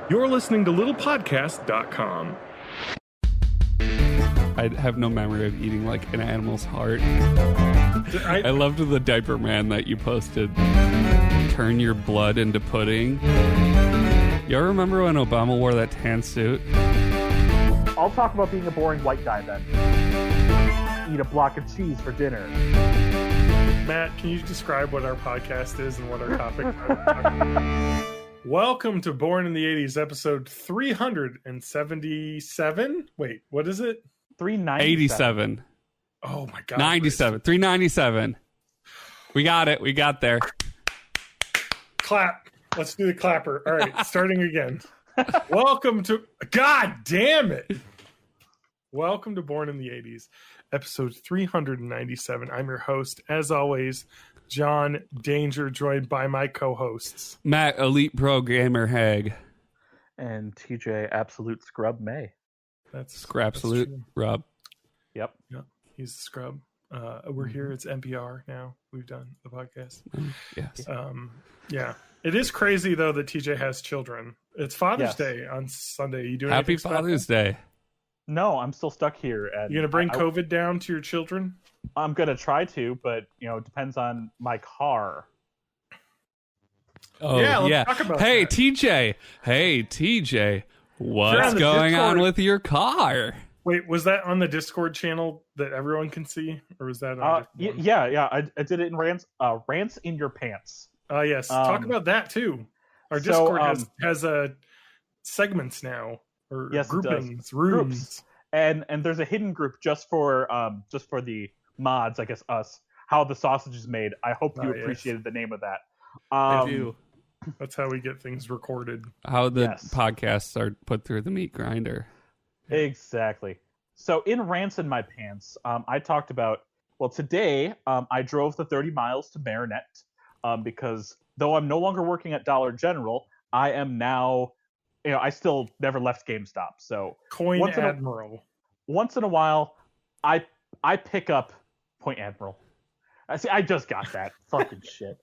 You're listening to littlepodcast.com. I have no memory of eating like an animal's heart. I loved the diaper man that you posted. Turn your blood into pudding. Y'all remember when Obama wore that tan suit? I'll talk about being a boring white guy then. Eat a block of cheese for dinner. Matt, can you describe what our podcast is and what our topic is? Welcome to Born in the 80s, episode 377. Wait, what is it? 397. 87. Oh my God. 97. 397. We got it. We got there. Clap. Let's do the clapper. All right, starting again. Welcome to... God damn it. Welcome to Born in the 80s, episode 397. I'm your host, as always, John Danger, joined by my co-hosts. Matt, Elite Pro Gamer Hag. And TJ, Absolute Scrub May. That's Absolute Rob. Yep. Yeah, he's the scrub. We're here. It's NPR now. We've done the podcast. Yes. Yeah. It is crazy, though, that TJ has children. It's Father's Yes. Day on Sunday. You doing Happy anything special? Father's Day. No, I'm still stuck here. And You going to bring COVID down to your children? I'm going to try to, but, it depends on my car. Oh, Yeah, let's talk about Hey, that. TJ. Hey, TJ. What's on the going on Discord. with your car? Wait, was that on the Discord channel that everyone can see? Or was that on a different one? Yeah. I did it in Rants in Your Pants. Yes. Talk about that, too. Our so, Discord has segments now. Or Yes, it does. groupings, rooms. Groups. And there's a hidden group just for the mods, I guess us. How the sausage is made. I hope you Yes. appreciated the name of that. I do. That's how we get things recorded. How the Yes. podcasts are put through the meat grinder. Exactly. So in Rants in My Pants, I talked about, today I drove the 30 miles to Marinette because though I'm no longer working at Dollar General, I am now, I still never left GameStop. So Coin once Admiral. once in a while, I pick up Point Admiral. I just got that. Fucking shit.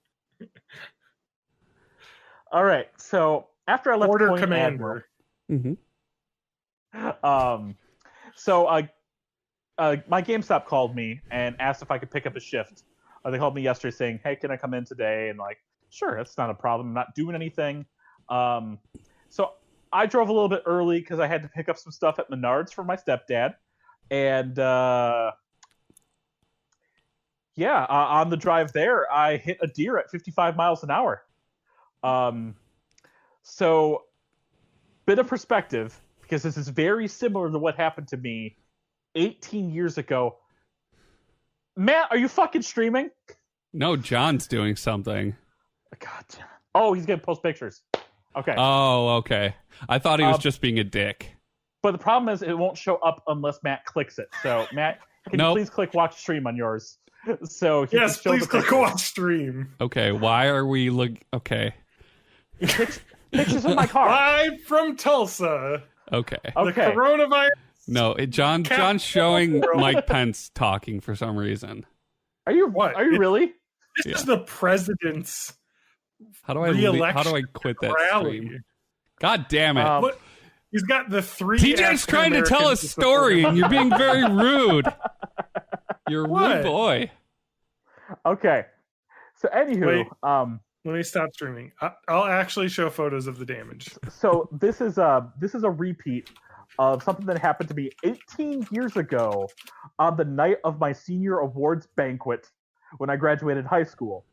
All right. So after I left Order Point Commander. Admiral, Mm-hmm. So my GameStop called me and asked if I could pick up a shift. They called me yesterday saying, "Hey, can I come in today?" And sure, that's not a problem. I'm not doing anything. So I drove a little bit early because I had to pick up some stuff at Menards for my stepdad. And on the drive there, I hit a deer at 55 miles an hour. So bit of perspective, because this is very similar to what happened to me 18 years ago. Matt, are you fucking streaming? No, John's doing something. God. Oh, he's going to post pictures. Okay. Oh, okay. I thought he was just being a dick. But the problem is it won't show up unless Matt clicks it. So, Matt, can you please click watch stream on yours? So he Yes, can show please the click pictures. watch stream. Okay, why are we Okay. Pictures of my car. Live from Tulsa. Okay. The Okay. coronavirus. No, John's showing Mike Pence talking for some reason. Are you What? Are you really? This Yeah. is the president's How do I re-election quit that rally. stream? God damn it. What? He's got the three. TJ's trying to tell a African-Americans story and you're being very rude. You're a What? rude boy. Okay. So anywho, Wait. Let me stop streaming. I'll actually show photos of the damage. so this is a repeat of something that happened to me 18 years ago on the night of my senior awards banquet when I graduated high school.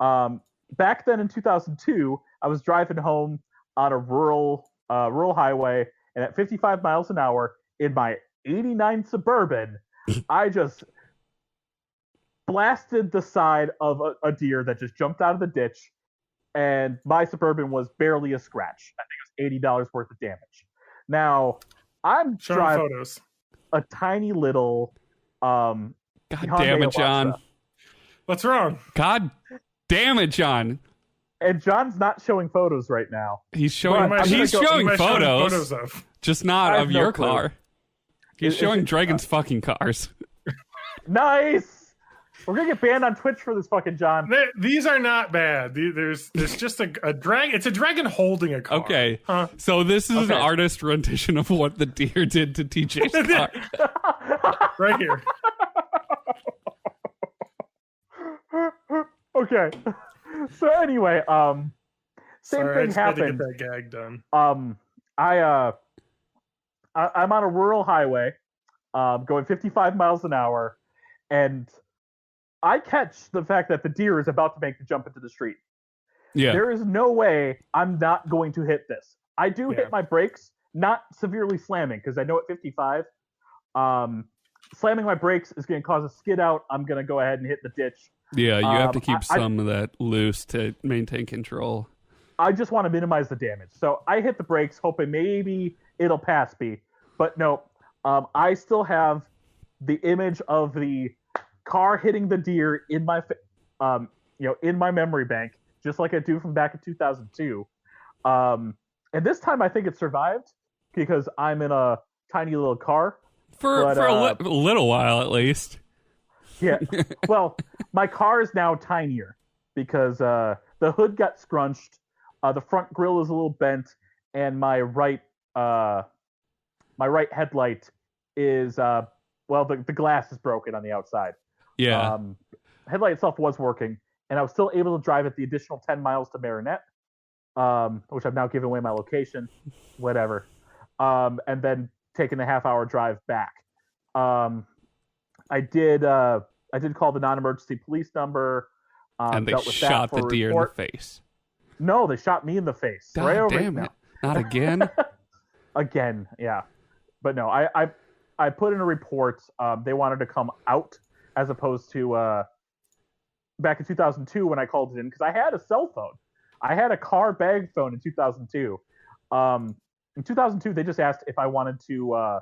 Back then in 2002, I was driving home on a rural highway, and at 55 miles an hour in my 89 Suburban, I just blasted the side of a deer that just jumped out of the ditch, and my Suburban was barely a scratch. I think it was $80 worth of damage. Now, I'm Show me driving photos. a tiny little God Hyundai damn it, John. Elantra. What's wrong? God damn it, John. And John's not showing photos right now. He's showing But I'm he's gonna go- showing What am I showing photos, of? just not I have of no your clue. car. He's Is showing it- Dragon's fucking cars. Nice! We're gonna get banned on Twitch for this, fucking John. These are not bad. There's just a dragon. It's a dragon holding a car. Okay, huh? So this is an artist rendition of what the deer did to TJ's car. Right here. Okay. So anyway, same Sorry, thing I just had to happened. get that gag done. I'm on a rural highway, going 55 miles an hour, and I catch the fact that the deer is about to make the jump into the street. Yeah. There is no way I'm not going to hit this. I do hit my brakes, not severely slamming, because I know at 55, slamming my brakes is going to cause a skid out. I'm going to go ahead and hit the ditch. Yeah, you have to keep some of that loose to maintain control. I just want to minimize the damage. So I hit the brakes, hoping maybe it'll pass me. But no, I still have the image of the car hitting the deer in my, in my memory bank, just like I do from back in 2002. And this time I think it survived because I'm in a tiny little car. For a little while, at least. Yeah. Well, my car is now tinier because the hood got scrunched, the front grille is a little bent, and my right headlight is the glass is broken on the outside. Yeah. Headlight itself was working, and I was still able to drive it the additional 10 miles to Marinette, which I've now given away my location, whatever, and then taking the half-hour drive back. I did call the non-emergency police number. And they shot the deer in the face. No, they shot me in the face. God right over damn it. Not again? Again, yeah. But no, I put in a report. They wanted to come out as opposed to back in 2002 when I called it in, because I had a cell phone. I had a car bag phone in 2002. In 2002, they just asked if I wanted to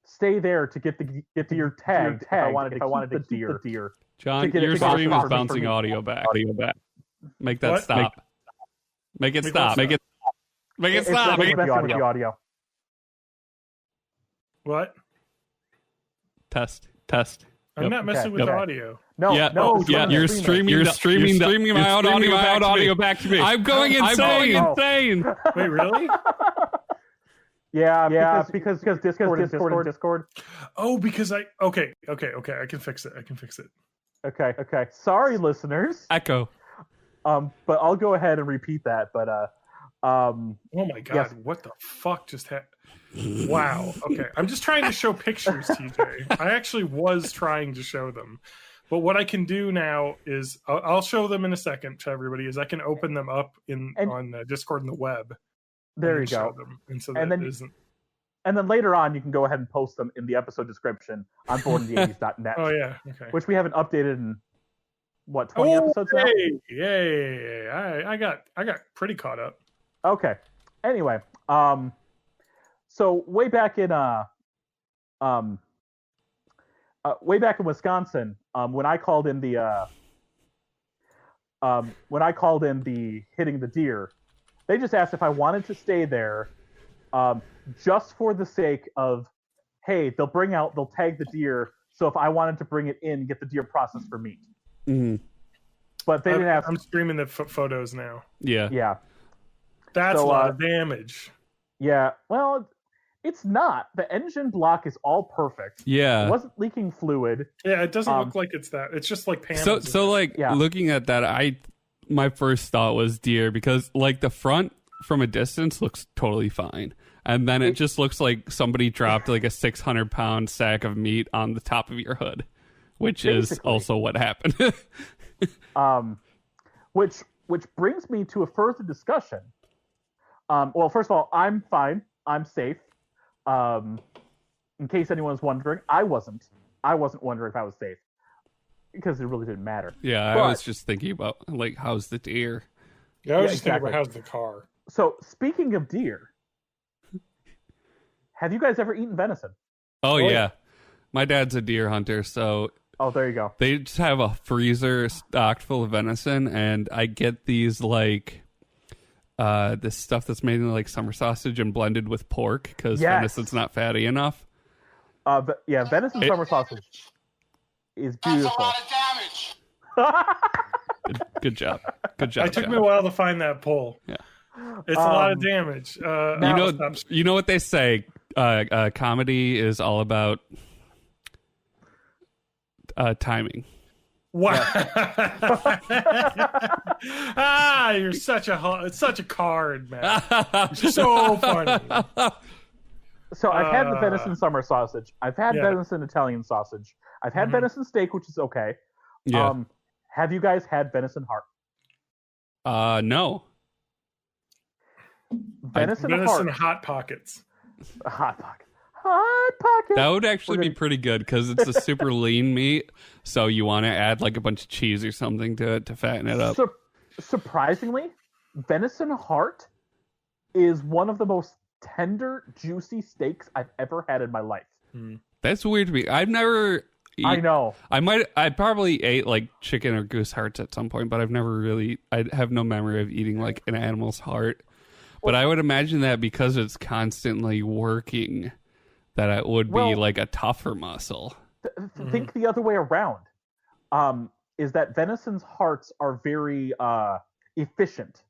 stay there to get the deer tagged. If I wanted to keep the deer. John, your stream is bouncing audio back. Make that stop. Make it stop. Make it stop. Make the audio. What? Test. I'm not messing with the audio. No, you're streaming my audio back to me. I'm going insane. Wait, really? Yeah, because Discord. Oh, because okay. I can fix it. Okay. Sorry, listeners. Echo. But I'll go ahead and repeat that. But oh my god, yes. What the fuck just happened? Wow. Okay, I'm just trying to show pictures, TJ. I actually was trying to show them, but what I can do now is I'll show them in a second to everybody. Is I can open them up on Discord and the web. There you go. And then later on, you can go ahead and post them in the episode description on borninthE80s.net. Oh yeah, okay. Which we haven't updated in 20 episodes now? Yay! I got pretty caught up. Okay. Anyway, so way back in Wisconsin, when I called in the hitting the deer, they just asked if I wanted to stay there, just for the sake of, hey, they'll tag the deer. So if I wanted to bring it in, get the deer processed for meat. Mm-hmm. But they didn't ask. I'm streaming the photos now. Yeah. That's a lot of damage. Yeah. Well, it's not. The engine block is all perfect. Yeah. It wasn't leaking fluid. Yeah, it doesn't look like it's that. It's just like panels. So looking at that, my first thought was deer, because like the front from a distance looks totally fine. And then it just looks like somebody dropped like a 600-pound sack of meat on the top of your hood, which is also what happened. Which brings me to a further discussion. Well, first of all, I'm fine. I'm safe. In case anyone's wondering, I wasn't wondering if I was safe, because it really didn't matter. Yeah, I was just thinking about, like, how's the deer? Yeah, I was just thinking about how's the car. So, speaking of deer, have you guys ever eaten venison? Oh yeah. My dad's a deer hunter, so... Oh, there you go. They just have a freezer stocked full of venison, and I get these, like... this stuff that's made into like summer sausage and blended with pork, because venison's not fatty enough. Venison summer sausage is beautiful. Good job. Good job. It took John. me a while to find that poll. Yeah. It's a lot of damage. You know what they say. Comedy is all about timing. Wow. You're such a card, man. You're so funny. So I've had the venison summer sausage. I've had venison Italian sausage. I've had venison steak, which is okay. Yeah. Have you guys had venison heart? No. Venison Venison heart. hot pockets. Hot pocket. Hot pocket. That would actually be pretty good because it's a super lean meat. So you want to add like a bunch of cheese or something to it to fatten it up. Surprisingly, venison heart is one of the most tender, juicy steaks I've ever had in my life. That's weird to me. I've never. I know. I probably ate like chicken or goose hearts at some point, but I've never really. I have no memory of eating like an animal's heart. But I would imagine that because it's constantly working, that it would be like a tougher muscle. Think the other way around. Is that venison's hearts are very efficient.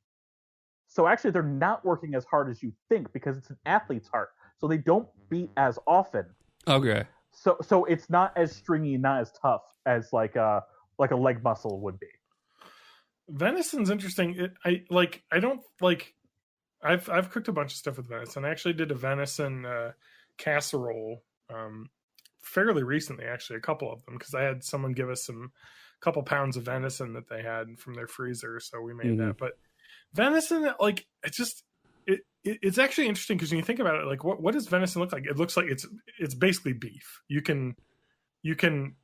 So actually, they're not working as hard as you think because it's an athlete's heart. So they don't beat as often. Okay. So it's not as stringy, not as tough as like a leg muscle would be. Venison's interesting. I've cooked a bunch of stuff with venison. I actually did a venison casserole fairly recently, actually, a couple of them, because I had someone give us a couple pounds of venison that they had from their freezer, so we made that. But venison, like, it's actually interesting because when you think about it, like, what does venison look like? It looks like it's basically beef. You can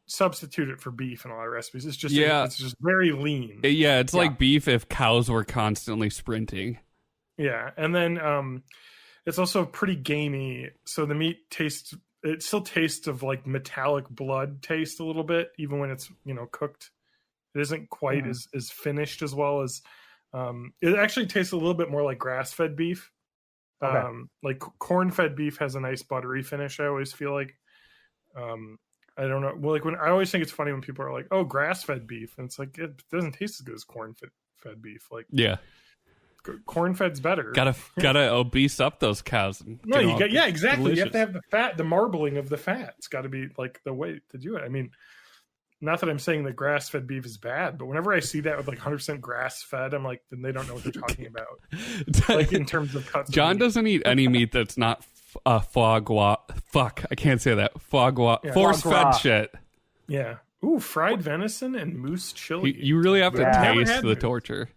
substitute it for beef in a lot of recipes. It's just very lean. Yeah, it's like beef if cows were constantly sprinting. Yeah, and then it's also pretty gamey, so the meat still tastes of like metallic blood taste a little bit, even when it's cooked. It isn't quite as finished as well as it actually tastes a little bit more like grass-fed beef. Okay. Like corn-fed beef has a nice buttery finish. I always feel like I don't know. Well, like when I always think it's funny when people are like, "Oh, grass-fed beef," and it's like it doesn't taste as good as corn-fed beef. Like corn-fed's better. Gotta obese up those cows. No, exactly. Delicious. You have to have the fat, the marbling of the fat. It's got to be like the way to do it. I mean, not that I'm saying that grass-fed beef is bad, but whenever I see that with like 100% grass-fed, I'm like, then they don't know what they're talking about. Like in terms of cuts. John doesn't eat any meat that's not foie gras. Fuck, I can't say that. Foie gras. Yeah. Force-fed shit. Yeah. Ooh, fried venison and moose chili. You really have to taste the moose. torture.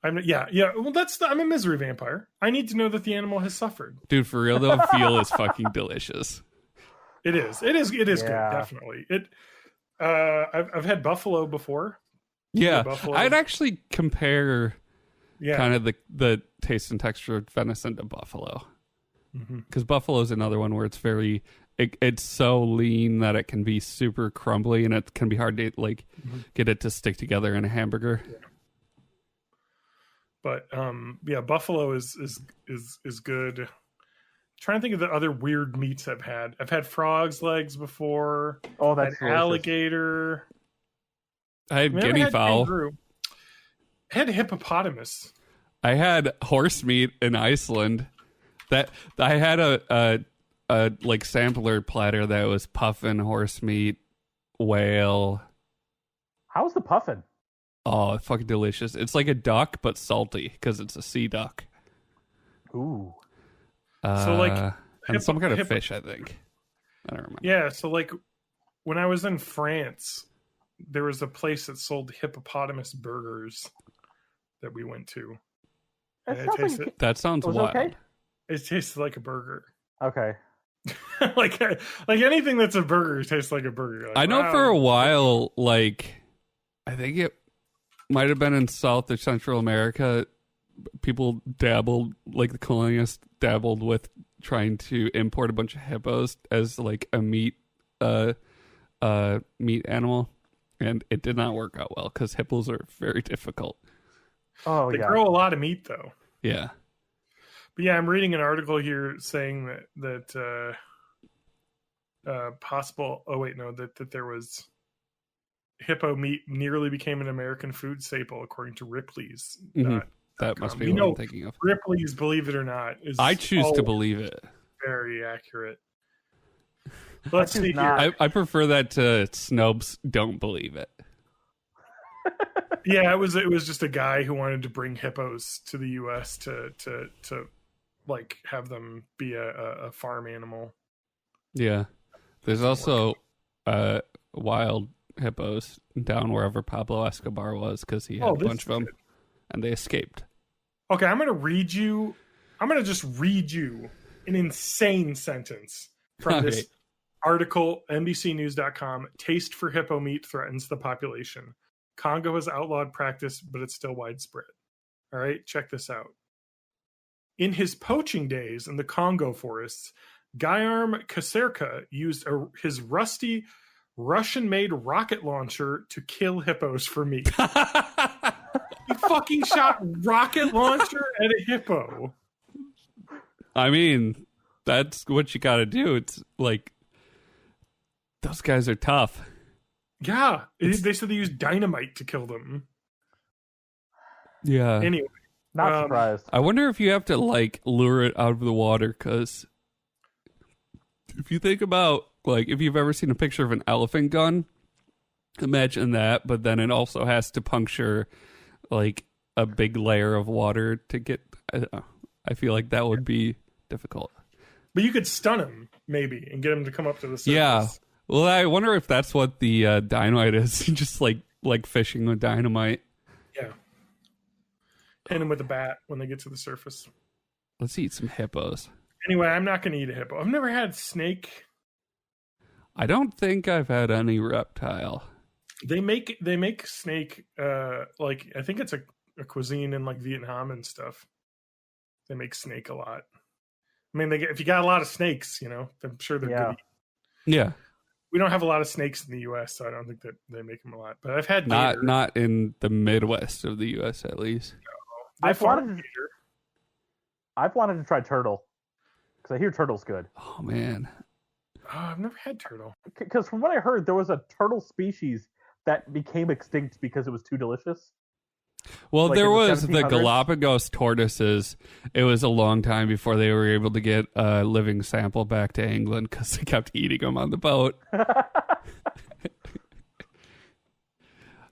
Well, I'm a misery vampire. I need to know that the animal has suffered. Dude, for real though, veal is fucking delicious. It is good, definitely. I've had buffalo before. Yeah, Buffalo. I'd actually compare kind of the taste and texture of venison to buffalo, because buffalo is another one where it's it's so lean that it can be super crumbly and it can be hard to get it to stick together in a hamburger. Yeah. But buffalo is good. I'm trying to think of the other weird meats I've had. I've had frog's legs before. Oh, that's delicious. Alligator. I had guinea fowl. Kangaroo. I had hippopotamus. I had horse meat in Iceland. That I had a like sampler platter that was puffin, horse meat, whale. How's the puffin? Oh, fucking delicious. It's like a duck, but salty because it's a sea duck. Ooh. And some kind of fish, I think. I don't remember. Yeah, so like when I was in France, there was a place that sold hippopotamus burgers that we went to. That sounds wild. Okay? It tasted like a burger. Okay. like anything that's a burger tastes like a burger. Like, I know for a while, like, I think it might have been in South or Central America, people dabbled, like the colonialists dabbled with trying to import a bunch of hippos as like a meat animal, and it did not work out well because hippos are very difficult. Oh, they grow a lot of meat though. Yeah. But yeah, I'm reading an article here saying that possible. Oh wait, no, that there was hippo meat nearly became an American food staple, according to Ripley's. That must be what I'm thinking of. Ripley's, believe it or not, is I choose to believe it. Very accurate. Let's see here. I prefer that to Snopes don't believe it. Yeah, it was just a guy who wanted to bring hippos to the U.S. to like have them be a farm animal. Yeah, there's also wild hippos down wherever Pablo Escobar was because he had a bunch of them, and they escaped. Okay, I'm gonna just read you an insane sentence from this article, NBCnews.com. Taste for hippo meat threatens the population. Congo has outlawed practice, but it's still widespread. All right, check this out. In his poaching days in the Congo forests, Guillermo Caserca used his rusty Russian-made rocket launcher to kill hippos for meat. He fucking shot rocket launcher at a hippo. I mean, that's what you gotta do. It's like, those guys are tough. Yeah, they said they used dynamite to kill them. Yeah. Anyway. Not surprised. I wonder if you have to, like, lure it out of the water, because if you think about, like, if you've ever seen a picture of an elephant gun, imagine that, but then it also has to puncture, like, a big layer of water to get... I feel like that would be difficult. But you could stun him, maybe, and get him to come up to the surface. Yeah. Well, I wonder if that's what the dynamite is. Just like fishing with dynamite. Yeah. Hit him with a bat when they get to the surface. Let's eat some hippos. Anyway, I'm not going to eat a hippo. I've never had snake. I don't think I've had any reptile. They make snake, like, I think it's a cuisine in, like, Vietnam and stuff. They make snake a lot. I mean, if you got a lot of snakes, you know, I'm sure they're good. Yeah. We don't have a lot of snakes in the U.S., so I don't think that they make them a lot. But I've had not in the Midwest of the U.S. at least. No, I've wanted to try turtle because I hear turtle's good. Oh man, I've never had turtle. Because from what I heard, there was a turtle species that became extinct because it was too delicious. Well, Like there was the the 1700s? Galapagos tortoises. It was a long time before they were able to get a living sample back to England because they kept eating them on the boat.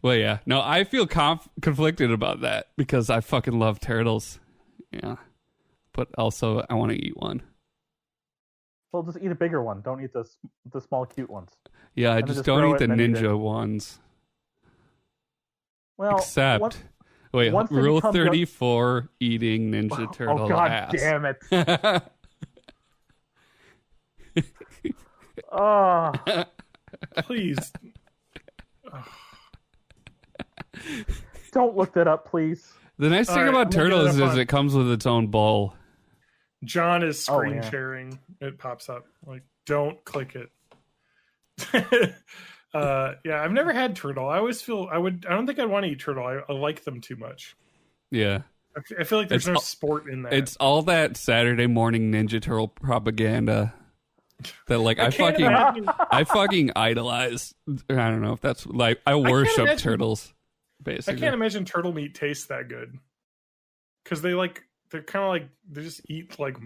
Well, yeah. No, I feel conflicted about that because I fucking love turtles. Yeah. But also, I want to eat one. Well, just eat a bigger one. Don't eat the small, cute ones. Yeah, I And then just just don't throw eat it the and then eat ninja it. ones. Well, Except... Wait, once they rule become 34, eating Ninja Turtle Oh, God ass. damn it. Oh, Please. don't look that up, please. The nice thing All right, about I'm gonna get turtles it up is on- it comes with its own bowl. John is screen yeah. sharing. It pops up. Like, don't click it. Yeah, I've never had turtle. I always feel I don't think I'd want to eat turtle. I like them too much. Yeah. I feel like there's It's no sport in that. It's all that Saturday morning Ninja Turtle propaganda that, like, I can't imagine- fucking idolize. I don't know if that's, like, I worship imagine- turtles, I basically. can't imagine turtle meat tastes that good. Because they're kind of like, they just eat like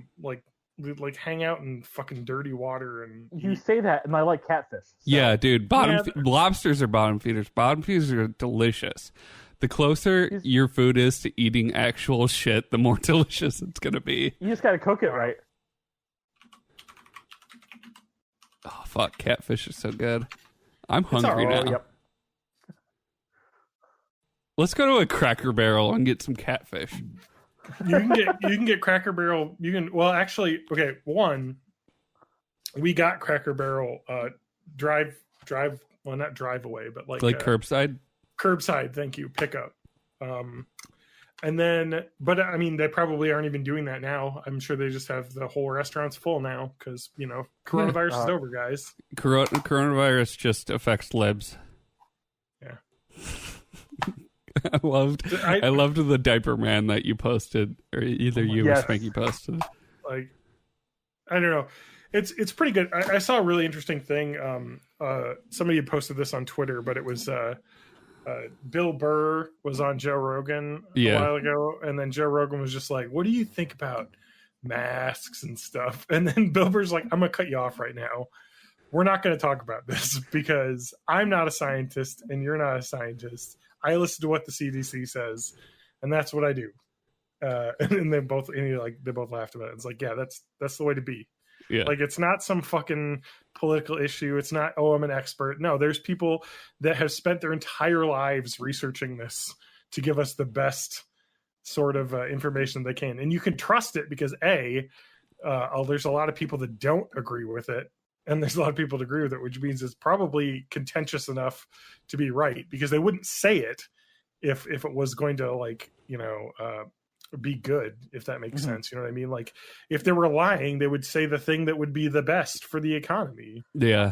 hang out in fucking dirty water and You eat. say that, and I like catfish. So. Yeah, dude. Yeah. Lobsters are bottom feeders. Bottom feeders are delicious. The closer your food is to eating actual shit, the more delicious it's gonna be. You just gotta cook it right. Oh fuck, catfish is so good. I'm hungry all right. now. Yep. Let's go to a Cracker Barrel and get some catfish. You can get Cracker Barrel. We got Cracker Barrel drive well, not drive away, but like Curbside. Curbside, thank you, pickup. And then, but I mean, they probably aren't even doing that now. I'm sure they just have the whole restaurants full now because, you know, coronavirus is over, guys. Coronavirus just affects libs. Yeah. I loved the diaper man that you posted, or either you or Yes. Spanky posted. Like, I don't know. It's pretty good. I saw a really interesting thing. Somebody had posted this on Twitter, but it was Bill Burr was on Joe Rogan a while ago, and then Joe Rogan was just like, "What do you think about masks and stuff?" And then Bill Burr's like, "I'm gonna cut you off right now. We're not going to talk about this because I'm not a scientist and you're not a scientist. I listen to what the CDC says, and that's what I do." And they both laughed about it. It's like, yeah, that's the way to be. Yeah. Like, it's not some fucking political issue. It's not, oh, I'm an expert. No, there's people that have spent their entire lives researching this to give us the best sort of information they can. And you can trust it because there's a lot of people that don't agree with it. And there's a lot of people that agree with it, which means it's probably contentious enough to be right, because they wouldn't say it if it was going to, like, be good, if that makes sense. You know what I mean? Like, if they were lying, they would say the thing that would be the best for the economy. Yeah.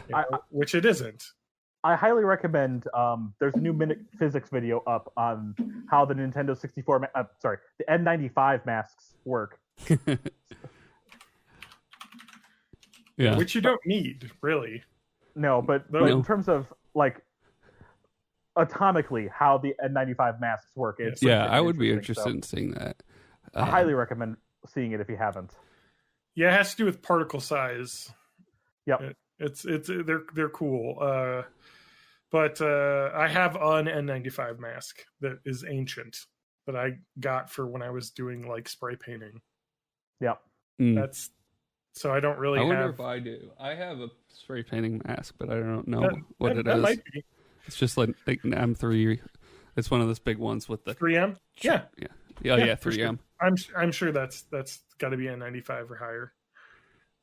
Which it isn't. I highly recommend, there's a new Minute Physics video up on how the Nintendo 64, the N95 masks work. Yeah. Which you don't need, really. No, but in terms of, like, atomically how the N95 masks work, it's I would be interested in seeing that. I highly recommend seeing it if you haven't. Yeah, it has to do with particle size. Yep. They're cool. But I have an N95 mask that is ancient that I got for when I was doing, like, spray painting. Yep. That's so I don't really I wonder have. if I do. I have a spray painting mask, but I don't know what it that is. Might be. It's just like an M3. It's one of those big ones with the 3M. Yeah. 3M. Sure. I'm sure that's got to be N95 or higher.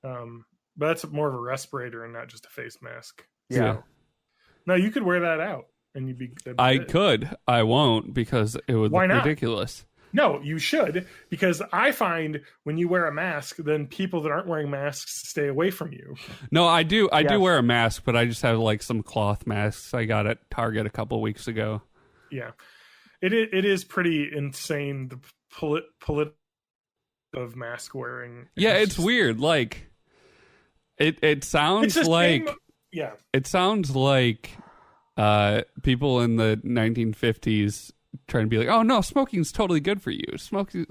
But that's more of a respirator and not just a face mask. Yeah. So, no, you could wear that out and you'd be. I could. I won't, because it would look ridiculous. No, you should, because I find when you wear a mask, then people that aren't wearing masks stay away from you. No, I do. I do wear a mask, but I just have, like, some cloth masks I got at Target a couple weeks ago. Yeah, it is pretty insane, the political of mask wearing. Yeah, it's weird. Like, it sounds like it sounds like people in the 1950s. Trying to be like, oh no, smoking's totally good for you. Smoking,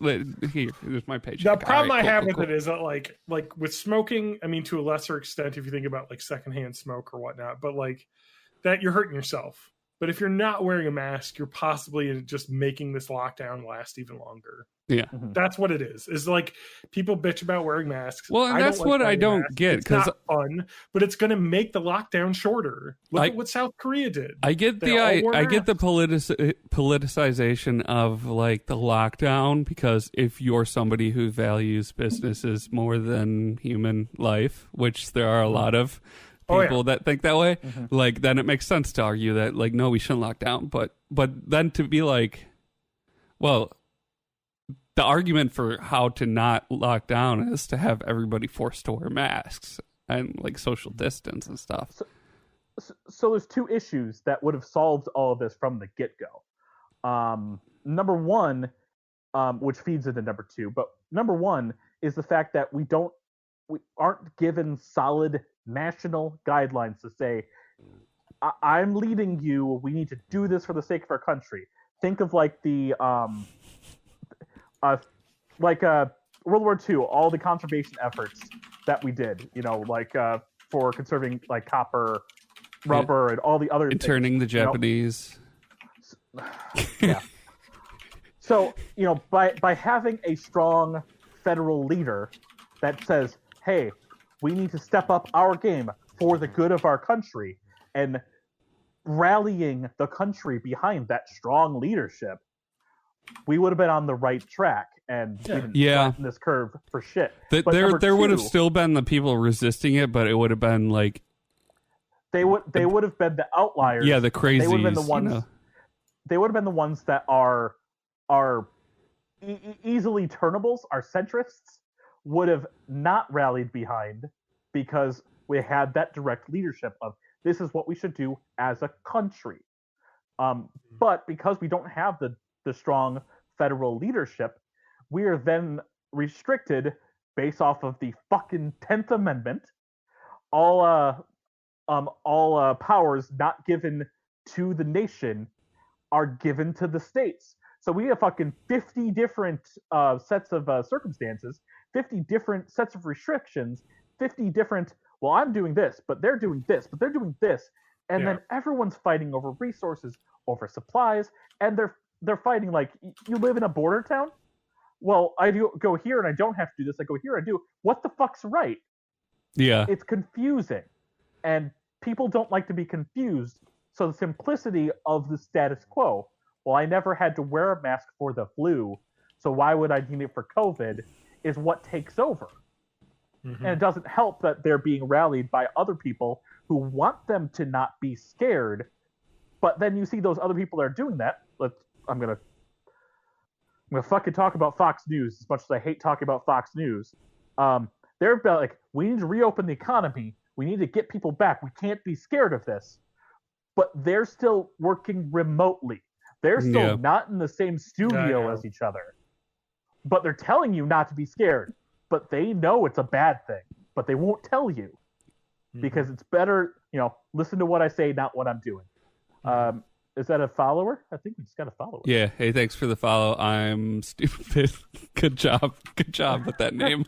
here's my paycheck. The problem I have with it is that, like with smoking, I mean, to a lesser extent, if you think about, like, secondhand smoke or whatnot, but, like, that you're hurting yourself. But if you're not wearing a mask, you're possibly just making this lockdown last even longer. Yeah. That's what it is. Is like, people bitch about wearing masks. Well, and that's what I don't get. It's not fun, but it's going to make the lockdown shorter. Look at what South Korea did. I get the politicization of, like, the lockdown, because if you're somebody who values businesses more than human life, which there are a lot of people that think that way, like, then it makes sense to argue that, like, no, we shouldn't lock down. But then to be like, well, the argument for how to not lock down is to have everybody forced to wear masks and, like, social distance and stuff. So there's two issues that would have solved all of this from the get-go. Number one, which feeds into number two, but number one is the fact that we aren't given solid national guidelines to say, I'm leading you, we need to do this for the sake of our country. Think of, like, the World War II, all the conservation efforts that we did, for conserving, like, copper, rubber, and all the other interning the Japanese. Yeah. So, by having a strong federal leader that says, hey, we need to step up our game for the good of our country, and rallying the country behind that strong leadership, we would have been on the right track and flatten this curve for shit. There would have still been the people resisting it, but it would have been like they would have been the outliers. Yeah, the crazies. They would have been the ones. They would have been the ones that are easily turnables. Our centrists would have not rallied behind, because we had that direct leadership of, this is what we should do as a country. But because we don't have the strong federal leadership, we are then restricted based off of the fucking 10th Amendment. All powers not given to the nation are given to the states. So we have fucking 50 different sets of circumstances, 50 different sets of restrictions, 50 different, well, I'm doing this, but they're doing this, but they're doing this. And then everyone's fighting over resources, over supplies, and they're fighting like, you live in a border town? Well, I do go here and I don't have to do this. I go here, I do. What the fuck's right? Yeah. It's confusing. And people don't like to be confused. So the simplicity of the status quo, well, I never had to wear a mask for the flu, so why would I need it for COVID, is what takes over. Mm-hmm. And it doesn't help that they're being rallied by other people who want them to not be scared. But then you see those other people that are doing that. I'm gonna fucking talk about Fox News as much as I hate talking about Fox News. They're about like, we need to reopen the economy. We need to get people back. We can't be scared of this. But they're still working remotely. They're still not in the same studio as each other. But they're telling you not to be scared. But they know it's a bad thing. But they won't tell you. Because it's better, listen to what I say, not what I'm doing. Is that a follower? I think we just got a follower. Yeah. Hey, thanks for the follow. I'm stupid. Good job. Good job with that name.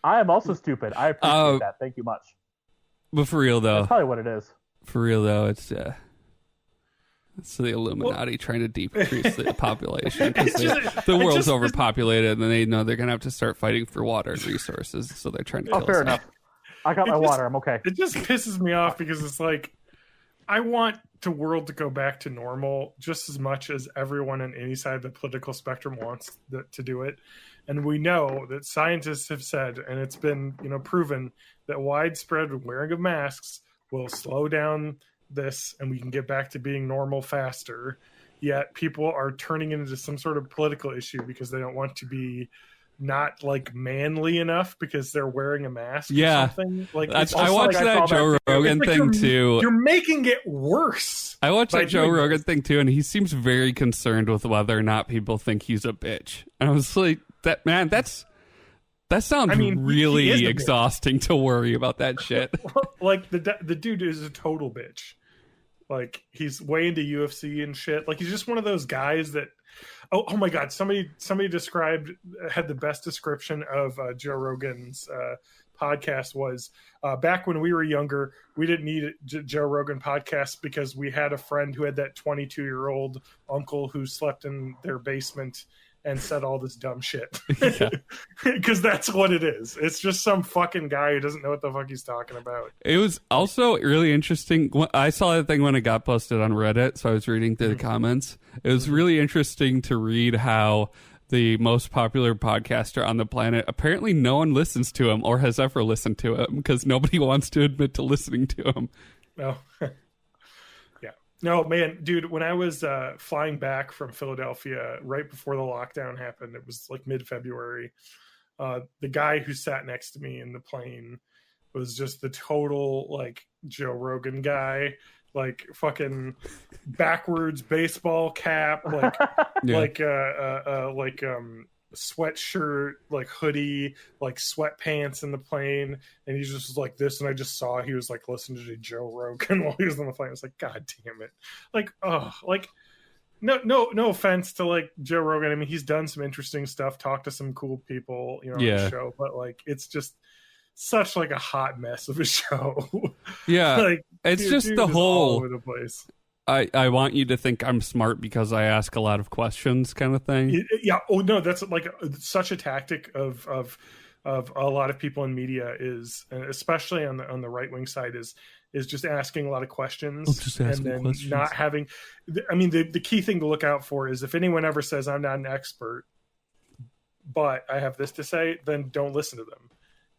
I am also stupid. I appreciate that. Thank you much. But for real, though. That's probably what it is. For real, though, it's the Illuminati trying to decrease the population. Because the world's overpopulated, and they know they're going to have to start fighting for water and resources, so they're trying to kill us. Fair enough. I got my water. I'm okay. It just pisses me off because it's like, I want the world to go back to normal just as much as everyone on any side of the political spectrum wants to do it. And we know that scientists have said, and it's been proven, that widespread wearing of masks will slow down this and we can get back to being normal faster. Yet people are turning it into some sort of political issue because they don't want to be not like manly enough because they're wearing a mask or something. Like I watched that Joe Rogan thing too. You're making it worse. I watched that Joe Rogan thing too, and he seems very concerned with whether or not people think he's a bitch. And I was like, that sounds really exhausting to worry about that shit. Like the dude is a total bitch. Like he's way into UFC and shit. Like he's just one of those guys that. Oh my God! Somebody had the best description of Joe Rogan's podcast was back when we were younger. We didn't need a Joe Rogan podcast because we had a friend who had that 22-year-old uncle who slept in their basement and said all this dumb shit. Because that's what it is. It's just some fucking guy who doesn't know what the fuck he's talking about. It was also really interesting. I saw that thing when it got posted on Reddit, so I was reading through the comments. It was really interesting to read how the most popular podcaster on the planet, apparently no one listens to him or has ever listened to him because nobody wants to admit to listening to him. No. No, man, dude, when I was flying back from Philadelphia right before the lockdown happened, it was like mid-February, the guy who sat next to me in the plane was just the total, like, Joe Rogan guy, like, fucking backwards baseball cap, like, sweatshirt, like hoodie, like sweatpants in the plane, and he just was like this, and I just saw he was like listening to Joe Rogan while he was on the plane. I was like, God damn it. Like, oh, like no offense to like Joe Rogan. I mean, he's done some interesting stuff, talked to some cool people, on the show, but like it's just such like a hot mess of a show. Yeah. Like it's just the whole all over the place. I want you to think I'm smart because I ask a lot of questions kind of thing. Yeah. Oh no, that's like such a tactic of a lot of people in media is, especially on the right wing side, is just asking a lot of questions and then not having. I mean, the key thing to look out for is if anyone ever says I'm not an expert, but I have this to say, then don't listen to them.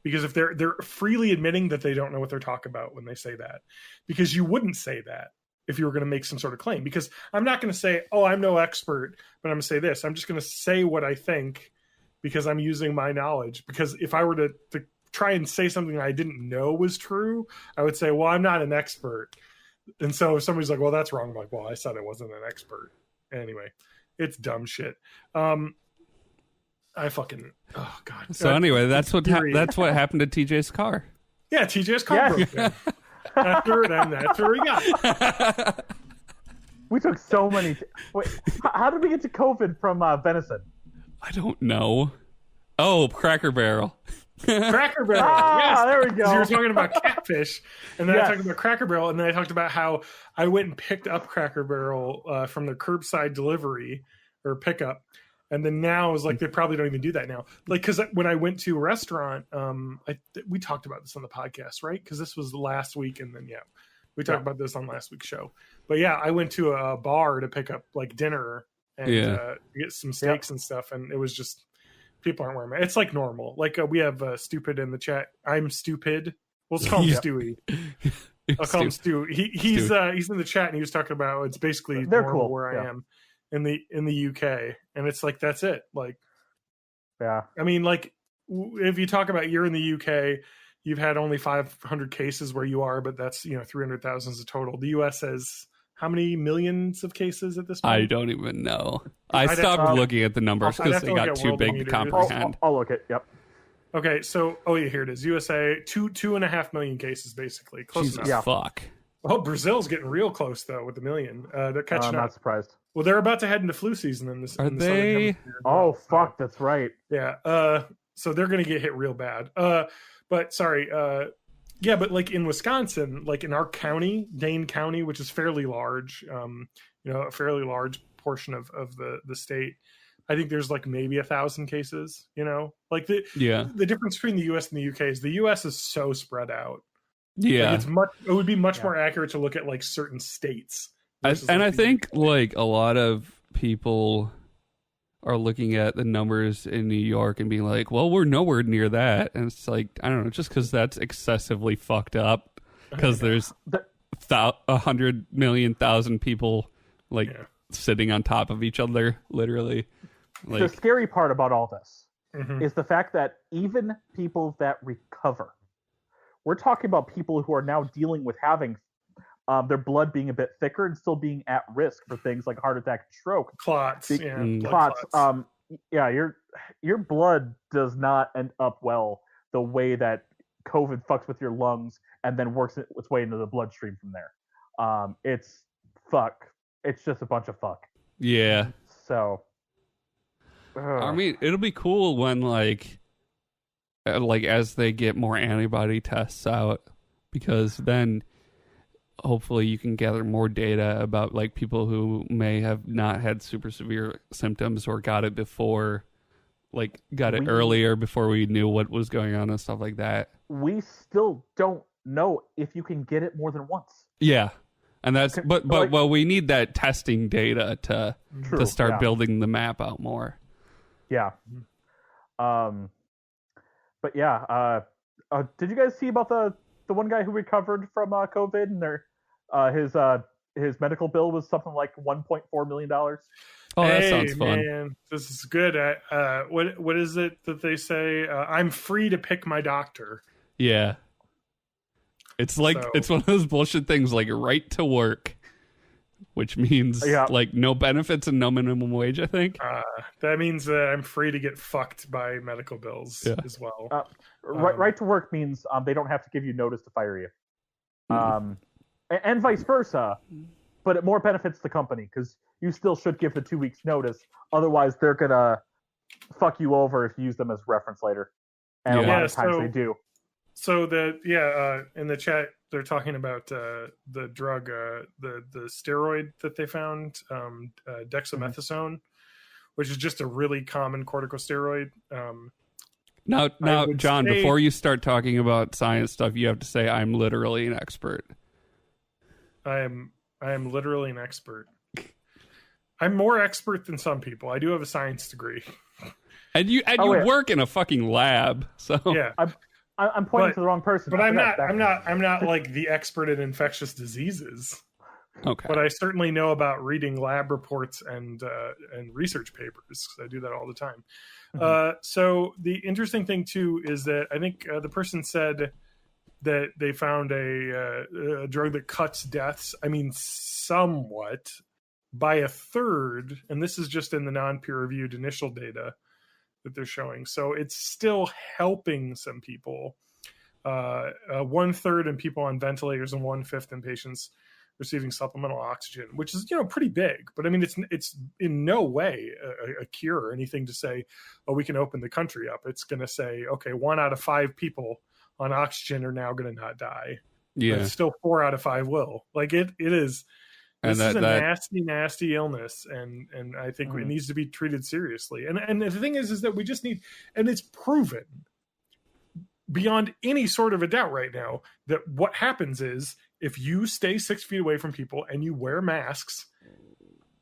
Because if they're freely admitting that they don't know what they're talking about when they say that, because you wouldn't say that if you were going to make some sort of claim, because I'm not going to say, oh, I'm no expert, but I'm going to say this. I'm just going to say what I think because I'm using my knowledge. Because if I were to try and say something I didn't know was true, I would say, well, I'm not an expert. And so if somebody's like, well, that's wrong. I'm like, well, I said I wasn't an expert. Anyway, it's dumb shit. oh god. So anyway, that's what happened to TJ's car. Yeah, TJ's car broke down. That's where we got. We took so many. Wait, how did we get to COVID from venison? I don't know. Oh, Cracker Barrel. Cracker Barrel. Yes. There we go. You were talking about catfish, and then I talked about Cracker Barrel, and then I talked about how I went and picked up Cracker Barrel from the curbside delivery or pickup, and then now I was like, they probably don't even do that now. Like, because when I went to a restaurant, we talked about this on the podcast, right? Because this was last week, and then we talked about this on last week's show. But yeah, I went to a bar to pick up like dinner and get some steaks and stuff, and it was just. People aren't wearing masks. It's like normal. Like we have stupid in the chat. I'm stupid. Let's call him Stewie. I'll call him Stu. He's in the chat and he was talking about it's basically normal cool. where I am in the UK, and it's like that's it. Like, I mean, like if you talk about you're in the UK, you've had only 500 cases where you are, but that's 300,000 is the total. The US has. How many millions of cases at this point? I don't even know. I stopped looking at the numbers because they got too big to comprehend. I'll look at Yep. Okay, so here it is. USA 2.5 million cases basically. Close enough. Yeah. Fuck. Oh, Brazil's getting real close though with 1 million. They're catching up. I'm not surprised. Well, they're about to head into flu season in this. Are they? Oh fuck, that's right. Yeah. So they're gonna get hit real bad. But sorry. Yeah, but like in Wisconsin, like in our county, Dane County, which is fairly large, a fairly large portion of the state, I think there's like maybe 1,000 cases, like the difference between the US and the UK is the US is so spread out. Yeah. Like it would be much more accurate to look at like certain states. I think like a lot of people are looking at the numbers in New York and being like, well, we're nowhere near that. And it's like, I don't know, just because that's excessively fucked up because there's 100 million thousand people sitting on top of each other, literally. Like, the scary part about all this is the fact that even people that recover, we're talking about people who are now dealing with having their blood being a bit thicker and still being at risk for things like heart attack and stroke. Clots. Clots. Your blood does not end up well the way that COVID fucks with your lungs and then works its way into the bloodstream from there. It's fuck. It's just a bunch of fuck. Yeah. So. I mean, it'll be cool when like as they get more antibody tests out, because then hopefully you can gather more data about like people who may have not had super severe symptoms or got it before, like got it earlier before we knew what was going on and stuff like that. We still don't know if you can get it more than once. Yeah. And that's, but we need that testing data to start building the map out more. Yeah. But yeah, did you guys see about the one guy who recovered from COVID and his medical bill was something like $1.4 million? Oh, that sounds fun. Man, this is good. What is it that they say? I'm free to pick my doctor. Yeah. It's like, it's one of those bullshit things like right to work, which means like no benefits and no minimum wage, I think. That means that I'm free to get fucked by medical bills as well. Right to work means they don't have to give you notice to fire you. And vice versa, but it more benefits the company because you still should give the 2 weeks notice. Otherwise, they're going to fuck you over if you use them as reference later. And a lot of times they do. So in the chat, they're talking about the drug, the steroid that they found, dexamethasone, which is just a really common corticosteroid. Now, John, before you start talking about science stuff, you have to say I'm literally an expert. I am literally an expert. I'm more expert than some people. I do have a science degree. And you work in a fucking lab, so yeah. I'm pointing to the wrong person. But I'm not like the expert in infectious diseases. Okay. But I certainly know about reading lab reports and research papers because I do that all the time. So the interesting thing too is that I think the person said that they found a drug that cuts deaths. I mean, somewhat by a third, and this is just in the non-peer reviewed initial data. that they're showing. So it's still helping some people. 1/3 in people on ventilators and 1/5 in patients receiving supplemental oxygen, which is, pretty big. But I mean, it's in no way a cure or anything to say, oh, we can open the country up. It's going to say, okay, 1 out of 5 people on oxygen are now going to not die. Yeah. But still 4 out of 5 will. Like it is. This is a nasty illness, and I think it needs to be treated seriously. And the thing is that we just need, and it's proven beyond any sort of a doubt right now that what happens is if you stay 6 feet away from people and you wear masks,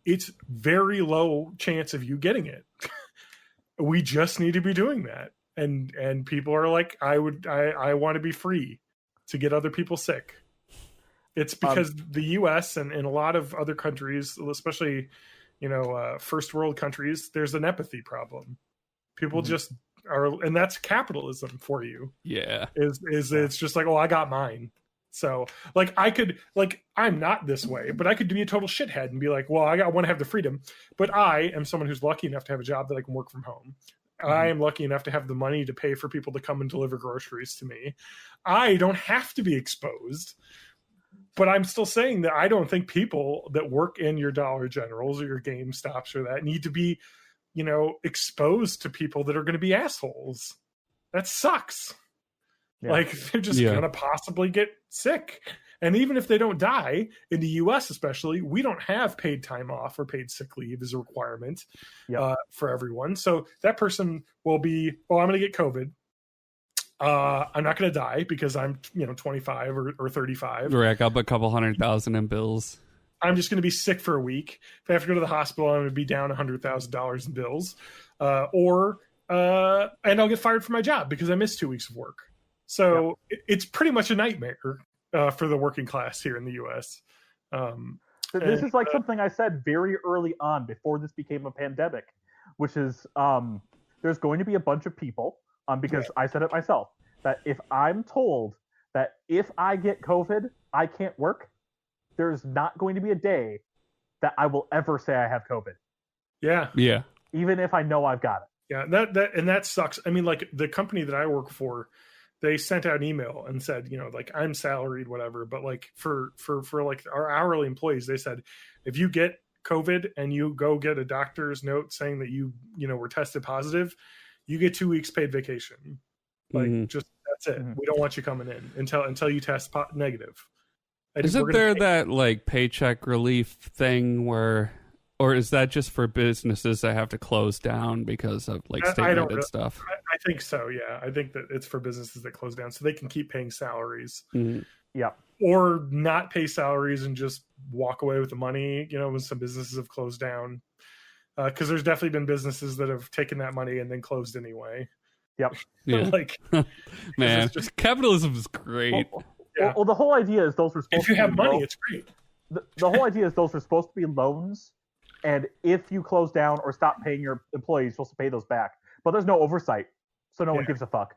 it's very low chance of you getting it. We just need to be doing that. And people are like, I want to be free to get other people sick. It's because the US and a lot of other countries, especially, first world countries, there's an empathy problem. People just are, and that's capitalism for you. Yeah. It's just like, oh, I got mine. So like I'm not this way, but I could be a total shithead and be like, well, I want to have the freedom, but I am someone who's lucky enough to have a job that I can work from home. I am lucky enough to have the money to pay for people to come and deliver groceries to me. I don't have to be exposed. But I'm still saying that I don't think people that work in your Dollar Generals or your GameStops or that need to be, exposed to people that are going to be assholes. That sucks. Yeah. Like they're just going to possibly get sick. And even if they don't die, in the US especially, we don't have paid time off or paid sick leave as a requirement for everyone. So that person will be, I'm going to get COVID. I'm not going to die because I'm, 25 or 35. Rack up a couple $100,000 in bills. I'm just going to be sick for a week. If I have to go to the hospital, I'm going to be down $100,000 in bills. And I'll get fired from my job because I missed 2 weeks of work. So it's pretty much a nightmare for the working class here in the U.S. This is like something I said very early on before this became a pandemic, which is there's going to be a bunch of people, because I said it myself, that if I'm told that if I get COVID, I can't work, there's not going to be a day that I will ever say I have COVID. Yeah. Yeah. Even if I know I've got it. Yeah, that sucks. I mean, like the company that I work for, they sent out an email and said, like I'm salaried, whatever. But like for like our hourly employees, they said, if you get COVID and you go get a doctor's note saying that you were tested positive, you get 2 weeks paid vacation. Like just that's it. We don't want you coming in until you test negative. Isn't there that like paycheck relief thing where, or is that just for businesses that have to close down because of like state-mandated stuff? I think so. Yeah, I think that it's for businesses that close down so they can keep paying salaries. Yeah, or not pay salaries and just walk away with the money. When some businesses have closed down, because there's definitely been businesses that have taken that money and then closed anyway. Yep. Yeah. Like, man, capitalism is great. Well, the whole idea is those are supposed if you have money, it's great. The whole idea is those are supposed to be loans, and if you close down or stop paying your employees, you're supposed to pay those back. But there's no oversight, so no one gives a fuck.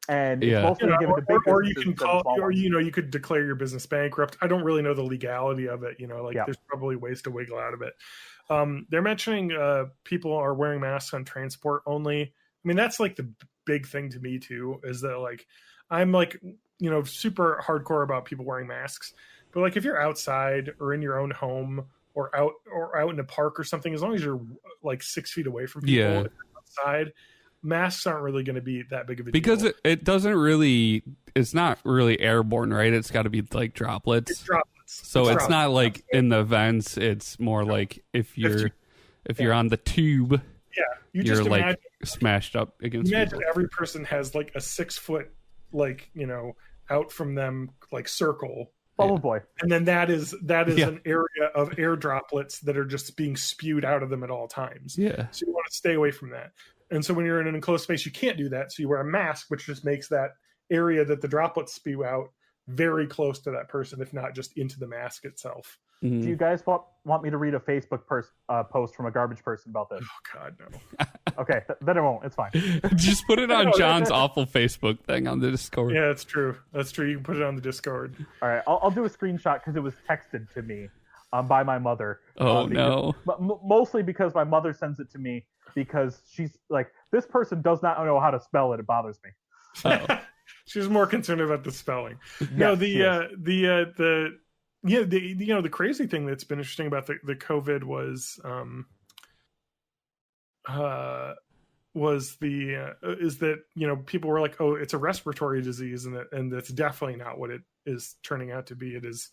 And it's mostly given to big or you can call, or you could declare your business bankrupt. I don't really know the legality of it. There's probably ways to wiggle out of it. They're mentioning people are wearing masks on transport only. I mean, that's like the big thing to me too. Is that like I'm like super hardcore about people wearing masks, but like if you're outside or in your own home or out in a park or something, as long as you're like 6 feet away from people outside, masks aren't really going to be that big of a deal. Because it doesn't really, it's not really airborne, right? It's got to be like droplets. It's droplets. So it's not like in the vents. It's more like if you're on the tube, you just you're imagine, like smashed up against imagine people. Every person has like a 6 foot, like, out from them, like circle. Bubble boy. And then that is an area of air droplets that are just being spewed out of them at all times. Yeah. So you want to stay away from that. And so when you're in an enclosed space, you can't do that. So you wear a mask, which just makes that area that the droplets spew out very close to that person, if not just into the mask itself. Do you guys want me to read a Facebook post from a garbage person about this? Oh, God, no. Okay, then I won't. It's fine. Just put it on John's awful Facebook thing on the Discord. Yeah, that's true. That's true. You can put it on the Discord. All right, I'll do a screenshot because it was texted to me. by my mother. Oh no! Mostly because my mother sends it to me because she's like, this person does not know how to spell it. It bothers me. Oh. She's more concerned about the spelling. Yes, No, the crazy thing that's been interesting about the COVID was is that people were like, oh, it's a respiratory disease, and that's definitely not what it is turning out to be. It is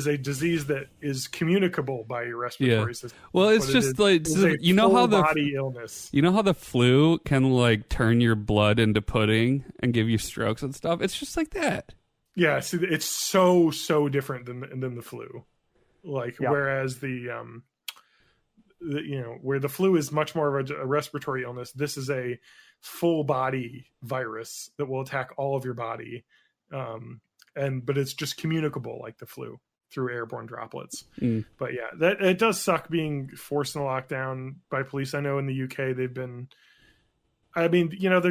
a disease that is communicable by your respiratory system. Well, it's just like how the body illness. You know how the flu can like turn your blood into pudding and give you strokes and stuff. It's just like that. Yeah, see, it's so different than the flu. Like whereas where the flu is much more of a respiratory illness, this is a full body virus that will attack all of your body, but it's just communicable like the flu through airborne droplets. But yeah, that it does suck being forced in a lockdown by police. I know in the UK they're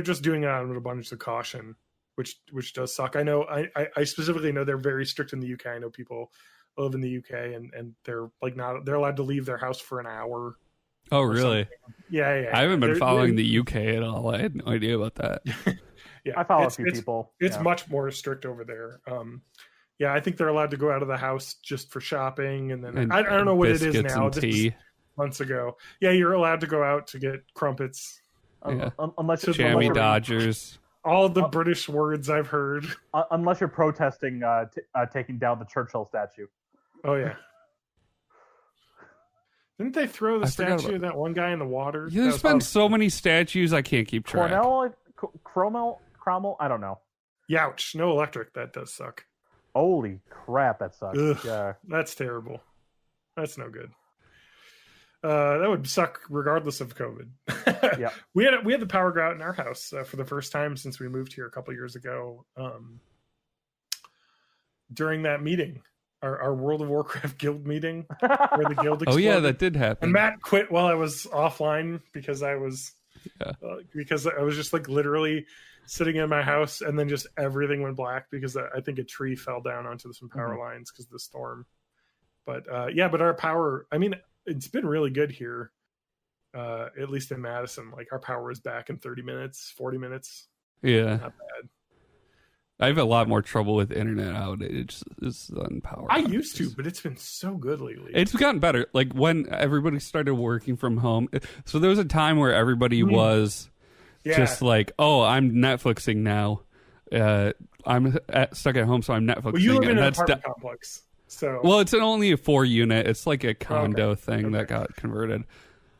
just doing it out of an abundance of caution, which does suck. I know I specifically know they're very strict in the UK. I know people live in the UK and they're like they're allowed to leave their house for an hour. Oh really? Yeah. I haven't been following the UK at all. I had no idea about that. Yeah, I follow a few people. It's much more strict over there. Yeah, I think they're allowed to go out of the house just for shopping, and then I don't know what it is now. This was months ago. Yeah, you're allowed to go out to get crumpets. Unless Jammy Dodgers. All the British words I've heard. Unless you're protesting taking down the Churchill statue. Oh yeah. Didn't they throw the statue of that one guy in the water? Yeah, there's been so many statues I can't keep track. Cromwell, I don't know. Youch, no electric. That does suck. Holy crap, that sucks. Ugh, yeah, that's terrible. That's no good. That would suck regardless of COVID. Yeah, we had the power go out in our house for the first time since we moved here a couple years ago. During that meeting, our World of Warcraft guild meeting, where the guild exploded. Oh yeah, that did happen. And Matt quit while I was offline because I was just like literally sitting in my house, and then just everything went black because I think a tree fell down onto some power lines because of the storm. But but our power, I mean, it's been really good here, at least in Madison. Like our power is back in 30 minutes, 40 minutes. Yeah. Not bad. I have a lot more trouble with internet outage than power. I used to, but it's been so good lately. It's gotten better. Like when everybody started working from home. So there was a time where everybody was just like, oh, I'm Netflixing now. I'm stuck at home, so I'm Netflixing. Well, you live in an apartment complex. So well, it's only a 4-unit. It's like a condo thing that got converted.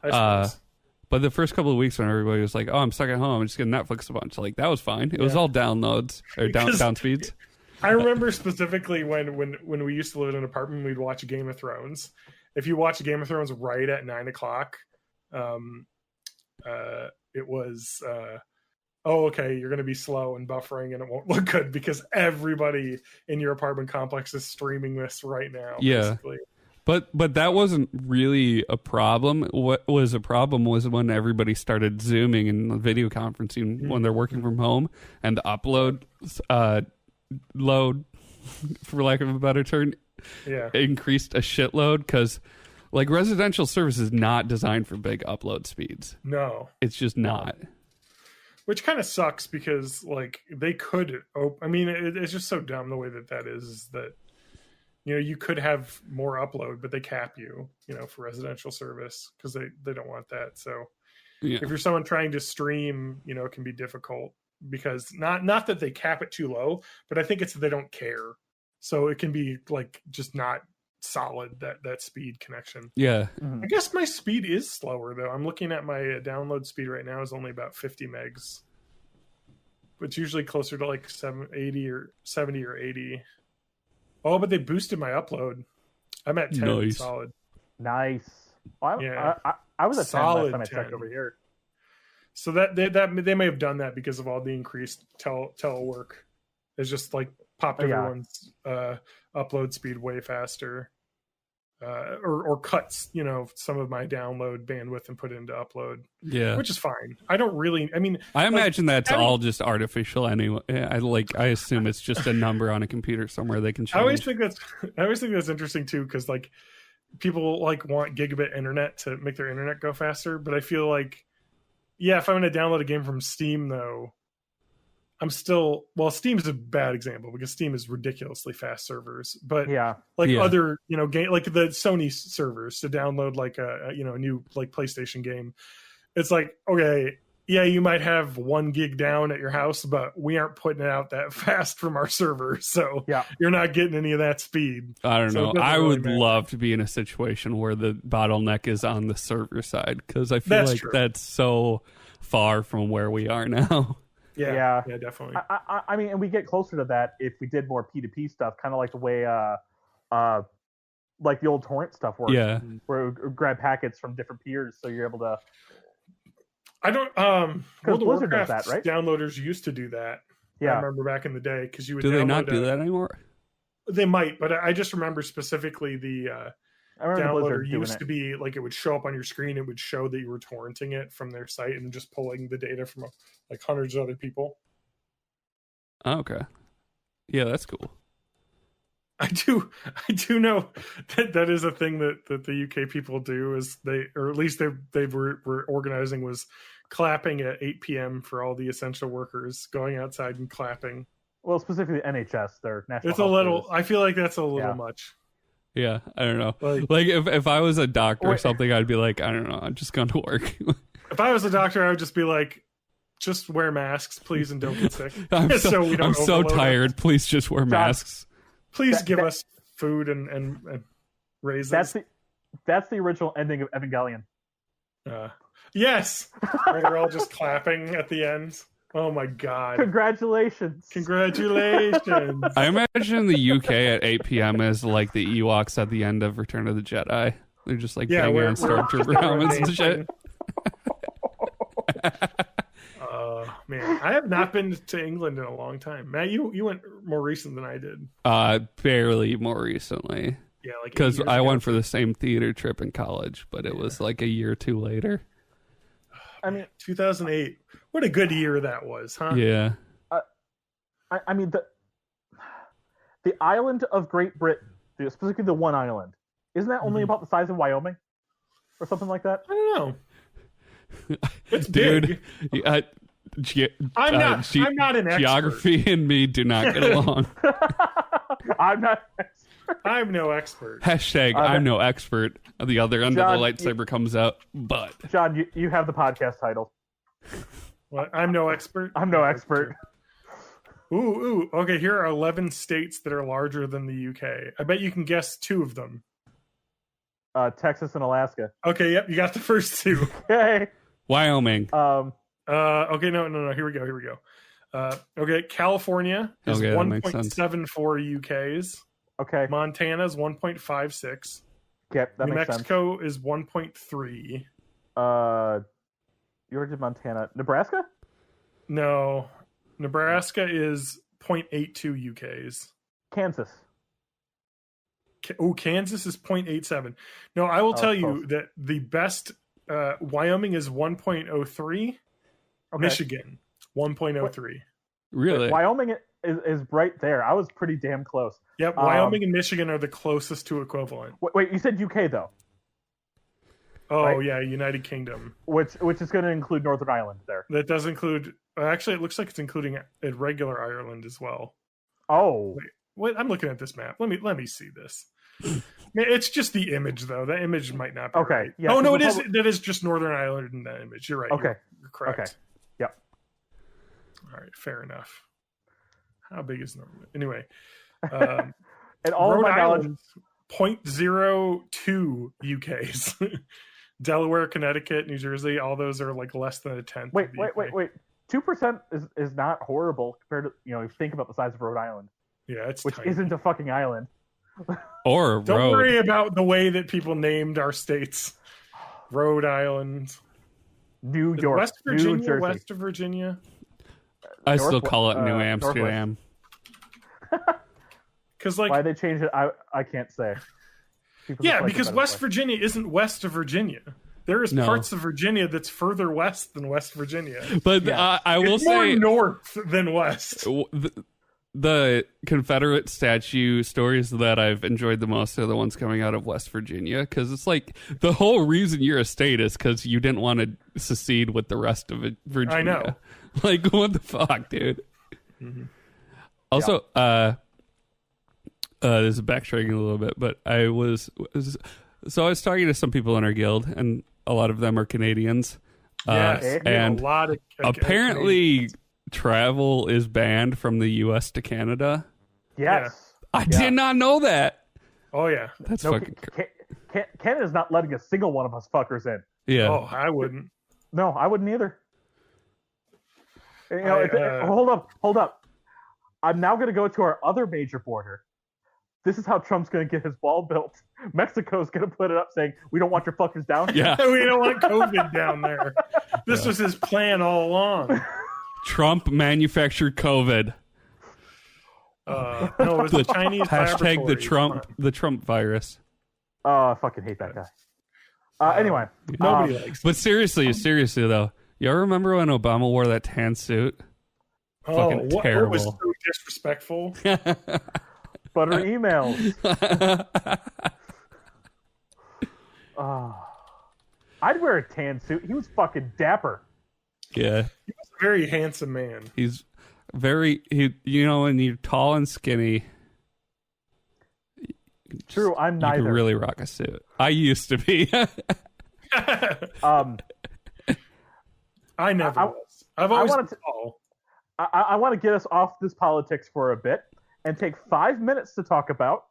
I suppose. But the first couple of weeks when everybody was like, oh, I'm stuck at home, I'm just going to Netflix a bunch. Like, that was fine. It was all downloads or down speeds. I remember specifically when we used to live in an apartment, we'd watch Game of Thrones. If you watch Game of Thrones right at 9:00, it was, okay, you're going to be slow and buffering and it won't look good because everybody in your apartment complex is streaming this right now. Yeah. Basically. But that wasn't really a problem. What was a problem was when everybody started Zooming and video conferencing when they're working from home, and the upload load, for lack of a better term, increased a shitload because, like, residential service is not designed for big upload speeds. No, it's just not. Which kind of sucks because, like, they could. I mean, it's just so dumb the way that is that. You could have more upload, but they cap you, for residential service because they don't want that. So if you're someone trying to stream, it can be difficult because not that they cap it too low, but I think it's that they don't care. So it can be like just not solid, that speed connection. Yeah. I guess my speed is slower though. I'm looking at my download speed right now is only about 50 megs. But it's usually closer to like 70 or 80. Oh, but they boosted my upload. I'm at 10 solid. Nice. I was at 10 last time I checked over here. So that they may have done that because of all the increased telework. It's just like popped everyone's upload speed way faster. Or cuts, some of my download bandwidth and put it into upload. Yeah. Which is fine. I don't really, I imagine that's all just artificial anyway. I assume it's just a number on a computer somewhere they can change. I always think that's interesting too, because like people like want gigabit internet to make their internet go faster, but I feel like, yeah, if I'm going to download a game from Steam, though, Steam's a bad example because Steam is ridiculously fast servers, but other, game like the Sony servers to download like a new like PlayStation game, it's like, okay, yeah, you might have 1 gig down at your house, but we aren't putting it out that fast from our server, so you're not getting any of that speed. I don't know. I would love to be in a situation where the bottleneck is on the server side, because I feel that's so far from where we are now. Yeah, definitely. I mean, and we get closer to that if we did more P2P stuff, kind of like the way, like the old torrent stuff works. Yeah, where we grab packets from different peers, so you're able to. I don't. Because Blizzard does that, right? Downloaders used to do that. Yeah, I remember back in the day because you would. Do they not do that anymore? They might, but I just remember specifically the. Downloader used to be like it would show up on your screen. It would show that you were torrenting it from their site and just pulling the data from like hundreds of other people. Oh, okay, yeah, that's cool. I do know that is a thing that the UK people do, is or at least they were organizing, was clapping at 8 p.m. for all the essential workers, going outside and clapping. Well, specifically NHS, their national. It's a little. I feel like that's a little much. Yeah, I don't know. Like if I was a doctor or something, I'd be like, I don't know, I'm just going to work. If I was a doctor, I would just be like, just wear masks, please, and don't get sick. I'm so tired. Please just wear masks. Please give us food and raisins. That's the original ending of Evangelion. Yes, where they're all just clapping at the end. Oh my god! Congratulations! I imagine the UK at 8 p.m. is like the Ewoks at the end of Return of the Jedi. They're just like banging on stormtrooper helmets and shit. Man, I have not been to England in a long time. Matt, you went more recent than I did. Barely more recently. Yeah, like because I went for the same theater trip in college, but it was like a year or two later. I mean, 2008. What a good year that was, huh? Yeah. I mean, the island of Great Britain, specifically the one island, isn't that only about the size of Wyoming, or something like that? I don't know. It's dude. Big. I'm not an expert. Geography and me do not get along. I'm not. I'm no expert. Hashtag I'm no expert. The other end of the lightsaber comes out, but John, you have the podcast title. What? I'm no expert. I'm no expert. Ooh. Okay, here are 11 states that are larger than the UK. I bet you can guess 2 of them. Texas and Alaska. Okay, yep, you got the first 2. Okay. Wyoming. Okay, no. Here we go. Okay, California is 1.74 UKs. Okay. Montana's 1.56. Yep, that New makes Mexico sense. is 1.3. You already did Montana. Nebraska? No. Nebraska is 0.82 UKs. Kansas. Kansas is 0.87. No, I will tell you that the best Wyoming is 1.03. Okay. Michigan 1.03. Really? Wyoming is right there. I was pretty damn close. Yep, Wyoming and Michigan are the closest to equivalent. Wait, you said UK though? Oh, right? Yeah, United Kingdom. Which is going to include Northern Ireland there. That does include... Actually, it looks like it's including a regular Ireland as well. Oh. Wait, I'm looking at this map. Let me see this. It's just the image, though. That image might not be right. Yeah, oh, no, it is. That is just Northern Ireland in that image. You're right. Okay. You're correct. Okay. Yep. All right, fair enough. How big is Northern? Anyway. And all Rhode of my knowledge... 0.02 UKs. Delaware, Connecticut, New Jersey, all those are like less than a tenth. Wait. 2% is not horrible compared to, if you think about the size of Rhode Island. Yeah, it's which tiny. Isn't a fucking island. Or a Don't road. worry about the way that people named our states. Rhode Island. New York. West Virginia, New Jersey. West of Virginia. I still call it New Amsterdam. Because why they changed it, I can't say. Because West Virginia isn't west of Virginia. There is parts of Virginia that's further west than West Virginia. But I will it's say more north than west. the Confederate statue stories that I've enjoyed the most are the ones coming out of West Virginia, because it's like the whole reason you're a state is because you didn't want to secede with the rest of Virginia. I know. Like, what the fuck, dude? Mm-hmm. Also, this is backtracking a little bit, but I was talking to some people in our guild, and a lot of them are Canadians. Yes, and a lot of apparently travel is banned from the U.S. to Canada. Yes. I did not know that. Oh, yeah. That's fucking Canada's not letting a single one of us fuckers in. Yeah. Oh, I wouldn't. No, I wouldn't either. You know, hold up. I'm now going to go to our other major border. This is how Trump's going to get his wall built. Mexico's going to put it up saying, we don't want your fuckers down here. Yeah. We don't want COVID down there. This was his plan all along. Trump manufactured COVID. No, it was the Chinese hashtag laboratory. the Trump virus. Oh, I fucking hate that guy. Anyway. Nobody likes But seriously though, y'all remember when Obama wore that tan suit? Fucking terrible. What was so disrespectful? But her emails. I'd wear a tan suit. He was fucking dapper. Yeah. He was a very handsome man. He's when you're tall and skinny. True, I'm neither. You can really rock a suit. I used to be. I never was. I've always been tall. I want to get us off this politics for a bit and take 5 minutes to talk about.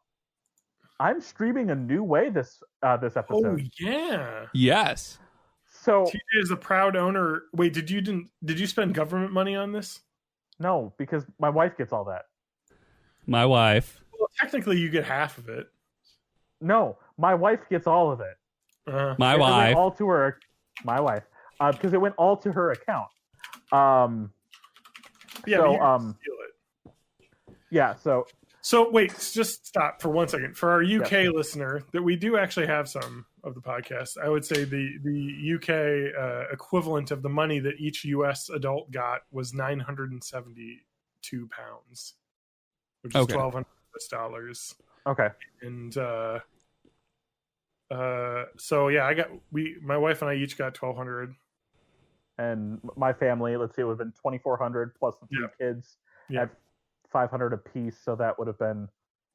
I'm streaming a new way this episode. Oh yeah. Yes. So TJ is a proud owner. Wait, did you spend government money on this? No, because my wife gets all that. My wife. Well, technically, you get half of it. No, my wife gets all of it. My It wife. went all to her. My wife, because it went all to her account. Yeah, so, but you can steal it. Yeah. So wait, just stop for 1 second. For our UK listener, that we do actually have some of the podcast. I would say the UK equivalent of the money that each US adult got was £972, which is $1,200. Okay. And so yeah, my wife and I each got $1,200. And my family, let's see, it would have been $2,400 plus the 3 kids at $500 a piece, so that would have been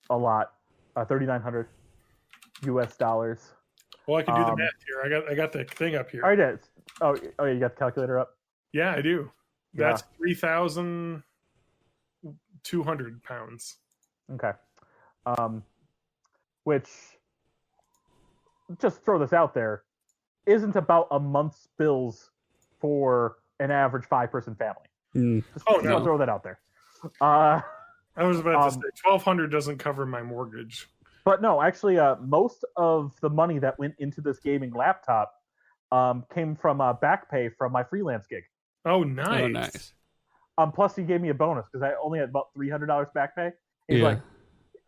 a lot. $3,900 US dollars. Well, I can do the math here. I got the thing up here. I did. Oh, you got the calculator up? Yeah, I do. That's Yeah. 3,200 pounds. Okay. Which, just throw this out there, isn't about a month's bills for an average 5-person family. Just throw that out there. I was about to say $1,200 doesn't cover my mortgage. But no, actually, most of the money that went into this gaming laptop came from back pay from my freelance gig. Oh, nice. Plus, he gave me a bonus because I only had about $300 back pay. He's like,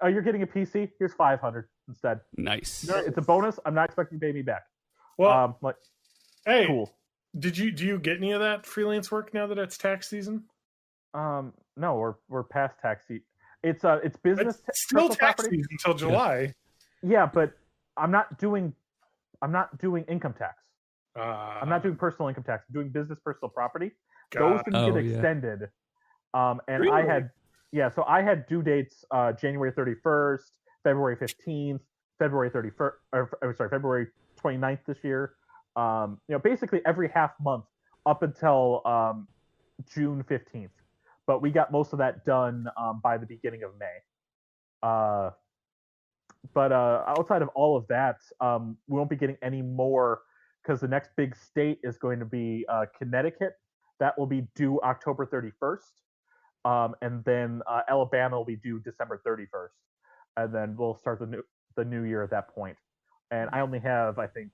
"Oh, you're getting a PC? Here's $500 instead." Nice. It's a bonus. I'm not expecting you to pay me back. Well, hey, cool. Do you get any of that freelance work now that it's tax season? No, we're past tax season. It's business. It's still tax property season until July. Yeah, but I'm not doing income tax. I'm not doing personal income tax. I'm doing business personal property. Those didn't get extended. And really? I had due dates January 31st, February 15th, February 29th this year. Basically every half month up until June 15th. But we got most of that done by the beginning of May. But outside of all of that, we won't be getting any more because the next big state is going to be Connecticut. That will be due October 31st. And then Alabama will be due December 31st. And then we'll start the new year at that point. And I only have, I think,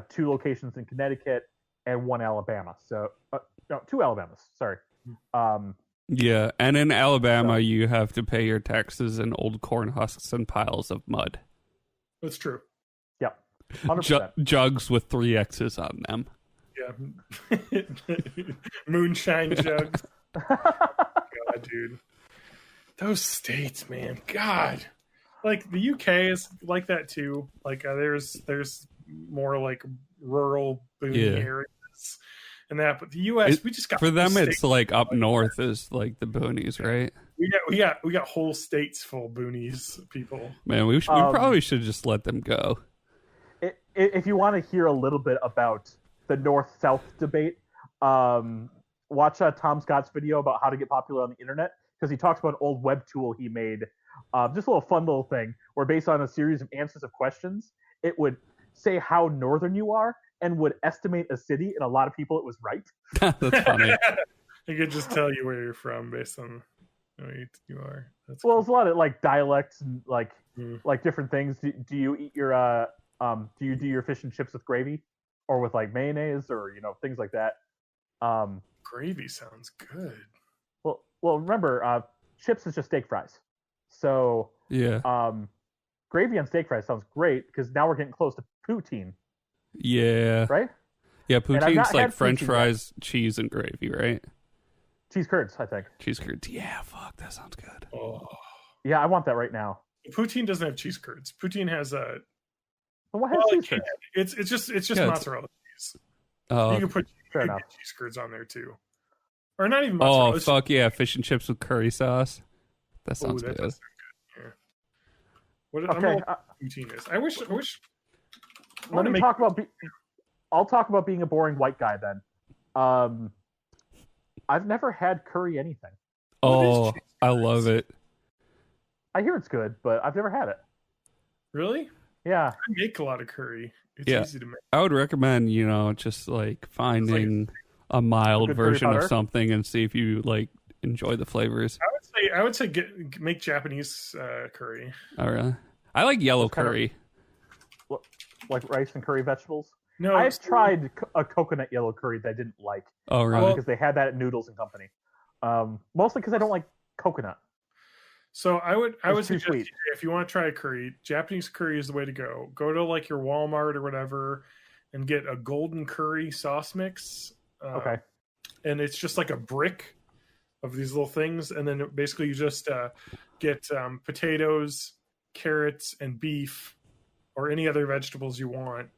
2 locations in Connecticut and 1 Alabama. So, no, 2 Alabamas. Sorry. Yeah, and in Alabama, you have to pay your taxes in old corn husks and piles of mud. That's true. Yep. 100%. Jugs with 3 X's on them. Yeah. Moonshine jugs. God, dude. Those states, man, God, like the UK is like that too. Like there's more like rural boony areas and that, but the US we just got for them. states. It's like up north is like the boonies, right? We got whole states full of boonies people. Man, we probably should just let them go. If you want to hear a little bit about the North-South debate, watch Tom Scott's video about how to get popular on the internet, because he talks about an old web tool he made, just a little fun little thing, where based on a series of answers of questions, it would say how northern you are and would estimate a city, and a lot of people it was right. That's funny. I could just tell you where you're from based on where you are. Well, there's a lot of like dialects and like different things. Do you eat your do you do your fish and chips with gravy, or with like mayonnaise, or things like that? Gravy sounds good. Well, remember, chips is just steak fries. So Yeah. Gravy on steak fries sounds great, because now we're getting close to poutine, Yeah. right? Yeah, And I've not poutine's like had French poutine fries, cheese, and gravy, right? Cheese curds, I think. Cheese curds. Yeah, fuck, that sounds good. Oh, Yeah, I want that right now. poutine doesn't have cheese curds. Poutine has a But what has cheese curds? it's just Yeah, mozzarella cheese. Oh, You can put Fair you can enough. get cheese curds on there too, or not even mozzarella. oh fuck yeah, fish and chips with curry sauce. That sounds that good. does sound good. Yeah. What I don't Okay, know what poutine is. I wish. I let wanna me make- talk about. I'll talk about being a boring white guy then. I've never had curry anything. Oh, I love it. I hear it's good, but I've never had it. Really? Yeah. I make a lot of curry. It's Yeah. easy to make. I would recommend, just like finding a mild good curry version of powder? something and see if you like enjoy the flavors. I would say make Japanese curry. Oh, really? I like yellow It's kind of- curry. Like rice and curry vegetables. No, I've tried a coconut yellow curry that I didn't like, Oh, really? because they had that at Noodles and Company. Mostly because I don't like coconut. So I would It's too suggest sweet. if you want to try a curry, Japanese curry is the way to go. Go to like your Walmart or whatever and get a golden curry sauce mix. Okay. And it's just like a brick of these little things, and then basically you just get potatoes, carrots, and beef, or any other vegetables you want,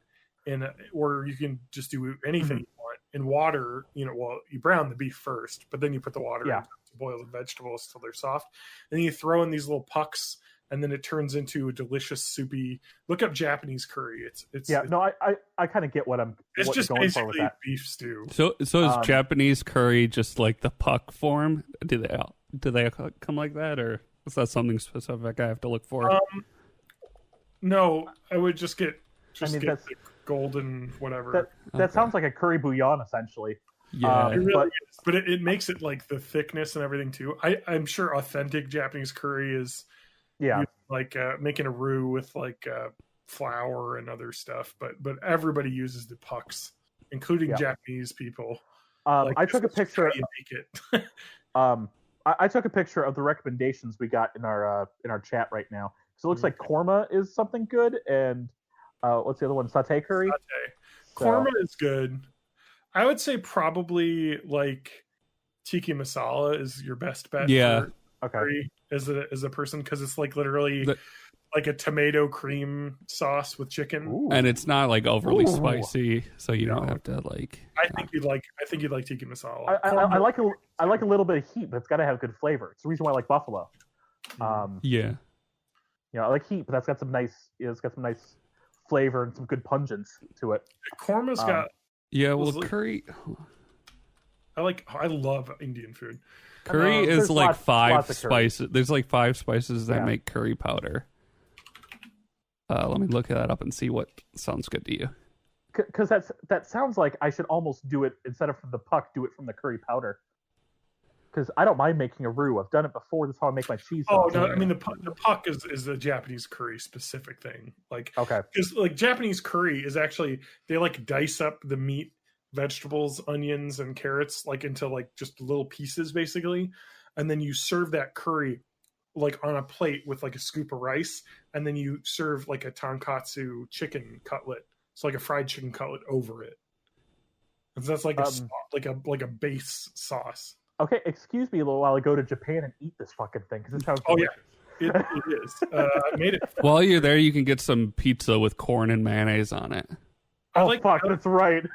or you can just do anything you want in water. Well, you brown the beef first, but then you put the water in to boil the vegetables till they're soft. And then you throw in these little pucks, and then it turns into a delicious soupy. Look up Japanese curry. It's I kind of get what it's just going for with basically that. beef stew. So is Japanese curry just like the puck form? Do they come like that, or is that something specific I have to look for? No, I would just get that's- the golden whatever. That sounds like a curry bouillon, essentially. Yeah. It really but- is, but it makes it like the thickness and everything too. I'm sure authentic Japanese curry is Yeah. like making a roux with like flour and other stuff, but everybody uses the pucks, including Japanese people. I took a this is just picture. how you make it. I took a picture of the recommendations we got in our chat right now. So it looks like korma is something good, and what's the other one? Satay curry. Korma is good. I would say probably like tiki masala is your best bet. Yeah. For Okay. curry as a person, because it's like literally like a tomato cream sauce with chicken. Ooh. And it's not like overly Ooh. spicy, so you don't have to like. I think you'd like tiki masala. I like a little bit of heat, but it's got to have good flavor. It's the reason why I like buffalo. Yeah. I like heat, but that's got some nice. It's got some nice flavor and some good pungence to it. Korma's got. Yeah. Well, Well, curry. I love Indian food. Curry is there's like lots five of curry. spices. There's like 5 spices that Yeah. make curry powder. Let me look that up and see what sounds good to you. Because that sounds like I should almost do it instead of from the puck, do it from the curry powder. Because I don't mind making a roux. I've done it before. That's how I make my cheese Oh sauce. no! I mean the puck is a Japanese curry specific thing. Like Okay. because like Japanese curry is actually they like dice up the meat, vegetables, onions, and carrots like into like just little pieces basically, and then you serve that curry like on a plate with like a scoop of rice, and then you serve like a tonkatsu chicken cutlet, so like a fried chicken cutlet over it. And so that's like like a base sauce. Okay, excuse me a little while I go to Japan and eat this fucking thing because it sounds Oh, yeah. delicious. It is. I made it. While you're there, you can get some pizza with corn and mayonnaise on it. Fuck, that's right.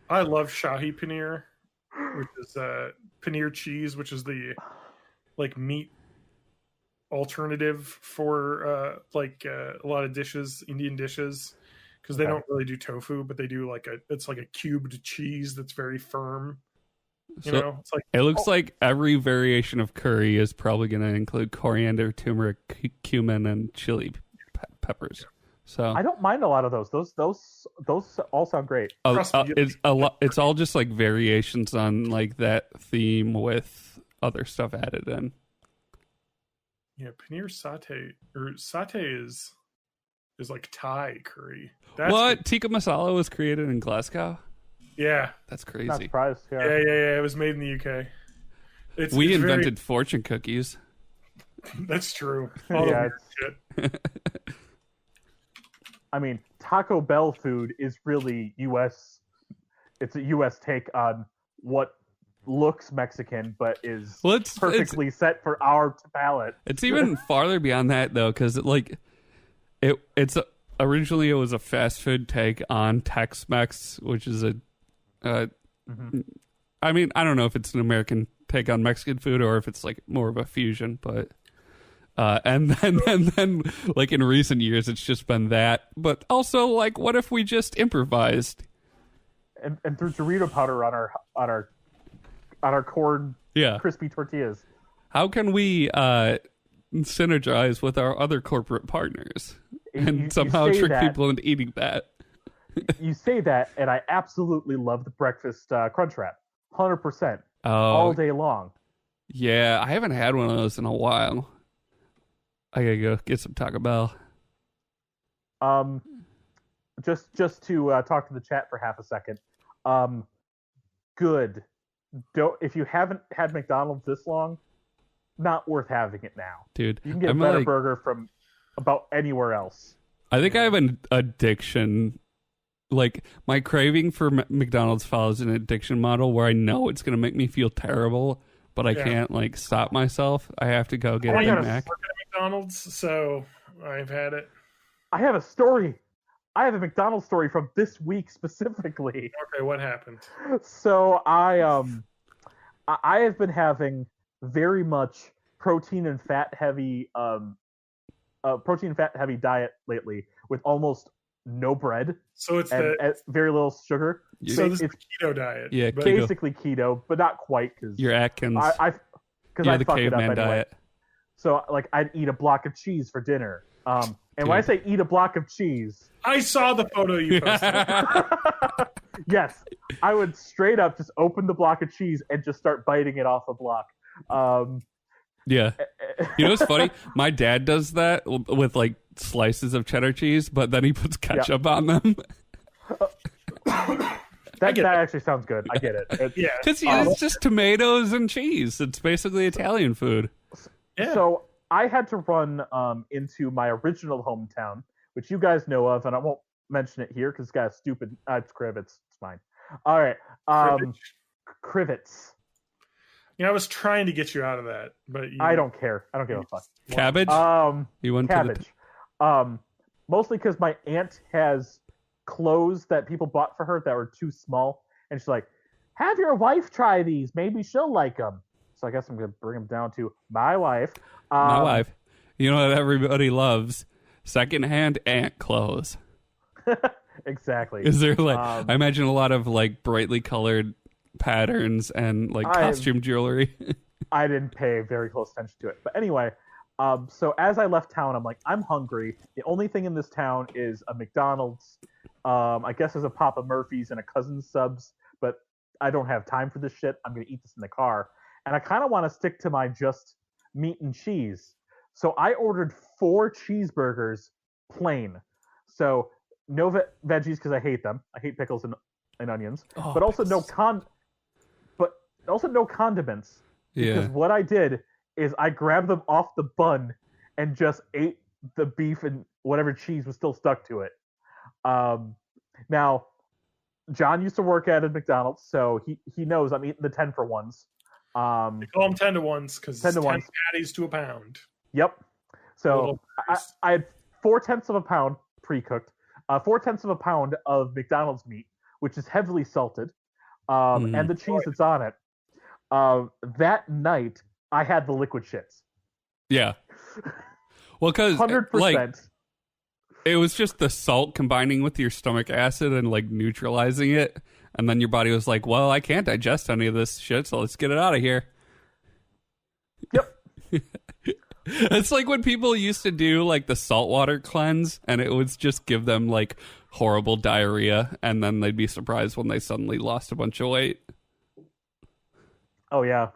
I love Shahi paneer, which is paneer cheese, which is the meat alternative for a lot of dishes, Indian dishes, because they don't really do tofu, but they do it's like a cubed cheese that's very firm. It looks like every variation of curry is probably going to include coriander, turmeric, cumin, and chili peppers. So I don't mind a lot of those. Those all sound great. It's all just like variations on like that theme with other stuff added in. Yeah, paneer satay is like Thai curry. What? Tikka masala was created in Glasgow? Yeah. That's crazy. Not surprised. Yeah. It was made in the UK. We invented fortune cookies. That's true. Shit. I mean, Taco Bell food is really U.S. It's a U.S. take on what looks Mexican, but is perfectly set for our palate. It's even farther beyond that, though, because it's originally it was a fast food take on Tex-Mex, which is I mean, I don't know if it's an American take on Mexican food or if it's like more of a fusion, but and then like in recent years it's just been that. But also, like, what if we just improvised and threw Dorito powder on our corn crispy tortillas? How can we synergize with our other corporate partners and somehow trick people into eating that? You say that, and I absolutely love the breakfast crunch wrap, 100%, all day long. Yeah, I haven't had one of those in a while. I gotta go get some Taco Bell. Just to talk to the chat for half a second. Good. If you haven't had McDonald's this long, not worth having it now, dude. You can get a better burger from about anywhere else. I think I have an addiction. Like, my craving for McDonald's follows an addiction model where I know it's going to make me feel terrible, but I can't, like, stop myself. I have to go get a Big Mac. McDonald's, so I've had it. I have a story. I have a McDonald's story from this week specifically. Okay, what happened? So I have been having very much protein and fat heavy diet lately with almost no bread. So it's and very little sugar. So this is a keto diet. Yeah, basically keto, but not quite because you're Atkins. Because I the fucked it up caveman anyway. diet. So like I'd eat a block of cheese for dinner. And when I say eat a block of cheese, I saw the photo you posted. Yes, I would straight up just open the block of cheese and just start biting it off a block. Yeah. You know what's funny? My dad does that with like slices of cheddar cheese, but then he puts ketchup on them. That actually sounds good. I get it. Yeah. Because it's just tomatoes and cheese. It's basically Italian food. Yeah. So I had to run into my original hometown, which you guys know of, and I won't mention it here because it's got a stupid... it's Crivets. It's fine. All right. Crivets. Yeah, I was trying to get you out of that, but I don't care. I don't give a fuck. Cabbage? You went cabbage. Mostly because my aunt has clothes that people bought for her that were too small, and she's like, "Have your wife try these. Maybe she'll like them." So I guess I'm gonna bring them down to my wife. My wife. You know what everybody loves? Secondhand aunt clothes. Exactly. Is there like I imagine a lot of like brightly colored patterns and like costume jewelry. I didn't pay very close attention to it. But anyway, so as I left town, I'm like, I'm hungry. The only thing in this town is a McDonald's. I guess there's a Papa Murphy's and a Cousin's Subs, but I don't have time for this shit. I'm going to eat this in the car. And I kind of want to stick to my just meat and cheese. So I ordered 4 cheeseburgers plain. So no veggies because I hate them. I hate pickles and onions. But also no condiments. Because what I did is I grabbed them off the bun and just ate the beef and whatever cheese was still stuck to it. Now, John used to work at a McDonald's, so he knows I'm eating the 10 for ones. They call them 10 to 1s because 10 patties to a pound. Yep. So I had 4/10 of a pound pre-cooked, 4/10 of a pound of McDonald's meat, which is heavily salted, and the cheese that's on it. That night, I had the liquid shits. Yeah. Well, because 100%. It was just the salt combining with your stomach acid and like neutralizing it. And then your body was like, well, I can't digest any of this shit, so let's get it out of here. Yep. It's like when people used to do like the saltwater cleanse and it would just give them like horrible diarrhea. And then they'd be surprised when they suddenly lost a bunch of weight. Oh, yeah.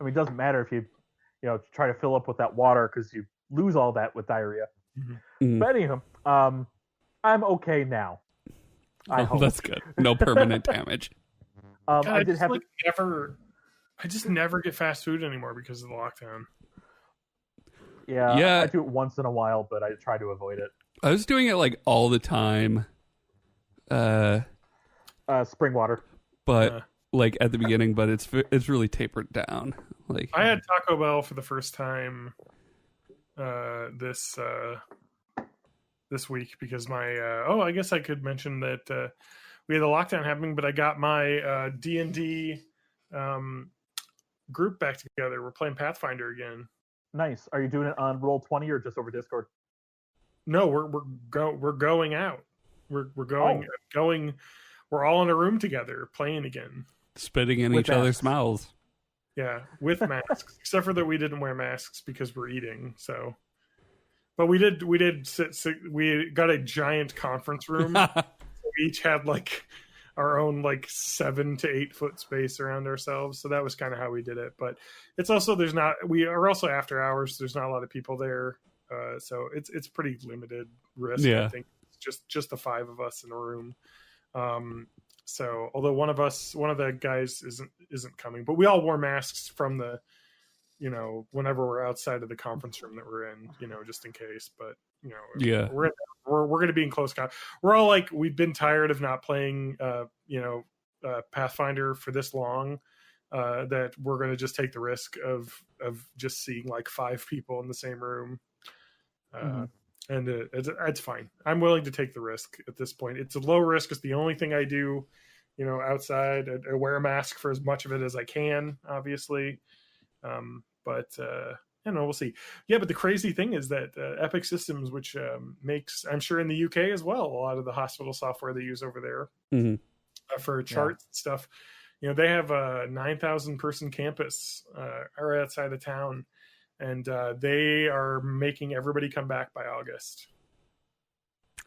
I mean, it doesn't matter if you try to fill up with that water because you lose all that with diarrhea. Mm-hmm. But anyhow, I'm okay now. I hope. That's good. No permanent damage. God, I just never get fast food anymore because of the lockdown. Yeah. I do it once in a while, but I try to avoid it. I was doing it like all the time. Spring water. But like at the beginning, but it's really tapered down. Like I had Taco Bell for the first time this week because my I guess I could mention that we had a lockdown happening, but I got my D&D group back together. We're playing Pathfinder again. Nice. Are you doing it on Roll20 or just over Discord? No, we're going out. We're going. We're all in a room together playing again, spitting in each other's mouths. Yeah, with masks, except for that we didn't wear masks because we're eating. So, but we did sit. We got a giant conference room. We each had like our own like 7 to 8 foot space around ourselves. So that was kind of how we did it. But it's also we are also after hours. There's not a lot of people there, so it's pretty limited risk. Yeah. I think it's just the 5 of us in a room. So although one of the guys isn't coming, but we all wore masks from the, whenever we're outside of the conference room that we're in, just in case. But yeah, we're going to be in close contact. We're all like, we've been tired of not playing, Pathfinder for this long, that we're going to just take the risk of just seeing like 5 people in the same room. And it's fine. I'm willing to take the risk at this point. It's a low risk. It's the only thing I do, outside. I wear a mask for as much of it as I can, obviously. But we'll see. Yeah, but the crazy thing is that Epic Systems, which makes, I'm sure in the UK as well, a lot of the hospital software they use over there for charts and stuff, they have a 9,000 person campus right outside of town. And they are making everybody come back by August.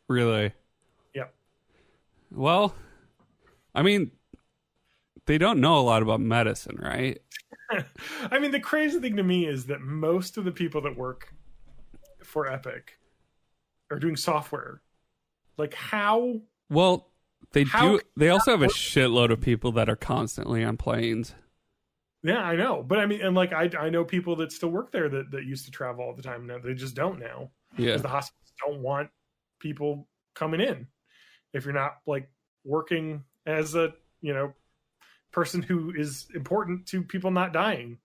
Really? Yeah. Well, I mean, they don't know a lot about medicine, right? I mean, the crazy thing to me is that most of the people that work for Epic are doing software. Like how? Well, they also have a shitload of people that are constantly on planes. Yeah, I know. But I mean, and like, I know people that still work there that used to travel all the time. Now they just don't now. Yeah. Because the hospitals don't want people coming in. If you're not like working as a, person who is important to people not dying,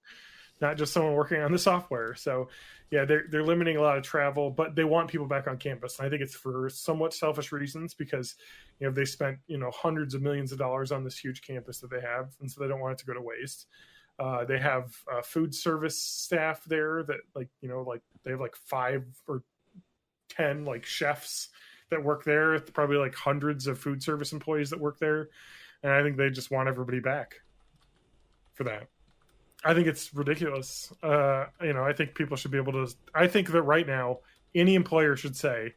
not just someone working on the software. So yeah, they're limiting a lot of travel, but they want people back on campus. And I think it's for somewhat selfish reasons because, they spent, hundreds of millions of dollars on this huge campus that they have. And so they don't want it to go to waste. They have food service staff there that they have like 5 or 10 like chefs that work there. Probably like hundreds of food service employees that work there. And I think they just want everybody back for that. I think it's ridiculous. I think people should be able to, I think that right now any employer should say,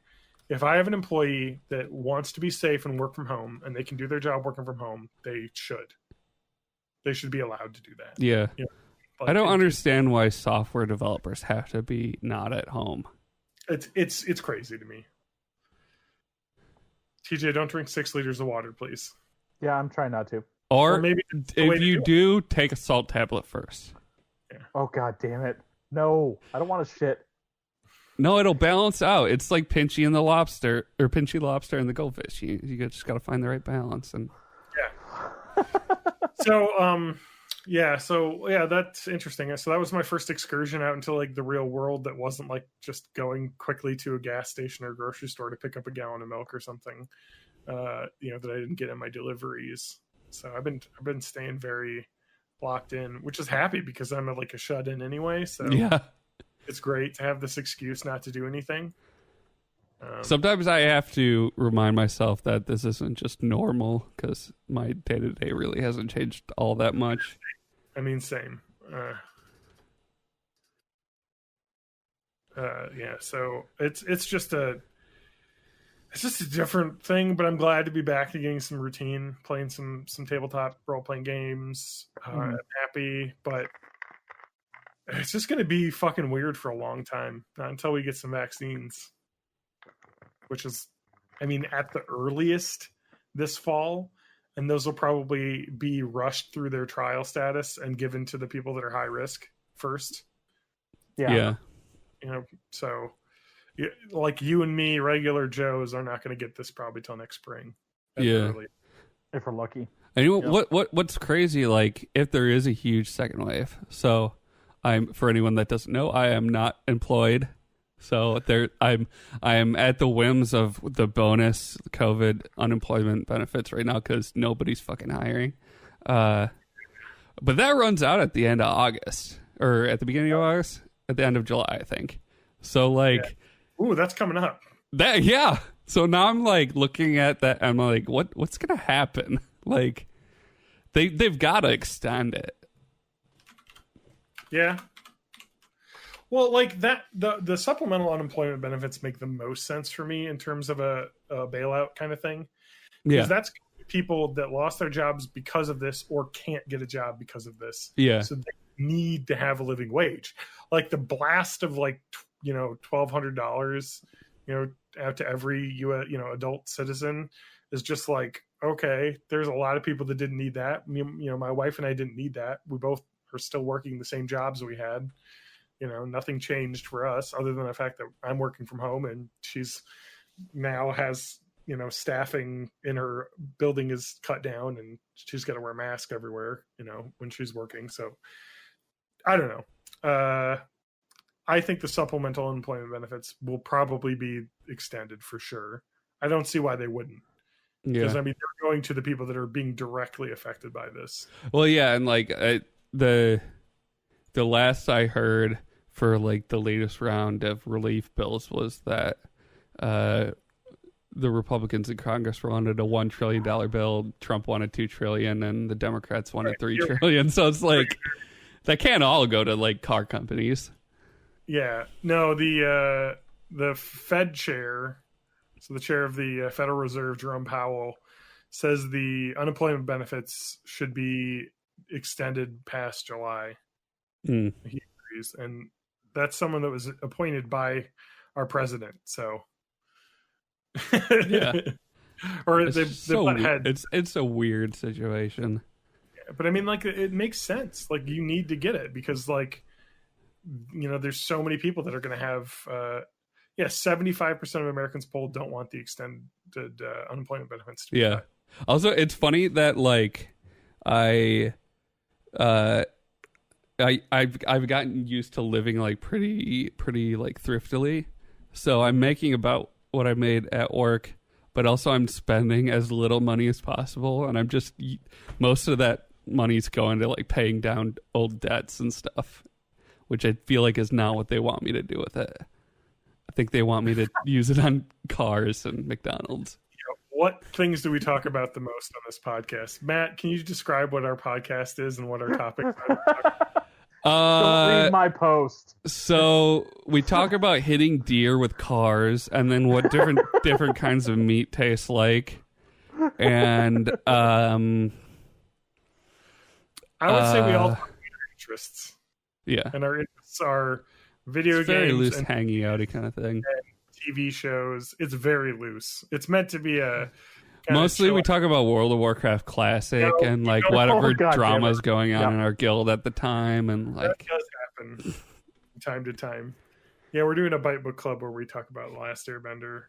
if I have an employee that wants to be safe and work from home and they can do their job working from home, they should be allowed to do that. Yeah. I don't understand why software developers have to be not at home. It's crazy to me. TJ, don't drink 6 liters of water, please. Yeah, I'm trying not to. Or maybe if you do, take a salt tablet first. Yeah. Oh, God damn it. No, I don't want to shit. No, it'll balance out. It's like Pinchy and the lobster, or Pinchy lobster and the goldfish. You just got to find the right balance. And So that's interesting. So that was my first excursion out into like the real world that wasn't like just going quickly to a gas station or grocery store to pick up a gallon of milk or something, that I didn't get in my deliveries. So I've been staying very locked in, which is happy because I'm like a shut in anyway. So yeah, it's great to have this excuse not to do anything. Sometimes I have to remind myself that this isn't just normal because my day to day really hasn't changed all that much. I mean, same. So it's just a different thing, but I'm glad to be back to getting some routine, playing some tabletop role playing games. I'm happy, but it's just going to be fucking weird for a long time, not until we get some vaccines, which is, I mean, at the earliest this fall, and those will probably be rushed through their trial status and given to the people that are high risk first. Yeah. So like you and me, regular Joes, are not going to get this probably till next spring. Yeah. If we're lucky. And what's crazy, like if there is a huge second wave. So for anyone that doesn't know, I am not employed. So I am at the whims of the bonus COVID unemployment benefits right now because nobody's fucking hiring. But that runs out at the end of August, or at the beginning of August, at the end of July, I think. So like, ooh, that's coming up. So now I'm like looking at that. I'm like, what's gonna happen? Like, they've got to extend it. Yeah. Well, like that, the supplemental unemployment benefits make the most sense for me in terms of a bailout kind of thing. Because that's people that lost their jobs because of this or can't get a job because of this. Yeah. So they need to have a living wage. Like the blast of like, $1,200, out to every adult citizen is just like, okay, there's a lot of people that didn't need that. My wife and I didn't need that. We both are still working the same jobs we had. Nothing changed for us other than the fact that I'm working from home and she's now has, staffing in her building is cut down and she's got to wear a mask everywhere, when she's working. So I don't know. I think the supplemental unemployment benefits will probably be extended for sure. I don't see why they wouldn't. Because, they're going to the people that are being directly affected by this. Well, yeah, and like the last I heard for like the latest round of relief bills was that the Republicans in Congress wanted a $1 trillion bill, Trump wanted $2 trillion, and the Democrats wanted $3 trillion. So it's like that can't all go to like car companies. Yeah, no, the Fed chair, so the chair of the Federal Reserve, Jerome Powell, says the unemployment benefits should be extended past July. He agrees, and that's someone that was appointed by our president. So, yeah, or it's they butt heads. It's a weird situation. Yeah, but I mean, like, it makes sense. Like, you need to get it because, like, there's so many people that are going to have. 75% of Americans polled don't want the extended unemployment benefits. To be Also, it's funny that like I've gotten used to living like pretty like thriftily, so I'm making about what I made at work, but also I'm spending as little money as possible, and I'm just most of that money's going to like paying down old debts and stuff, which I feel like is not what they want me to do with it. I think they want me to use it on cars and McDonald's. What things do we talk about the most on this podcast? Matt, can you describe what our podcast is and what our topics are? Don't read my post. So we talk about hitting deer with cars and then what different kinds of meat taste like. And I would say we all have interests. Yeah. And our interests are video games. Very loose, and hangy outy kind of thing. TV shows. It's very loose. It's meant to be a mostly we talk about World of Warcraft Classic and like whatever drama's going on in our guild at the time, and like that does happen from time to time. Yeah, we're doing a Bite Book Club where we talk about Last Airbender.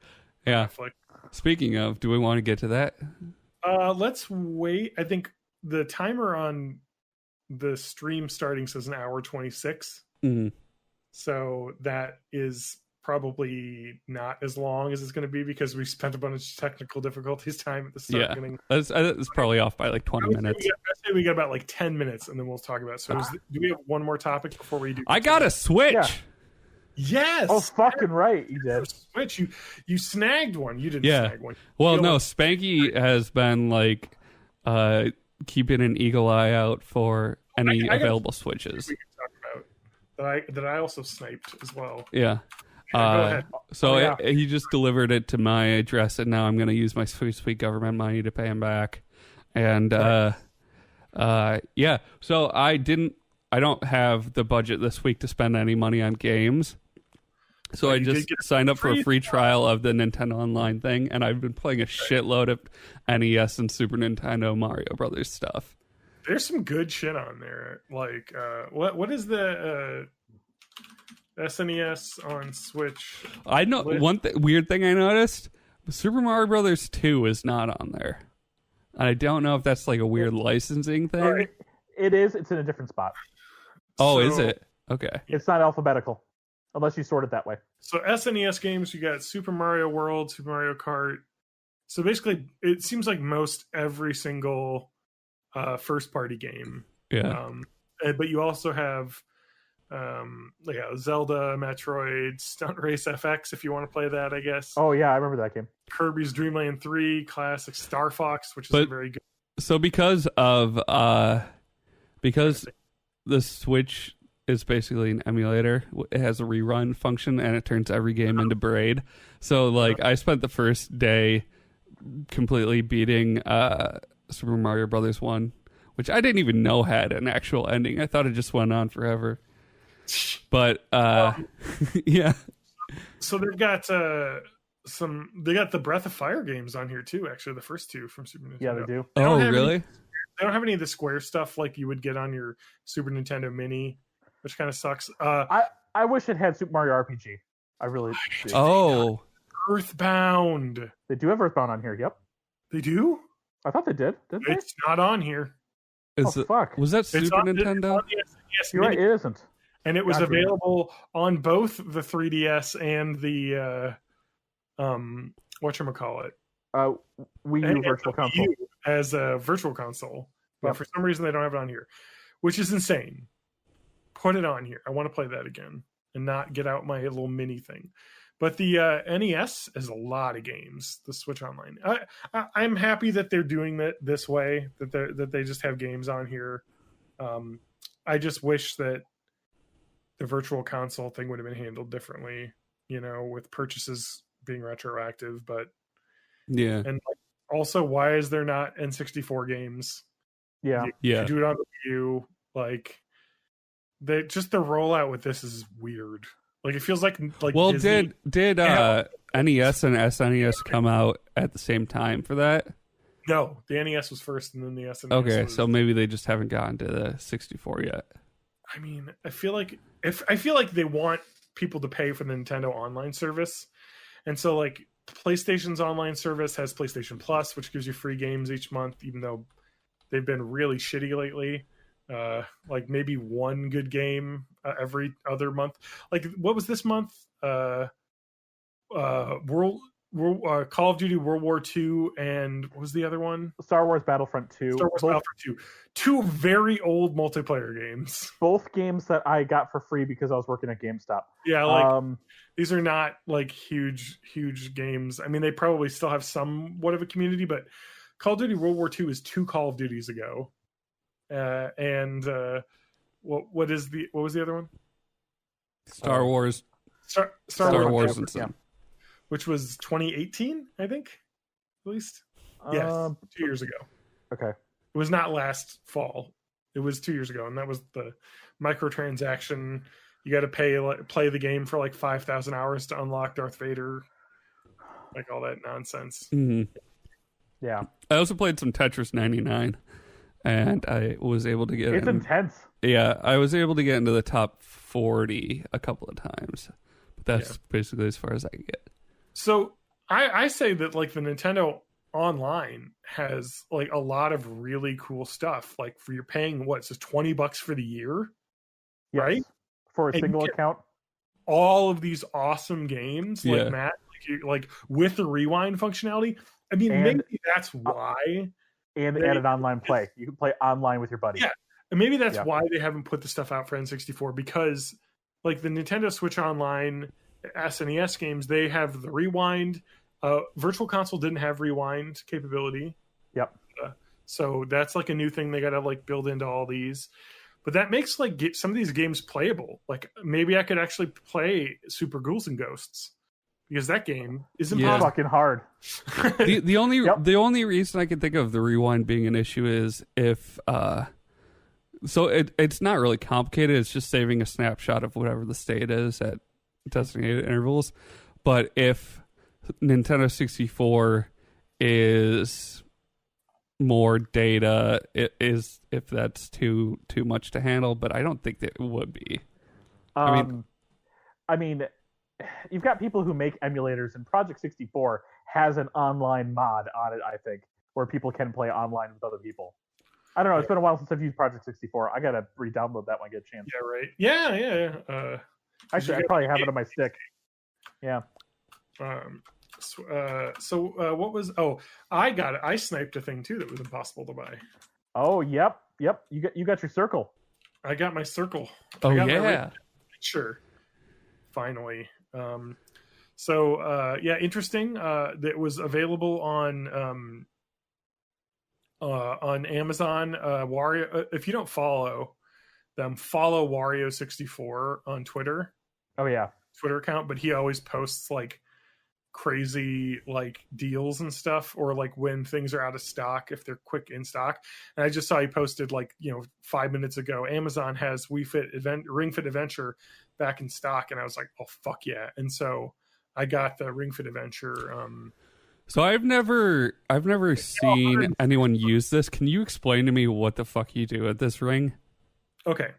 Yeah. Netflix. Speaking of, do we want to get to that? Let's wait. I think the timer on the stream starting says an hour 26. Mm. So that is probably not as long as it's going to be because we spent a bunch of technical difficulties time at the start. Yeah, Getting... it's probably off by like 20 minutes. I say we got about like 10 minutes and then we'll talk about it. So do we have one more topic before we do? I got a Switch. Yeah. Yes. Oh, fucking right, you did. Switch. You snagged one. You didn't snag one. Well, no, Spanky has been like keeping an eagle eye out for any available Switches. We can talk about that I also sniped as well. Yeah. Go ahead. So he just delivered it to my address, and now I'm going to use my sweet government money to pay him back. And yeah, so I don't have the budget this week to spend any money on games. So I just signed up for a free trial of the Nintendo Online thing, and I've been playing a shitload of NES and Super Nintendo Mario Brothers stuff. There's some good shit on there. Like, what is the SNES on Switch? I know one weird thing I noticed: Super Mario Brothers 2 is not on there. I don't know if that's like a weird licensing thing. It is. It's in a different spot. Oh, is it? Okay. It's not alphabetical, unless you sort it that way. So SNES games, you got Super Mario World, Super Mario Kart. So basically, it seems like most every single first-party game. Yeah. But you also have Zelda, Metroid, Stunt Race FX, if you want to play that, I guess. Oh, yeah, I remember that game. Kirby's Dream Land 3, classic Star Fox, which is very good. So because the Switch is basically an emulator, it has a rerun function, and it turns every game into Braid. So, like, I spent the first day completely beating Super Mario Brothers 1, which I didn't even know had an actual ending. I thought it just went on forever. But, yeah. So they've got they got the Breath of Fire games on here, too, actually, the first two from Super Nintendo. Yeah, they do. Oh, really? They don't have any of the Square stuff like you would get on your Super Nintendo Mini, which kind of sucks. I wish it had Super Mario RPG. I really do. Oh. Earthbound. They do have Earthbound on here, yep. They do? I thought they did. Didn't they? It's not on here. Fuck. Was that Super Nintendo? You're right, it isn't. And it was available on both the 3DS and the whatchamacallit? Wii U Virtual Console. As a virtual console. But for some reason they don't have it on here, which is insane. Put it on here. I want to play that again and not get out my little mini thing. But the NES has a lot of games. The Switch Online. I'm happy that they're doing that this way. That they just have games on here. I just wish that the virtual console thing would have been handled differently. With purchases being retroactive. But yeah, and also, why is there not N64 games? Yeah, you do it on the Wii U. Like, the rollout with this is weird. Like, it feels like well, Disney. did NES and SNES come out at the same time for that? No, the NES was first, and then the SNES. Okay, so maybe they just haven't gotten to the 64 yet. I mean, I feel like they want people to pay for the Nintendo Online service, and so like PlayStation's online service has PlayStation Plus, which gives you free games each month, even though they've been really shitty lately. Like maybe one good game every other month. Like, what was this month? Call of Duty World War II, and what was the other one? Star Wars Battlefront 2. Star Wars Battlefront 2. Two very old multiplayer games. Both games that I got for free because I was working at GameStop. Yeah, like these are not like huge games. I mean, they probably still have somewhat of a community, but Call of Duty World War II is 2 Call of Duties ago. And what was the other one? Star Wars. Star Wars and some. Which was 2018, I think, at least. Yes, 2 years ago. Okay. It was not last fall. It was 2 years ago, and that was the microtransaction. You got to play the game for like 5,000 hours to unlock Darth Vader, like all that nonsense. Mm-hmm. Yeah. I also played some Tetris 99, and I was able to get. It's intense. Yeah, I was able to get into the top 40 a couple of times. That's basically as far as I can get. So I say that like the Nintendo Online has like a lot of really cool stuff. Like for you're paying what, so $20 for the year, Yes. right? For a And single account. All of these awesome games, like Yeah. Matt, like with the rewind functionality. I mean, And- maybe that's why. And added online play. You can play online with your buddy. Yeah. And maybe that's Yeah. why they haven't put the stuff out for N64, because like the Nintendo Switch Online SNES games, they have the rewind. Virtual Console didn't have rewind capability. Yep. So that's like a new thing they got to like build into all these. But that makes like some of these games playable. Like maybe I could actually play Super Ghouls and Ghosts, because that game is Yeah. impossible. Fucking hard. The only Yep. the only reason I can think of the rewind being an issue is if so it's not really complicated. It's just saving a snapshot of whatever the state is at designated intervals. But if Nintendo 64 is more data, it is, if that's too much to handle, but I don't think that it would be. I mean, you've got people who make emulators, and Project 64 has an online mod on it, I think, where people can play online with other people. I don't know. It's been a while since I've used Project 64. I gotta re-download that when I get a chance. Yeah, right. Yeah. Actually, I probably have it on my stick. Yeah. What was? Oh, I got it. I sniped a thing too that was impossible to buy. Oh, yep. You got your circle. I got my circle. Oh I got my yeah. picture. Finally. Interesting. That was available on Amazon. Wario. If you don't follow them, follow Wario64 on Twitter. Oh yeah. Twitter account, but he always posts like crazy like deals and stuff, or like when things are out of stock, if they're quick in stock. And I just saw he posted 5 minutes ago, Amazon has ringfit adventure back in stock, and I was like, oh fuck yeah. And so I got the ringfit adventure. So I've never seen anyone use this. Can you explain to me what the fuck you do with this ring? Okay,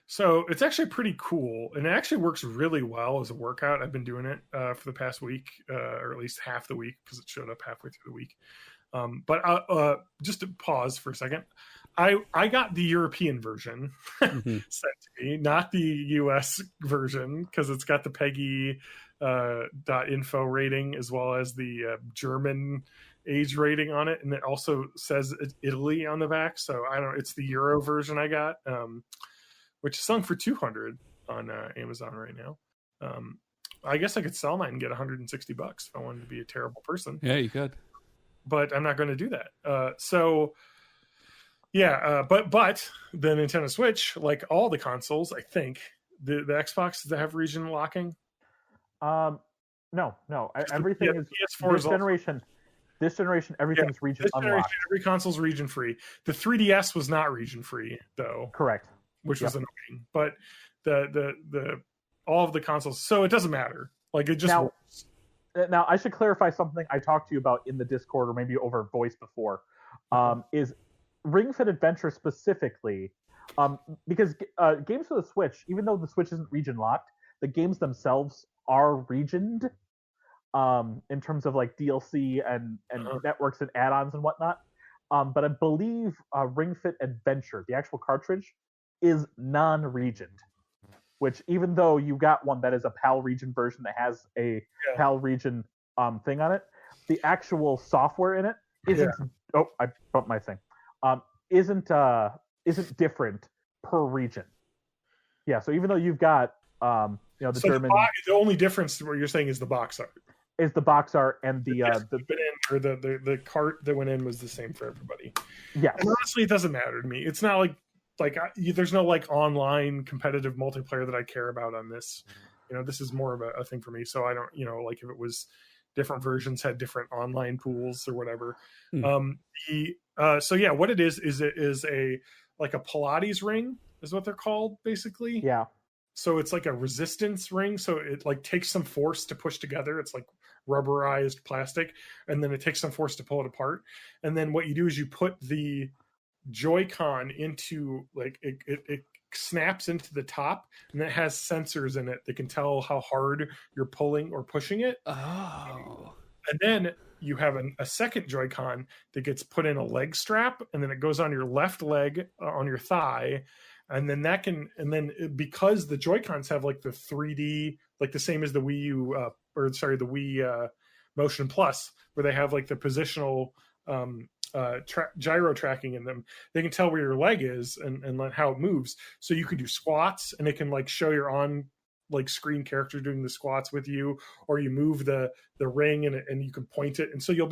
so it's actually pretty cool, and it actually works really well as a workout. I've been doing it for the past week, or at least half the week, because it showed up halfway through the week. But just to pause for a second, I got the European version sent to me, not the US version, because it's got the PEGI .info rating as well as the German age rating on it, and it also says Italy on the back. So I don't. It's the Euro version I got, which is selling for $200 on Amazon right now. I guess I could sell mine and get $160 if I wanted to be a terrible person. Yeah, you could. But I'm not going to do that. But the Nintendo Switch, like all the consoles, I think the Xbox, does it have region locking? No. Everything is PS4 this generation. This generation, everything's region unlocked. Every console's region free. The 3DS was not region free though. Correct. Which was annoying. But the all of the consoles, so it doesn't matter. Like it just works. Now I should clarify something I talked to you about in the Discord, or maybe over voice before. Is Ring Fit Adventure specifically, because games for the Switch, even though the Switch isn't region locked, the games themselves are regioned in terms of like DLC and networks and add-ons and whatnot. But I believe Ring Fit Adventure, the actual cartridge, is non-regioned. Which, even though you got one that is a PAL region version that has a PAL region thing on it, the actual software in it isn't. Oh, I bumped my thing. Isn't different per region. Yeah, so even though you've got the German, the only difference what you're saying is the box art. Is the box art and the cart that went in was the same for everybody. Yes. And honestly, it doesn't matter to me. It's not like there's no like online competitive multiplayer that I care about on this. This is more of a thing for me. So I don't, like if it was different versions had different online pools or whatever. What it is a like a Pilates ring is what they're called basically. Yeah. So it's like a resistance ring. So it like takes some force to push together. It's like rubberized plastic, and then it takes some force to pull it apart. And then what you do is you put the Joy-Con into like it snaps into the top, and it has sensors in it that can tell how hard you're pulling or pushing it. Oh. And then you have a second Joy-Con that gets put in a leg strap, and then it goes on your left leg on your thigh. And then because the Joy-Cons have like the 3D, like the same as the Wii U, the Wii Motion Plus, where they have like the positional gyro tracking in them, they can tell where your leg is and how it moves. So you can do squats, and it can like show your on like screen character doing the squats with you, or you move the ring and you can point it. And so you'll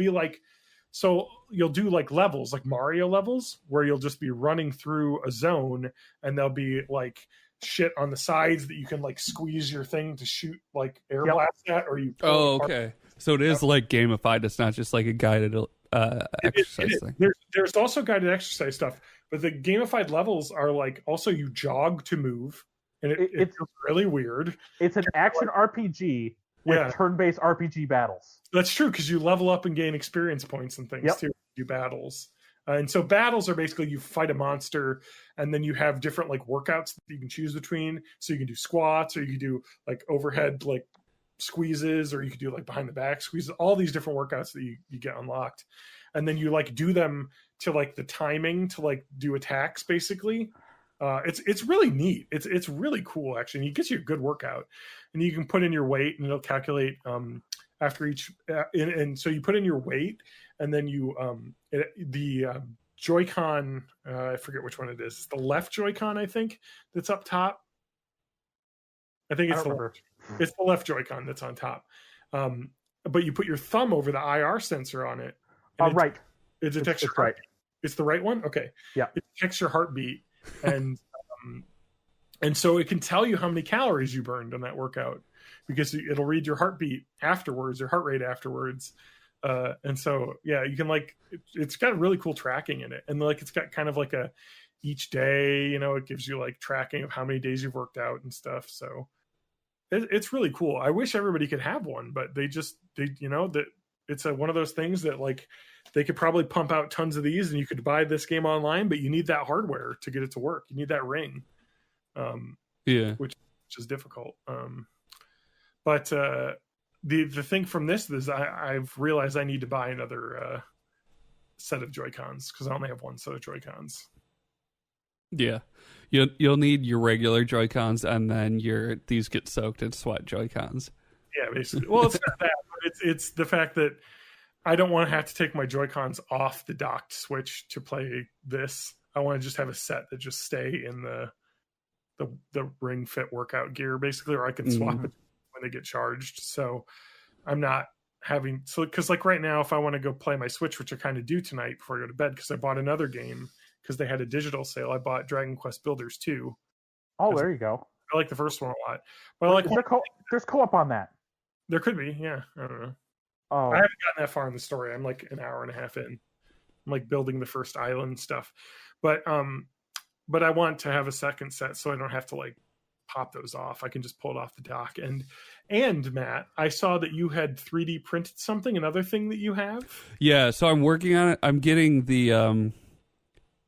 do like levels, like Mario levels, where you'll just be running through a zone, and there'll be like shit on the sides that you can like squeeze your thing to shoot like air blast at, or you. Oh, okay. So it is like gamified. It's not just like a guided exercise thing. There's also guided exercise stuff, but the gamified levels are like also you jog to move, and it's really weird. It's an action RPG with turn-based RPG battles. That's true, because you level up and gain experience points and things too. Do battles. And so battles are basically you fight a monster, and then you have different like workouts that you can choose between. So you can do squats, or you can do like overhead like squeezes, or you can do like behind the back squeezes, all these different workouts that you get unlocked. And then you like do them to like the timing to like do attacks basically. It's really neat. It's really cool actually. And it gets you a good workout, and you can put in your weight, and it'll calculate after each and so you put in your weight, and then you the Joy-Con, I forget which one it is. It's the left Joy-Con, I think, that's up top. I think it's the left Joy-Con that's on top. But you put your thumb over the IR sensor on it. Right. It detects your heartbeat. It's the right one? Okay. Yeah. It detects your heartbeat. And and so it can tell you how many calories you burned on that workout, because it'll read your heartbeat afterwards, your heart rate afterwards. And so, yeah, you can like, it's got really cool tracking in it. And like, it's got kind of like each day, it gives you like tracking of how many days you've worked out and stuff. So it's really cool. I wish everybody could have one, but that it's one of those things that like they could probably pump out tons of these, and you could buy this game online, but you need that hardware to get it to work. You need that ring, which is difficult. But the thing from this is I've realized I need to buy another set of Joy-Cons, because I only have one set of Joy-Cons. Yeah, you'll need your regular Joy-Cons, and then these get soaked in sweat Joy-Cons. Yeah, basically. Well, it's not that, but it's the fact that I don't want to have to take my Joy-Cons off the docked Switch to play this. I want to just have a set that just stay in the ring fit workout gear, basically, or I can swap it when they get charged. So I'm not having because like right now, if I want to go play my Switch, which I kind of do tonight before I go to bed, because I bought another game because they had a digital sale. I bought Dragon Quest Builders 2. Oh, there you go. I like the first one a lot, but there's co-op on that. There could be, yeah. I don't know. Oh, I haven't gotten that far in the story. I'm like an hour and a half in. I'm like building the first island stuff, but I want to have a second set so I don't have to like pop those off. I can just pull it off the dock. And Matt, I saw that you had 3D printed something. Another thing that you have. Yeah, so I'm working on it. I'm getting the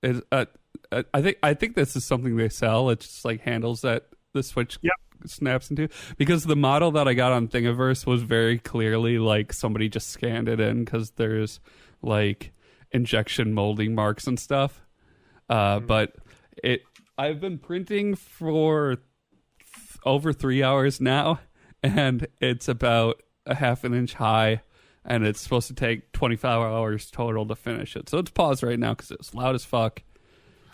I think this is something they sell. It just like handles that the Switch snaps into, because the model that I got on Thingiverse was very clearly like somebody just scanned it in, because there's like injection molding marks and stuff. But I've been printing for over 3 hours now, and it's about a half an inch high, and it's supposed to take 25 hours total to finish it. So it's paused right now because it's loud as fuck.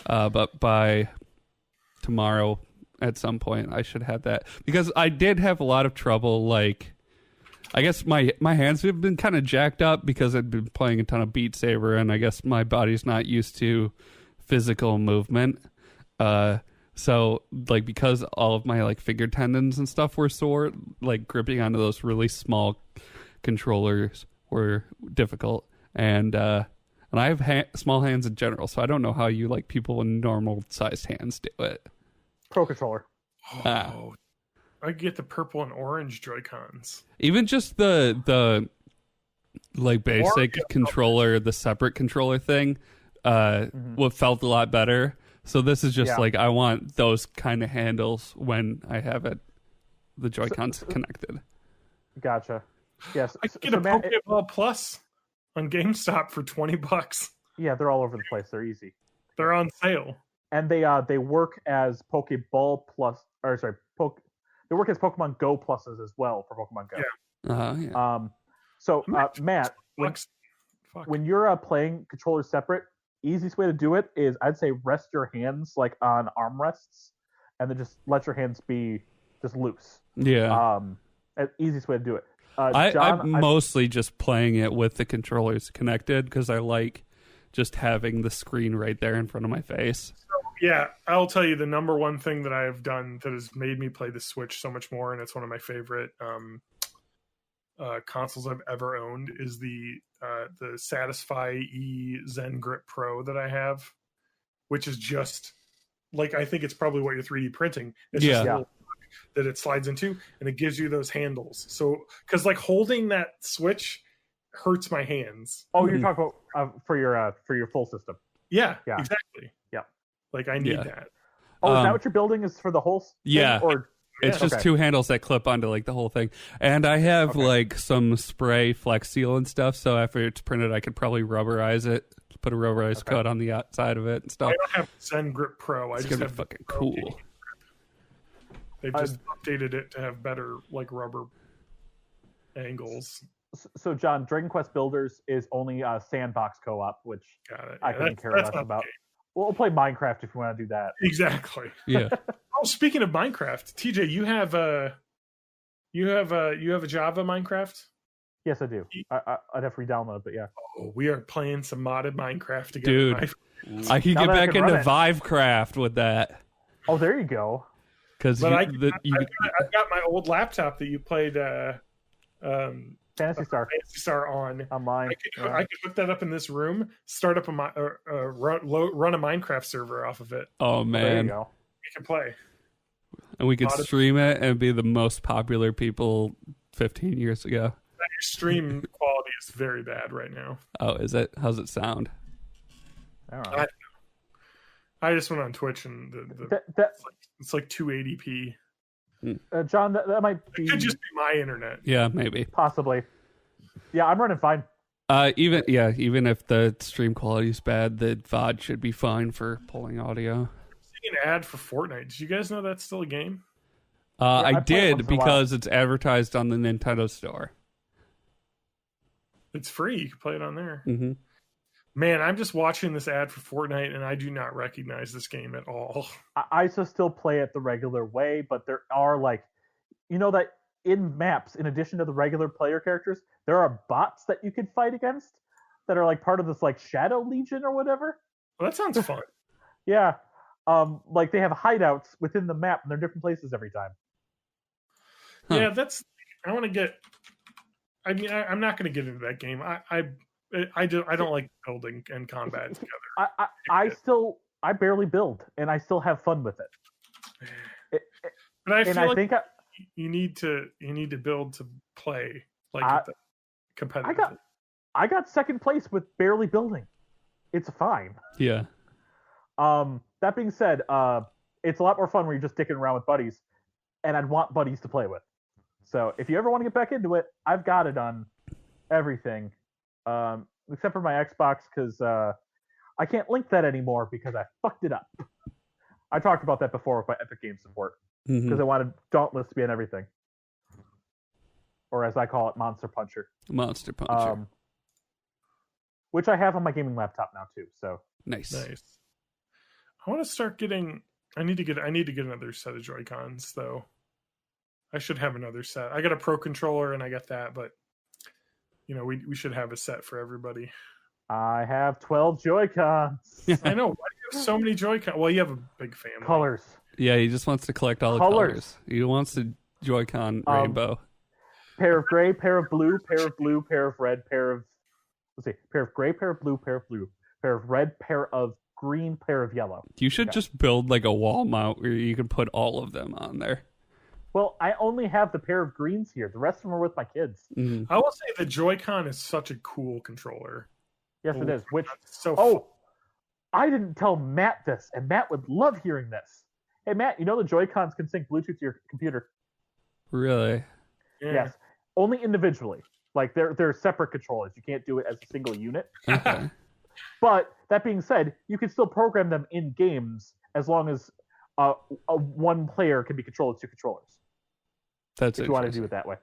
But by tomorrow at some point I should have that, because I did have a lot of trouble. Like, I guess my hands have been kind of jacked up because I've been playing a ton of Beat Saber, and I guess my body's not used to physical movement. So like, because all of my like finger tendons and stuff were sore, like gripping onto those really small controllers were difficult. And I have small hands in general, so I don't know how you like people with normal sized hands do it. Pro controller. I get the purple and orange Joy-Cons. Even just the like basic controller, the separate controller thing, what felt a lot better. So this is just like I want those kind of handles when I have the Joy-Cons connected. Gotcha. Yes. I can get a Pokeball Plus on GameStop for $20. Yeah, they're all over the place. They're easy. They're on sale. And they work as Pokeball Plus, or sorry, they work as Pokemon Go Pluses as well for Pokemon Go. Yeah. So Matt, when you're playing controllers separate, easiest way to do it is I'd say rest your hands like on armrests, and then just let your hands be just loose. Yeah. Easiest way to do it. I'm mostly just playing it with the controllers connected because I like just having the screen right there in front of my face. Yeah, I'll tell you the number one thing that I have done that has made me play the Switch so much more, and it's one of my favorite consoles I've ever owned, is the Satisfy E Zen Grip Pro that I have, which is just like, I think it's probably what you're 3D printing. It's just a little that it slides into, and it gives you those handles. So, because like holding that Switch hurts my hands. Oh, you're talking about for your full system. Yeah, exactly. Yeah, like I need that. Oh, is that what you're building? Is for the whole thing? Yeah. Or it's just two handles that clip onto like the whole thing, and I have like some spray Flex Seal and stuff. So after it's printed, I could probably rubberize it, put a rubberized coat on the outside of it and stuff. I don't have Zen Grip Pro. It's just gonna have be fucking cool. They've just updated it to have better like rubber angles. So John, Dragon Quest Builders is only a sandbox co-op, which I couldn't care less about. We'll play Minecraft if you want to do that. Exactly. Yeah. Oh, speaking of Minecraft, TJ, you have a Java Minecraft? Yes, I do. I'd have to re-download, but yeah. Oh, we are playing some modded Minecraft together. Dude, I can get back into Vivecraft with that. Oh, there you go. Because I've got my old laptop that you played Fantasy Star on online. I could hook that up in this room, start up run a Minecraft server off of it. Oh man, there you go. We can play, and we could stream it and be the most popular people 15 years ago. Your stream quality is very bad right now. Oh, is it? How's it sound? I don't know. I just went on Twitch and it's like 280p. John, that might be. It could just be my internet. Yeah, maybe. Possibly. Yeah, I'm running fine. Even if the stream quality is bad, the VOD should be fine for pulling audio. I'm seeing an ad for Fortnite. Did you guys know that's still a game? I did because it's advertised on the Nintendo Store. It's free. You can play it on there. Mm-hmm. Man, I'm just watching this ad for Fortnite, and I do not recognize this game at all. I still play it the regular way, but there are that in maps, in addition to the regular player characters, there are bots that you can fight against that are like part of this like Shadow Legion or whatever. Well, that sounds fun. Yeah. Like they have hideouts within the map, and they're different places every time. Huh. Yeah, I want to get. I mean, I'm not going to get into that game. I don't like building and combat together. I barely build, and I still have fun with it. But I feel like you need to build to play competitively. I got second place with barely building. It's fine. Yeah. That being said, it's a lot more fun when you're just dicking around with buddies, and I'd want buddies to play with. So if you ever want to get back into it, I've got it on everything. Except for my Xbox, because I can't link that anymore because I fucked it up. I talked about that before with my Epic Game support, because I wanted Dauntless to be on everything. Or as I call it, Monster Puncher. Monster Puncher. Which I have on my gaming laptop now too. So nice. I want to start getting. I need to get another set of Joy-Cons though. I should have another set. I got a Pro controller and I got that, but we should have a set for everybody. I have 12 Joy-Cons. I know. Why do you have so many Joy-Cons? Well, you have a big family. Colors. Yeah, he just wants to collect all the colors. He wants the Joy-Con rainbow. Pair of gray, pair of blue, pair of blue, pair of red, pair of gray, pair of blue, pair of blue, pair of red, pair of green, pair of yellow. You should just build like a wall mount where you can put all of them on there. Well, I only have the pair of greens here. The rest of them are with my kids. Mm-hmm. I will say the Joy-Con is such a cool controller. Yes, it is. I didn't tell Matt this, and Matt would love hearing this. Hey, Matt, you know the Joy-Cons can sync Bluetooth to your computer? Really? Yeah. Yes. Only individually. Like, they're separate controllers. You can't do it as a single unit. Okay. But that being said, you can still program them in games as long as one player can be controlled with two controllers. That's if you want to do it that way.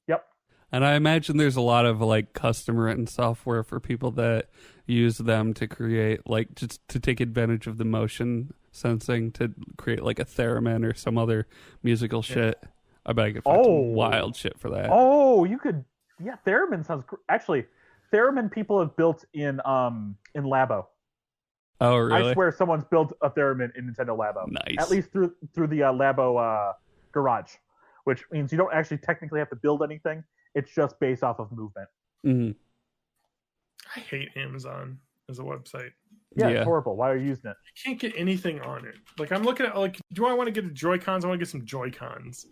Yep. And I imagine there's a lot of like custom written software for people that use them to create, like, just to take advantage of the motion sensing to create like a theremin or some other musical shit. I bet I could find some wild shit for that. Oh, you could. Yeah, theremin sounds actually. Theremin people have built in Labo. Oh, really? I swear someone's built a theremin in Nintendo Labo. Nice. At least through the Labo garage, which means you don't actually technically have to build anything. It's just based off of movement. Mm-hmm. I hate Amazon as a website. Yeah, it's horrible. Why are you using it? I can't get anything on it. Like, I'm looking at, like, do I want to get the Joy-Cons? I want to get some Joy-Cons.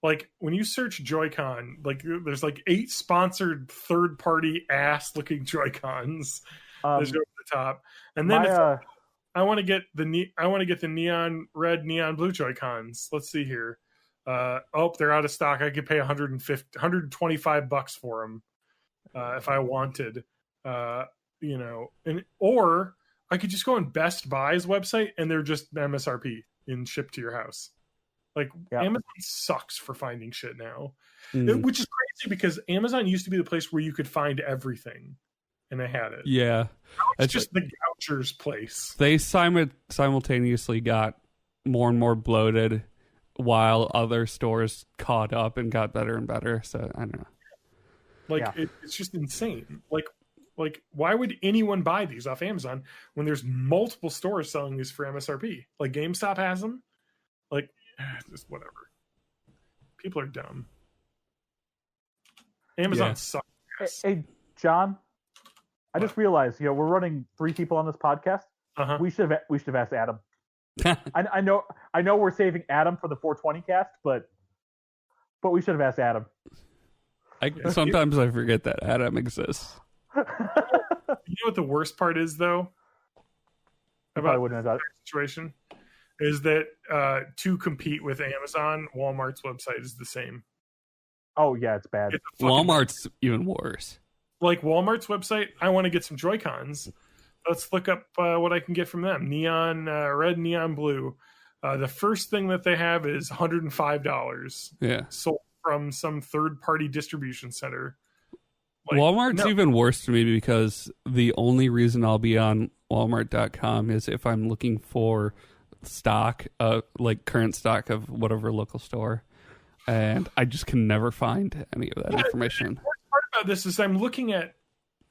Like, when you search Joy-Con, like, there's like 8 sponsored third-party ass-looking Joy-Cons. There's over the top, and then I want to get the neon red, neon blue Joy-Cons. Let's see here. They're out of stock. I could pay $125 for them if I wanted. Or I could just go on Best Buy's website and they're just MSRP and shipped to your house. Like, Amazon sucks for finding shit now, which is crazy because Amazon used to be the place where you could find everything, and they had it. Yeah, now it's just the goucher's place. They simultaneously got more and more bloated, while other stores caught up and got better and better. So I don't know. Like, it's just insane. Like, why would anyone buy these off Amazon when there's multiple stores selling these for MSRP? Like, GameStop has them. Like, just whatever. People are dumb. Amazon sucks. Hey, John, I just realized, we're running 3 people on this podcast. Uh-huh. We should have asked Adam. I know we're saving Adam for the 420 cast, but we should have asked Adam. Sometimes I forget that Adam exists. You know what the worst part is, though, about the situation is that to compete with Amazon, Walmart's website is the same. Oh yeah, it's bad. Walmart's even worse. Like, Walmart's website, I want to get some Joy-Cons. Let's look up what I can get from them. Neon red, neon blue. The first thing that they have is $105. Yeah, sold from some third-party distribution center. Like, Walmart's even worse to me because the only reason I'll be on Walmart.com is if I'm looking for stock, like current stock of whatever local store, and I just can never find any of that information. The worst part about this is I'm looking at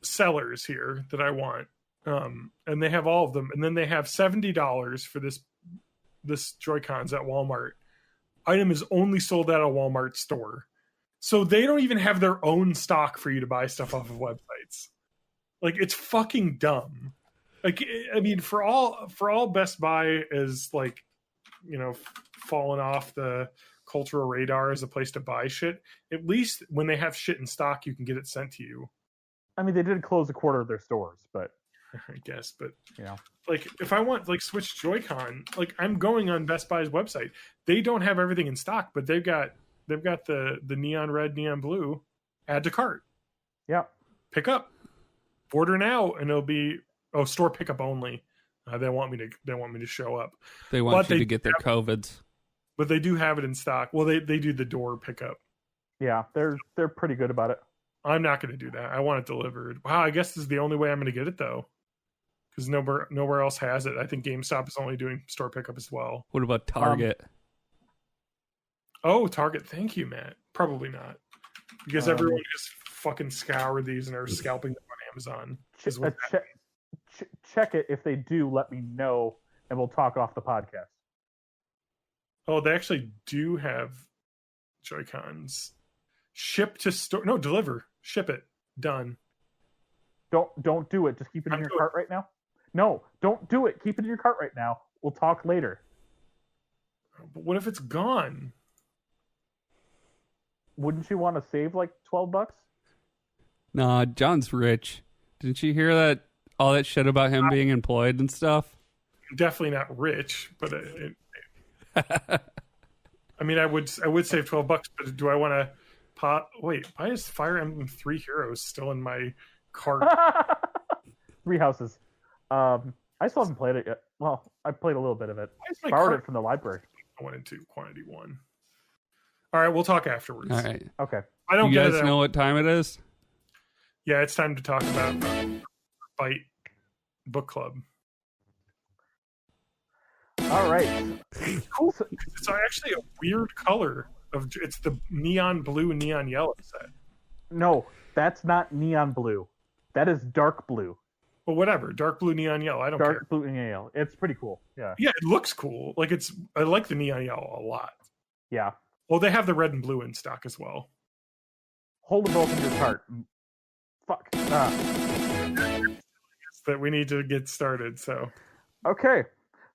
sellers here that I want, and they have all of them, and then they have $70 for this Joy-Cons at Walmart. Item is only sold at a Walmart store. So they don't even have their own stock for you to buy stuff off of websites. Like, it's fucking dumb. Like, I mean, for all Best Buy is, like, falling off the cultural radar as a place to buy shit, at least when they have shit in stock, you can get it sent to you. I mean, they did close a quarter of their stores, but I guess, but yeah. Like, if I want, like, Switch Joy-Con, like, I'm going on Best Buy's website. They don't have everything in stock, but they've got the neon red, neon blue. Add to cart. Yeah. Pick up. Order now, and it'll be store pickup only. They want me to show up. They want you to get their COVIDs. But they do have it in stock. Well, they do the door pickup. Yeah, they're pretty good about it. I'm not going to do that. I want it delivered. Wow, I guess this is the only way I'm going to get it, though. Because nowhere else has it. I think GameStop is only doing store pickup as well. What about Target? Target. Thank you, Matt. Probably not. Because everyone just fucking scoured these and are scalping them on Amazon. Check it. If they do, let me know, and we'll talk off the podcast. Oh, they actually do have Joy-Cons. Ship to store. No, deliver. Ship it. Done. Don't do it. Just keep it in your cart right now. No, don't do it. Keep it in your cart right now. We'll talk later. But what if it's gone? Wouldn't you want to save like $12? Nah, John's rich. Didn't you hear that all that shit about him being employed and stuff. Definitely not rich, but I mean, I would save $12, but do I want to wait, why is Fire Emblem 3 Heroes still in my cart? 3 Houses. I still haven't played it yet. Well, I played a little bit of it. Borrowed it from the library. I went into quantity 1. All right, we'll talk afterwards. All right. Okay. I don't You get guys it. know what time it is? Yeah, it's time to talk about Bite Book Club. All right. Cool. It's actually a weird color. It's the neon blue and neon yellow set. No, that's not neon blue. That is dark blue. Well, whatever. Dark blue, neon yellow. I don't care. Dark blue and neon yellow. It's pretty cool. Yeah. Yeah, it looks cool. Like I like the neon yellow a lot. Yeah. Well, they have the red and blue in stock as well. Hold them both in your cart. Fuck. That we need to get started. So. Okay.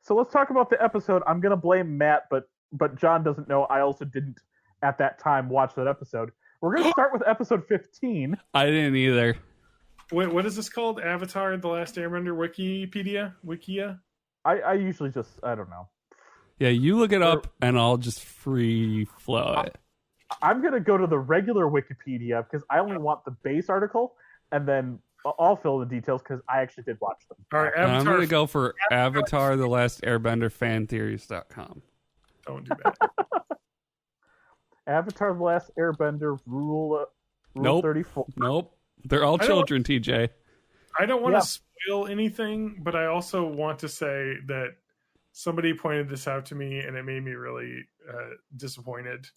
So let's talk about the episode. I'm gonna blame Matt, but John doesn't know. I also didn't at that time watch that episode. We're gonna start with episode 15. I didn't either. Wait, what is this called? Avatar: The Last Airbender Wikia? I usually just I don't know. Yeah, you look it up and I'll just free flow it. I'm gonna go to the regular Wikipedia because I only want the base article, and then I'll fill in the details because I actually did watch them. All right, And I'm going to go for Avatar: The Last Airbender fantheories.com. Don't do that. Avatar: The Last Airbender rule Nope. 34. Nope. They're all children, TJ. I don't want to spoil anything, but I also want to say that somebody pointed this out to me, and it made me really disappointed.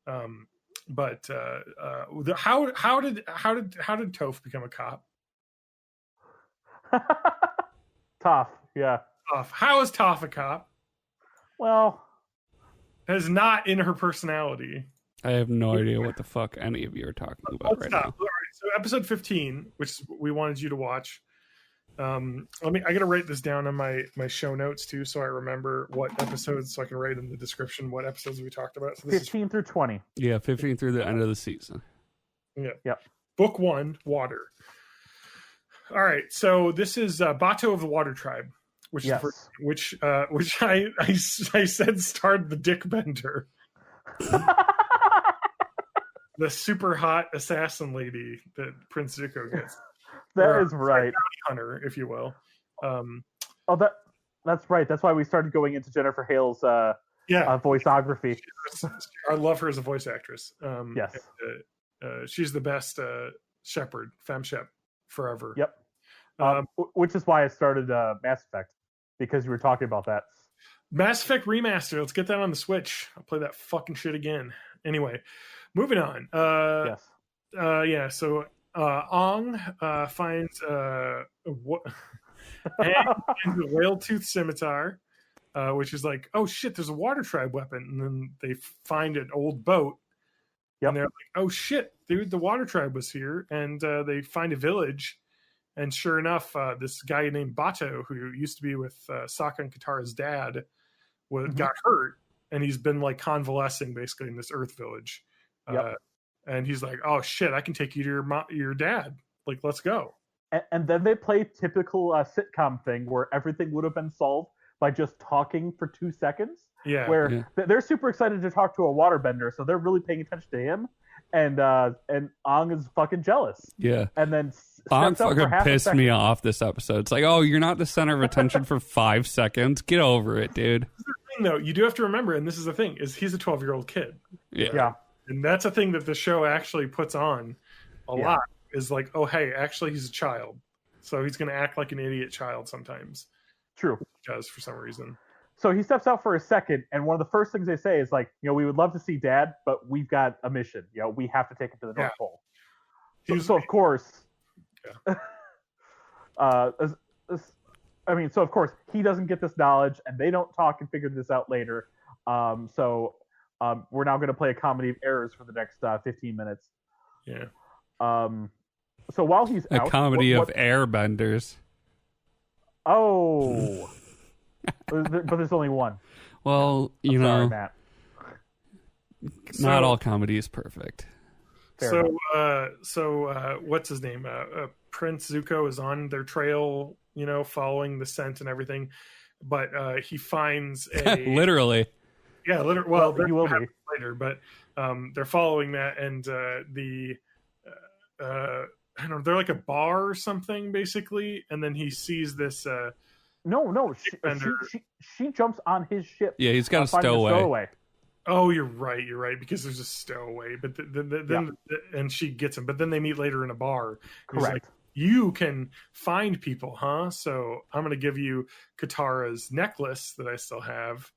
But how did Toph become a cop? Toph, yeah. Toph. How is Toph a cop? Well, That is not in her personality. I have no idea what the fuck any of you are talking about right now. All right, so episode 15, which we wanted you to watch. I gotta write this down on my show notes too, so I remember what episodes, so I can write in the description what episodes we talked about. So this 15 through 20. Yeah, 15 through the end of the season. Yep. Book 1, Water. All right, so this is Bato of the Water Tribe, which I said starred the Dick Bender, the super hot assassin lady that Prince Zuko gets. That is right. Hunter, if you will. That's right. That's why we started going into Jennifer Hale's voiceography. I love her as a voice actress. Yes. She's the best shepherd, femme shep, forever. Yep. Which is why I started Mass Effect, because you were talking about that. Mass Effect Remaster. Let's get that on the Switch. I'll play that fucking shit again. Anyway, moving on. Yes. Yeah, so Ong finds the whale tooth scimitar, which is like, oh shit, there's a water tribe weapon. And then they find an old boat. Yep. And they're like, oh shit, dude, the water tribe was here. And they find a village. And sure enough, this guy named Bato, who used to be with Sokka and Katara's dad, got hurt. And he's been like convalescing basically in this Earth village. Yep. And he's like, oh shit, I can take you to your dad. Like, let's go. And then they play typical sitcom thing where everything would have been solved by just talking for 2 seconds. Yeah. Where they're super excited to talk to a waterbender, so they're really paying attention to him. And Ong is fucking jealous. Yeah. And then Ong fucking pissed me off this episode. It's like, oh, you're not the center of attention for 5 seconds. Get over it, dude. This is the thing, though. You do have to remember, and this is the thing, is he's a 12-year-old kid. Yeah. And that's a thing that the show actually puts on a lot, is like, oh, hey, actually he's a child. So he's going to act like an idiot child sometimes. True. He does for some reason. So he steps out for a second, and one of the first things they say is like, we would love to see Dad, but we've got a mission. We have to take him to the North Pole. So of course, so of course he doesn't get this knowledge, and they don't talk and figure this out later. We're now going to play a comedy of errors for the next 15 minutes. Yeah. So while he's a out, comedy of airbenders. Oh. But there's only one. Well, Sorry, Matt. Not all comedy is perfect. So what's his name? Prince Zuko is on their trail, following the scent and everything, but he finds a literally. Yeah, literally. Well, he will be later, but they're following that, and I don't know, they're like a bar or something, basically, and then he sees this. No, she jumps on his ship. Yeah, he's got a stowaway. Oh, you're right, because there's a stowaway, but then and she gets him, but then they meet later in a bar. Correct. Like, you can find people, huh? So I'm going to give you Katara's necklace that I still have,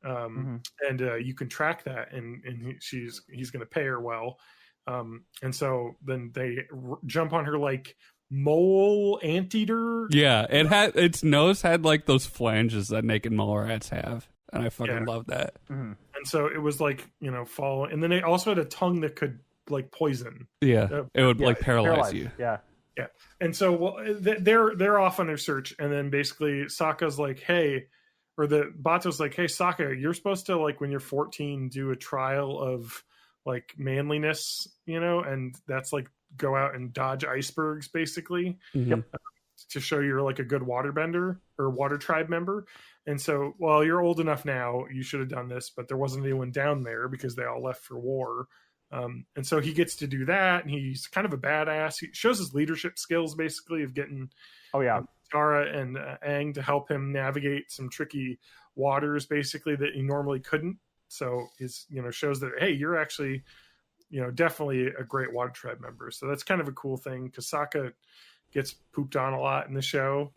and you can track that, and he's going to pay her well. And so then they jump on her like mole anteater. Yeah, its nose had like those flanges that naked mole rats have, and I fucking love that. Mm-hmm. And so it was like, follow, and then they also had a tongue that could like poison. Yeah, it would like paralyze you. Yeah. And so they're off on their search, and then basically Sokka's like, hey, or the Bato's like, hey, Sokka, you're supposed to, like, when you're 14, do a trial of like manliness, and that's like go out and dodge icebergs, basically, to show you're like a good waterbender or water tribe member. And so, well, you're old enough now, you should have done this, but there wasn't anyone down there because they all left for war. And so he gets to do that, and he's kind of a badass. He shows his leadership skills, basically, of getting Katara and Aang to help him navigate some tricky waters, basically, that he normally couldn't. So he's, shows that, hey, you're actually, definitely a great water tribe member. So that's kind of a cool thing, because Sokka gets pooped on a lot in the show,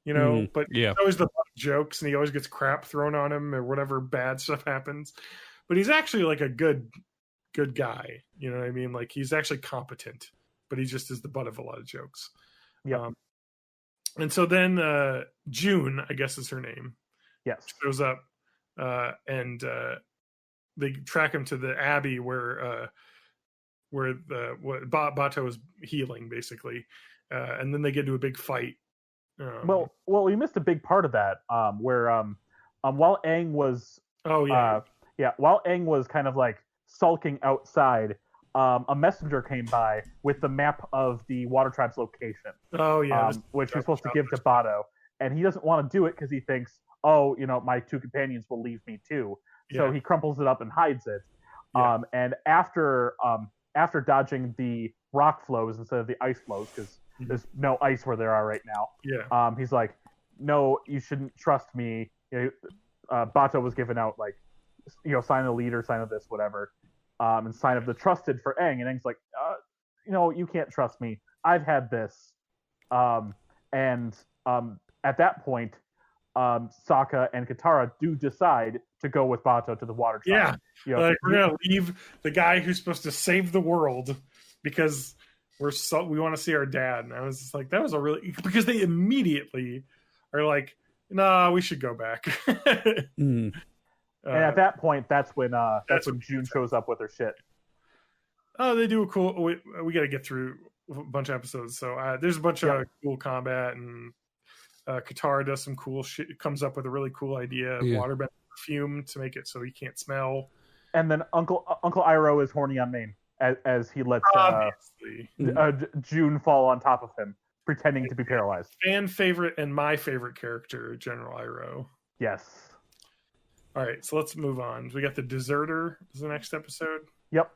but it's always the jokes, and he always gets crap thrown on him or whatever bad stuff happens. But he's actually like a good guy, you know what I mean? Like, he's actually competent, but he just is the butt of a lot of jokes. And so then June, I guess is her name, shows up, and they track him to the abbey where Bato is healing, basically, and then they get into a big fight. Well, we missed a big part of that, where while Aang was while Aang was kind of like sulking outside, a messenger came by with the map of the water tribe's location. Which he's supposed to give to Bato, and he doesn't want to do it because he thinks, my two companions will leave me too. So he crumples it up and hides it. And after dodging the rock flows instead of the ice flows, because there's no ice where there are right now. He's like, no, you shouldn't trust me. Bato was given out like, sign of the leader, sign of this, whatever, and sign of the trusted for Aang. And Aang's like, you can't trust me. I've had this. And at that point, Sokka and Katara do decide to go with Bato to the water tribe. We're gonna leave the guy who's supposed to save the world because we want to see our dad. And I was just like, that was because they immediately are like, nah, we should go back. And at that point, that's when June shows up with her shit. Oh, they do a cool. We got to get through a bunch of episodes, so there's a bunch of cool combat, and Katara does some cool shit. Comes up with a really cool idea of waterbend perfume to make it so he can't smell. And then Uncle Iroh is horny on main as he lets June fall on top of him, pretending to be paralyzed. Fan favorite and my favorite character, General Iroh. Yes. All right, so let's move on. We got the Deserter is the next episode. Yep.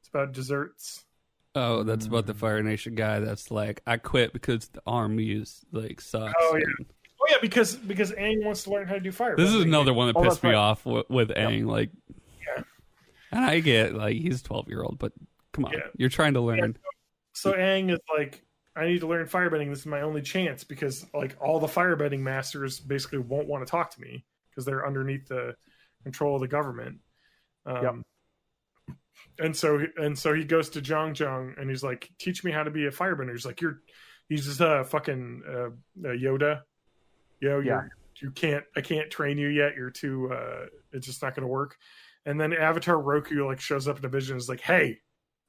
It's about deserts. Oh, that's about the Fire Nation guy that's like, I quit because the army like sucks. Oh yeah, because Aang wants to learn how to do fire. This is another one that pissed me off with Aang. Like, and I get like he's a 12-year-old, but come on, you're trying to learn. So Aang is like, I need to learn firebending. This is my only chance, because like all the firebending masters basically won't want to talk to me because they're underneath the control of the government. And so he goes to Zhang and he's like, teach me how to be a firebender. He's like, he's just a fucking Yoda. I can't train you yet. You're too, it's just not going to work. And then Avatar Roku like shows up in a vision and is like, hey,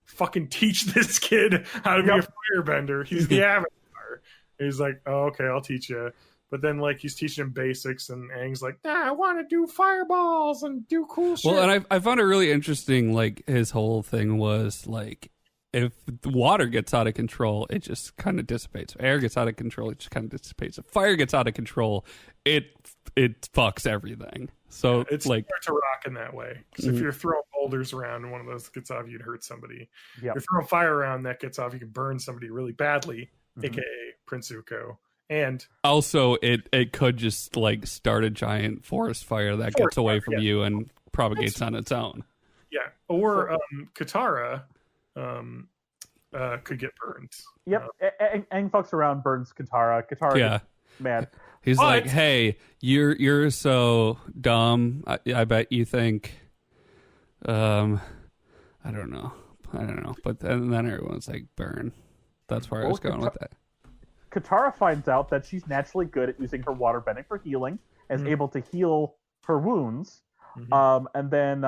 fucking teach this kid how to be a firebender. He's the Avatar. And he's like, oh, okay, I'll teach you. But then, like, he's teaching him basics, and Aang's like, I want to do fireballs and do cool shit. Well, and I found it really interesting, like, his whole thing was, like, if the water gets out of control, it just kind of dissipates. If air gets out of control, it just kind of dissipates. If fire gets out of control, it fucks everything. So it's like to rock in that way. Because if you're throwing boulders around and one of those gets off, you'd hurt somebody. Yep. You're throwing fire around that gets off, you can burn somebody really badly, aka Prince Zuko. And also, it could just like start a giant forest fire that gets away from you and propagates on its own. Yeah, or Katara could get burned. Yep, Aang fucks around, burns Katara. Katara gets mad. He's like, "Hey, you're so dumb. I bet you think, I don't know. But then everyone's like, burn. That's where I was going with that. Katara finds out that she's naturally good at using her water bending for healing, and is able to heal her wounds. And then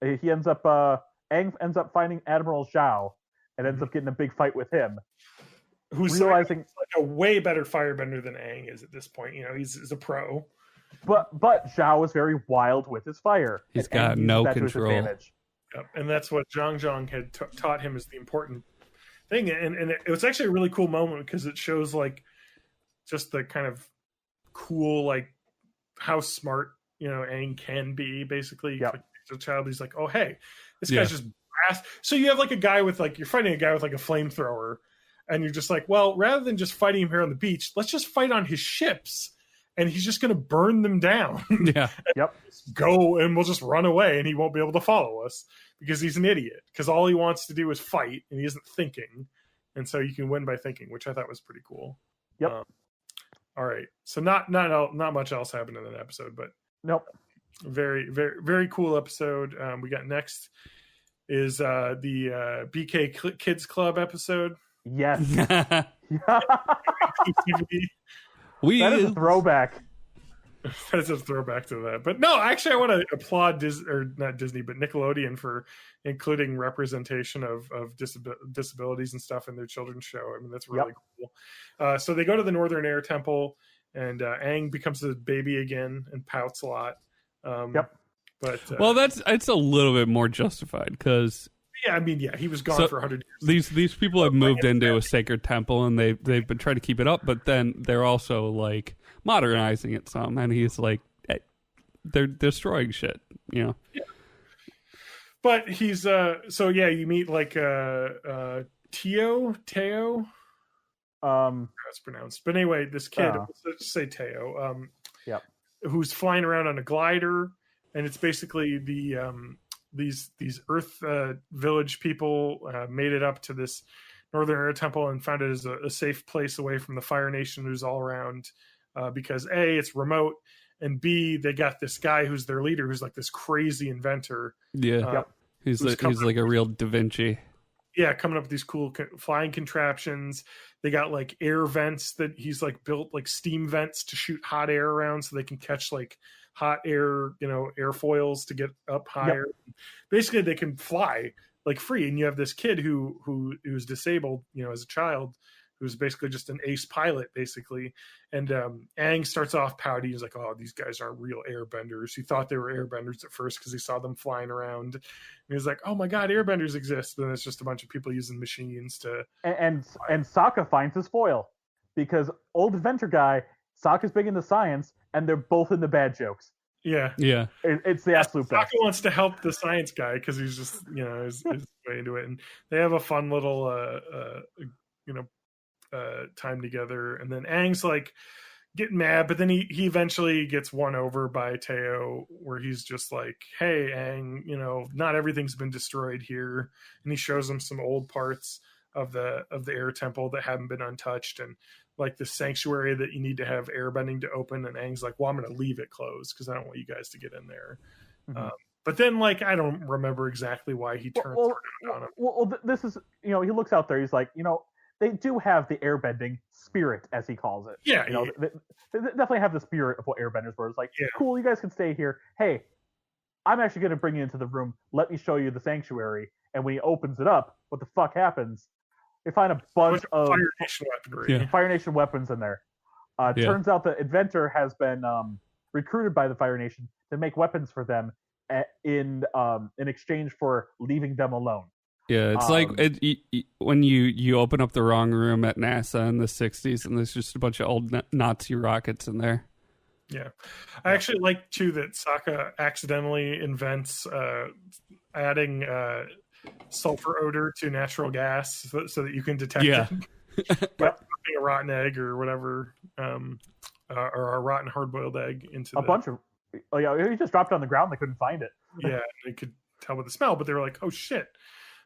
he ends up Aang ends up finding Admiral Zhao, and ends up getting a big fight with him. Who's realizing like a way better firebender than Aang is at this point. You know, he's a pro. But Zhao is very wild with his fire. He's got no control. Yep. And that's what Zhang had taught him is the important thing. And it was actually a really cool moment because it shows like just the kind of cool like how smart Aang can be. Basically, like, as a child, he's like, oh hey, this guy's just brass. So you have like a guy with like you're fighting a guy with like a flamethrower. And you're just like, well, rather than just fighting him here on the beach, let's just fight on his ships. And he's just going to burn them down. Yeah. Yep. Go and we'll just run away and he won't be able to follow us because he's an idiot. Because all he wants to do is fight and he isn't thinking. And so you can win by thinking, which I thought was pretty cool. Yep. All right. So not much else happened in that episode, but nope. Very, very, very cool episode. We got next is the BK Kids Club episode. Yes. That is a throwback. That's a throwback to that. But no, actually, I want to applaud not Disney, but Nickelodeon for including representation of disabilities and stuff in their children's show. I mean, that's really cool. So they go to the Northern Air Temple, and Aang becomes a baby again and pouts a lot. But well, it's a little bit more justified because. Yeah, I mean, he was gone for 100 years. These people have moved into a sacred temple, and they've been trying to keep it up, but then they're also like modernizing it some, and he's like, they're destroying shit, Yeah. But he's you meet like Teo, how it's pronounced. But anyway, this kid, let's say Teo, who's flying around on a glider, and it's basically these Earth village people made it up to this Northern Air Temple and found it as a safe place away from the Fire Nation who's all around because A, it's remote, and B, they got this guy who's their leader who's like this crazy inventor. Yeah, he's like a real Da Vinci. Yeah, coming up with these cool flying contraptions. They got like air vents that he's like built like steam vents to shoot hot air around so they can catch like hot air, airfoils to get up higher. Basically, they can fly like free. And you have this kid who's disabled, as a child, who's basically just an ace pilot, basically. And Aang starts off pouty. He's like, "Oh, these guys aren't real airbenders." He thought they were airbenders at first because he saw them flying around. And he was like, "Oh my god, airbenders exist!" But then it's just a bunch of people using machines to. And Sokka finds his foil because old adventure guy Sokka's big into science. And they're both in the bad jokes. Yeah. It's the absolute best. Sokka wants to help the science guy because he's just, is way into it. And they have a fun little, time together. And then Aang's like getting mad, but then he eventually gets won over by Teo, where he's just like, "Hey, Aang, not everything's been destroyed here." And he shows him some old parts of the air temple that haven't been untouched, and like the sanctuary that you need to have airbending to open. And Aang's like, "Well, I'm going to leave it closed because I don't want you guys to get in there." But then, like, I don't remember exactly why he turned on him. Well, this is, he looks out there. He's like, they do have the airbending spirit, as he calls it. Yeah. They definitely have the spirit of what airbenders were. It's like, cool, you guys can stay here. Hey, I'm actually going to bring you into the room. Let me show you the sanctuary. And when he opens it up, what the fuck happens? They find a bunch of Fire Nation weapons in there. Turns out the inventor has been recruited by the Fire Nation to make weapons for them in exchange for leaving them alone. Yeah, it's like when you open up the wrong room at NASA in the 60s and there's just a bunch of old Nazi rockets in there. Yeah. I actually like, too, that Sokka accidentally invents adding sulfur odor to natural gas so that you can detect it. Like a rotten egg or whatever, or a rotten hard-boiled egg into bunch of... Oh, yeah, he just dropped it on the ground. They couldn't find it. Yeah, they could tell with the smell, but they were like, oh, shit.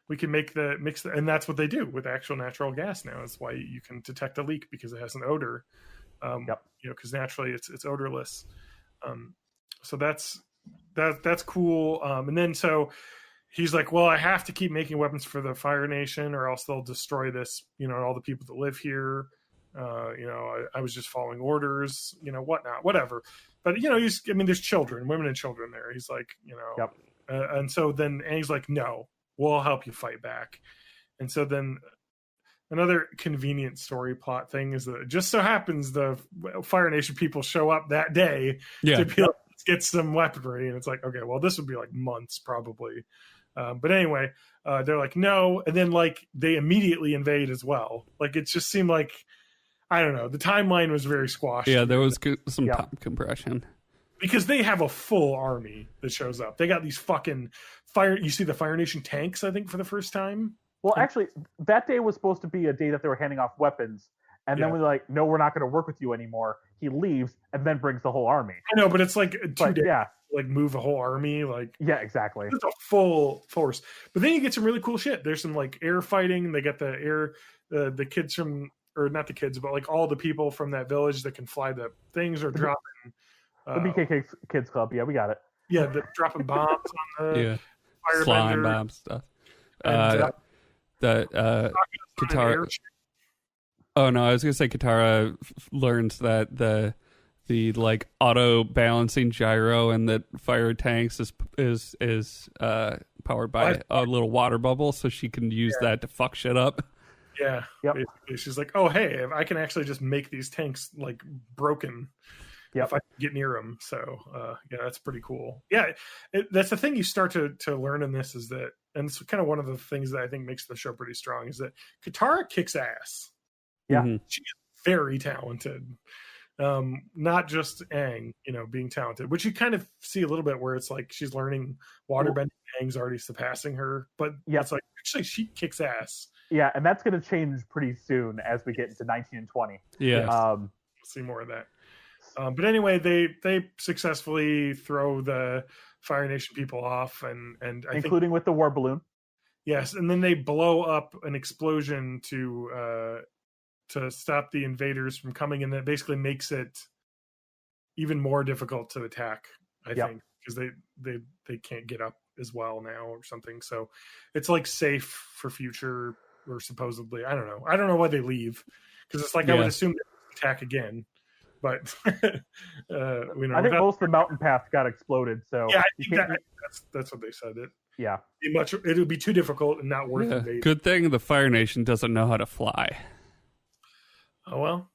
We can mix and that's what they do with actual natural gas now. Is why you can detect a leak because it has an odor. Because naturally it's odorless. So that's cool. And then so he's like, well, I have to keep making weapons for the Fire Nation, or else they'll destroy this. All the people that live here. I was just following orders. Whatnot, whatever. But there's children, women and children there. He's like, and so then Aang's like, no. We'll help you fight back. And so then another convenient story plot thing is that it just so happens the Fire Nation people show up that day to be like, let's get some weaponry. And it's like, okay, well, this would be like months probably. But anyway, they're like, no. And then like they immediately invade as well. Like it just seemed like, I don't know. The timeline was very squashed. Yeah, there was some time compression. Because they have a full army that shows up. They got these fucking fire. You see the Fire Nation tanks, I think, for the first time. Well, actually, that day was supposed to be a day that they were handing off weapons. And then we're like, no, we're not going to work with you anymore. He leaves and then brings the whole army. I know, but it's like 2 days. Yeah. Like move a whole army. Like yeah, exactly. It's a full force. But then you get some really cool shit. There's some like air fighting. They got the air, the kids from, or not the kids, but like all the people from that village that can fly the things are dropping. The BKK Kids Club, yeah, we got it. Yeah, dropping bombs on the Airbender. Slime bomb stuff. Katara. Oh no, I was gonna say Katara learns that the like auto balancing gyro and that fire tanks is powered by a little water bubble, so she can use that to fuck shit up. Yeah. Basically, she's like, oh hey, I can actually just make these tanks like broken. If I can get near them. So that's pretty cool. Yeah, that's the thing you start to learn in this is that, and it's kind of one of the things that I think makes the show pretty strong, is that Katara kicks ass. Yeah, she's very talented. Not just Aang, being talented, which you kind of see a little bit where it's like she's learning waterbending. Aang's already surpassing her, but it's like actually she kicks ass. Yeah, and that's going to change pretty soon as we get into 19 and 20. Yeah, we'll see more of that. But anyway, they successfully throw the Fire Nation people off, and including with the war balloon. Yes, and then they blow up an explosion to stop the invaders from coming, and that basically makes it even more difficult to attack. I think because they can't get up as well now or something. So it's like safe for future, or supposedly. I don't know why they leave, because it's like I would assume they would attack again. But I think most of the mountain path got exploded. So yeah, I think that's what they said. It would be too difficult and not worth it. Good thing the Fire Nation doesn't know how to fly. Oh well,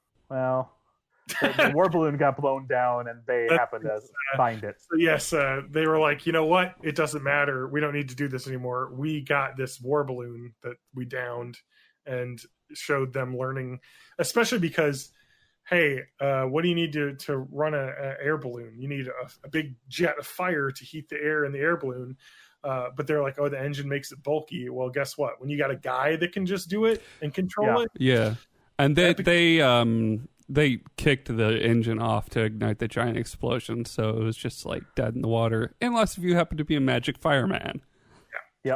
the war balloon got blown down, and they happened to find it. So yes, they were like, you know what? It doesn't matter. We don't need to do this anymore. We got this war balloon that we downed, and showed them learning, especially because. Hey, what do you need to run an air balloon? You need a big jet of fire to heat the air in the air balloon. But they're like, oh, the engine makes it bulky. Well, guess what? When you got a guy that can just do it and control it. Yeah. And they kicked the engine off to ignite the giant explosion. So it was just like dead in the water. Unless if you happen to be a magic fireman. Yeah.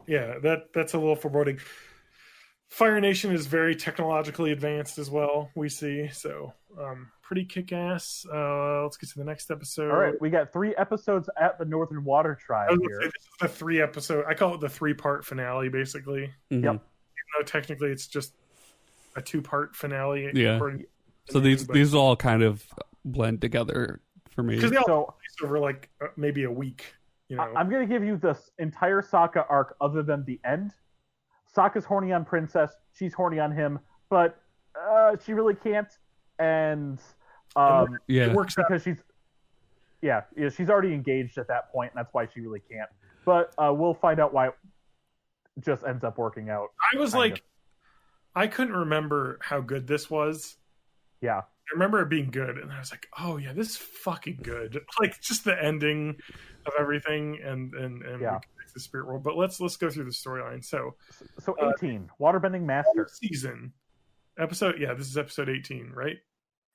Yeah, that's a little foreboding. Fire Nation is very technologically advanced as well, we see. So, pretty kick-ass. Let's get to the next episode. All right, we got 3 episodes at the Northern Water Tribe here. This is the 3-episode. I call it the 3-part finale, basically. Mm-hmm. Yep. Even though technically it's just a 2-part finale. Yeah. So these all kind of blend together for me. Because they all over like maybe a week. I'm going to give you this entire Sokka arc other than the end. Sokka's horny on Princess. She's horny on him, but she really can't. And it works because she's already engaged at that point, and that's why she really can't. But we'll find out why. just ends up working out. I was like, I couldn't remember how good this was. Yeah. I remember it being good, and I was like, "Oh yeah, this is fucking good!" Like just the ending of everything, and the spirit world. But let's go through the storyline. So 18, Waterbending Master season episode. Yeah, this is episode 18, right?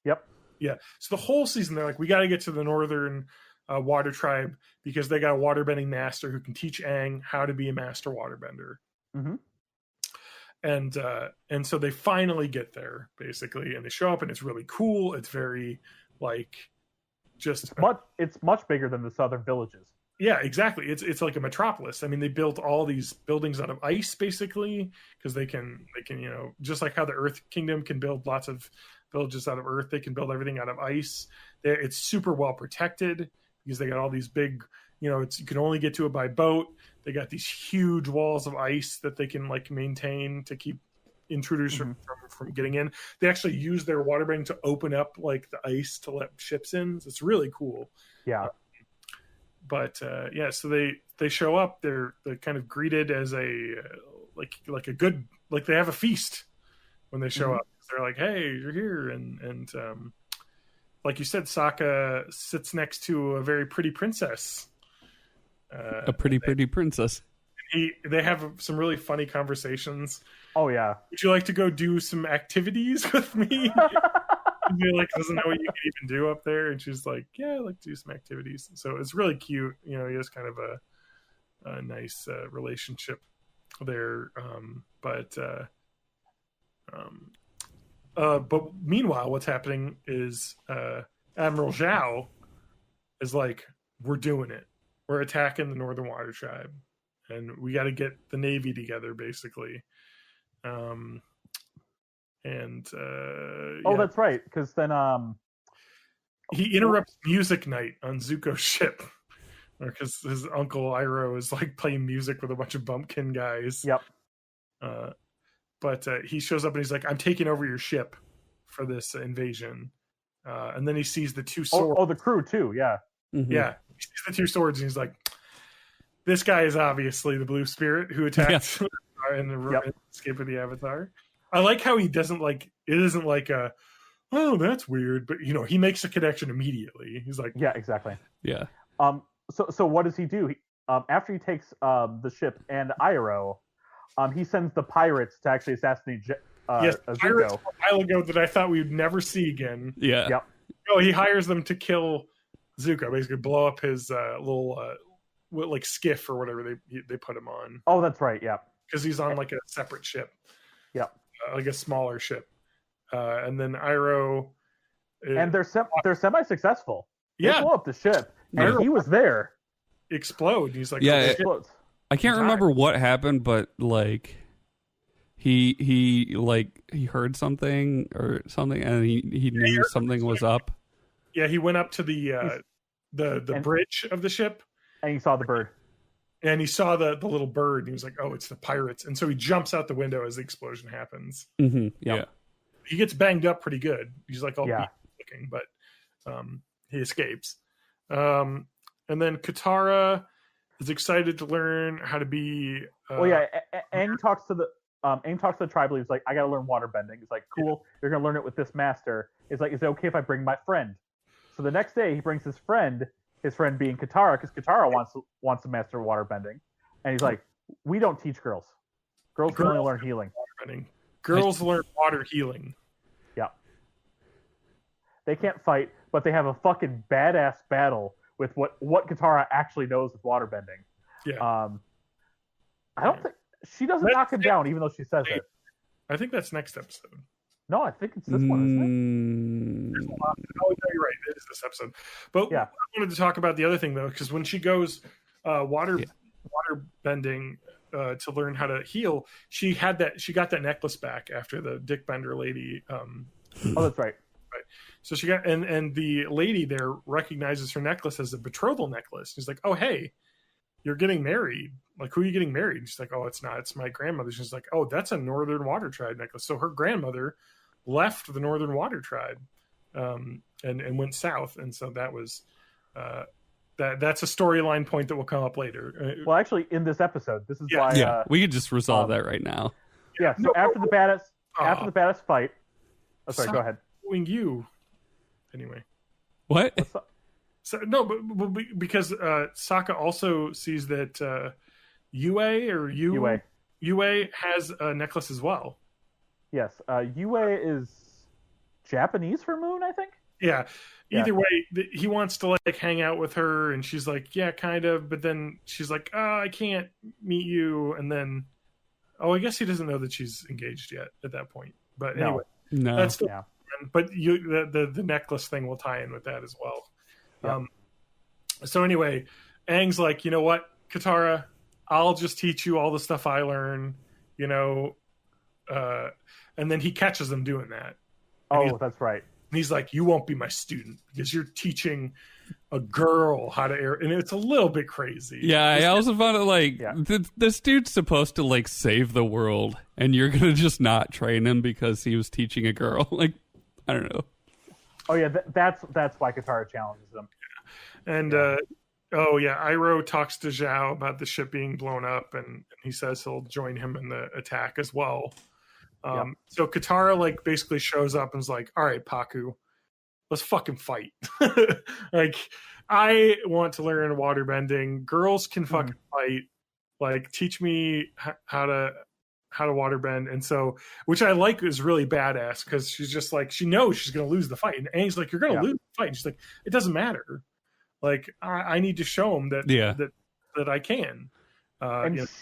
Yep. Yeah. So the whole season, they're like, we got to get to the northern water tribe because they got a waterbending master who can teach Aang how to be a master waterbender. Mm-hmm. And so they finally get there basically, and they show up, and it's really cool. It's very like just it's much bigger than the southern villages. Yeah, exactly. It's like a metropolis. I mean, they built all these buildings out of ice basically because they can just like how the Earth Kingdom can build lots of villages out of earth, they can build everything out of ice. It's super well protected because they got all these big, you can only get to it by boat. They got these huge walls of ice that they can like maintain to keep intruders from getting in. They actually use their waterbending to open up like the ice to let ships in. So it's really cool. Yeah. So they show up. They're kind of greeted as a like a good, like they have a feast when they show up. They're like, "Hey, you're here," and like you said, Sokka sits next to a very pretty princess. A pretty princess. They have some really funny conversations. Oh yeah. Would you like to go do some activities with me? And he like doesn't know what you can even do up there, and she's like, "Yeah, I'd like to do some activities." So it's really cute. He has kind of a nice relationship there. But meanwhile, what's happening is Admiral Zhao is like, "We're doing it. We're attacking the Northern Water Tribe, and we got to get the Navy together, basically." That's right, because then he interrupts music night on Zuko's ship because his uncle Iroh is like playing music with a bunch of bumpkin guys. Yep. But he shows up and he's like, "I'm taking over your ship for this invasion." And then he sees the two swords. Oh, the crew too. Yeah. Mm-hmm. Yeah. He sees the two swords and he's like, "This guy is obviously the Blue Spirit who attacked in the Escape of the Avatar." I like how he doesn't like, it isn't like a, "Oh, that's weird," but he makes a connection immediately. He's like, yeah, exactly. Yeah. So what does he do? After he takes the ship and Iroh, he sends the pirates to actually assassinate pirates Zuko. a while ago that I thought we would never see again. Yeah. Yep. No, he hires them to kill Zuko, basically blow up his little like skiff or whatever they put him on. Oh, that's right. Yeah. Because he's on like a separate ship. Yeah. Like a smaller ship. And then Iroh. And they're semi-successful. Yeah. They blow up the ship, and he was there. Explode. He's like, yeah, "Oh, explodes. I can't remember what happened, but like he heard something or something, and he knew something was up. Yeah, he went up to the bridge of the ship, and he saw the bird. And he saw the little bird, and he was like, "Oh, it's the pirates!" And so he jumps out the window as the explosion happens. Mm-hmm. Yeah, he gets banged up pretty good. He's like all beat looking, but he escapes. And then Katara is excited to learn how to be. Aang talks to the tribe leader. He's like, "I got to learn waterbending." He's like, "Cool, you're gonna learn it with this master." He's like, "Is it okay if I bring my friend?" So the next day, he brings his friend being Katara, because Katara wants to master waterbending, and he's like, "We don't teach girls. Girls can only learn healing. Girls learn water healing." Yeah. They can't fight, but they have a fucking badass battle with what Katara actually knows with waterbending. Yeah. I don't think she doesn't knock him down, even though she says it. I think that's next episode. No, I think it's this one, isn't it? Oh, no, you're right. It is this episode. But I wanted to talk about the other thing, though, because when she goes water bending to learn how to heal, she got that necklace back after the Dick Bender lady. Oh, that's right. Right. So she got, and the lady there recognizes her necklace as a betrothal necklace. She's like, "Oh, hey, you're getting married. Like, who are you getting married?" She's like, "Oh, it's not. It's my grandmother." She's like, "Oh, that's a Northern Water Tribe necklace." So her grandmother left the Northern Water Tribe and went south, and so that was That's a storyline point that will come up later. Well, actually, in this episode, this is why. We could just resolve that right now. Yeah. So after the baddest fight. Oh, sorry. Go ahead. You. Anyway. What? So no, but because Sokka also sees that Yue has a necklace as well. Yes, Yue is Japanese for Moon, I think. Yeah. Either way, he wants to like hang out with her, and she's like, "Yeah, kind of," but then she's like, "Oh, I can't meet you," and then, I guess he doesn't know that she's engaged yet at that point. But anyway, that's still. Yeah. But the necklace thing will tie in with that as well. Yeah. So anyway, Aang's like, you know what, Katara, I'll just teach you all the stuff I learn, and then he catches them doing that. That's right. And he's like, you won't be my student because you're teaching a girl how to air, and it's a little bit crazy. Yeah, I also found it like this dude's supposed to like save the world, and you're gonna just not train him because he was teaching a girl. Like, I don't know. Oh yeah, that's why Katara challenges him. And Iroh talks to Zhao about the ship being blown up, and he says he'll join him in the attack as well. So Katara like basically shows up and is like, all right, Paku, let's fucking fight. Like, I want to learn waterbending. Girls can fucking fight. Like, teach me how to waterbend. And so, which I like, is really badass, because she's just like, she knows she's going to lose the fight. And Aang's like, you're going to lose the fight. And she's like, it doesn't matter. Like, I need to show him that I can.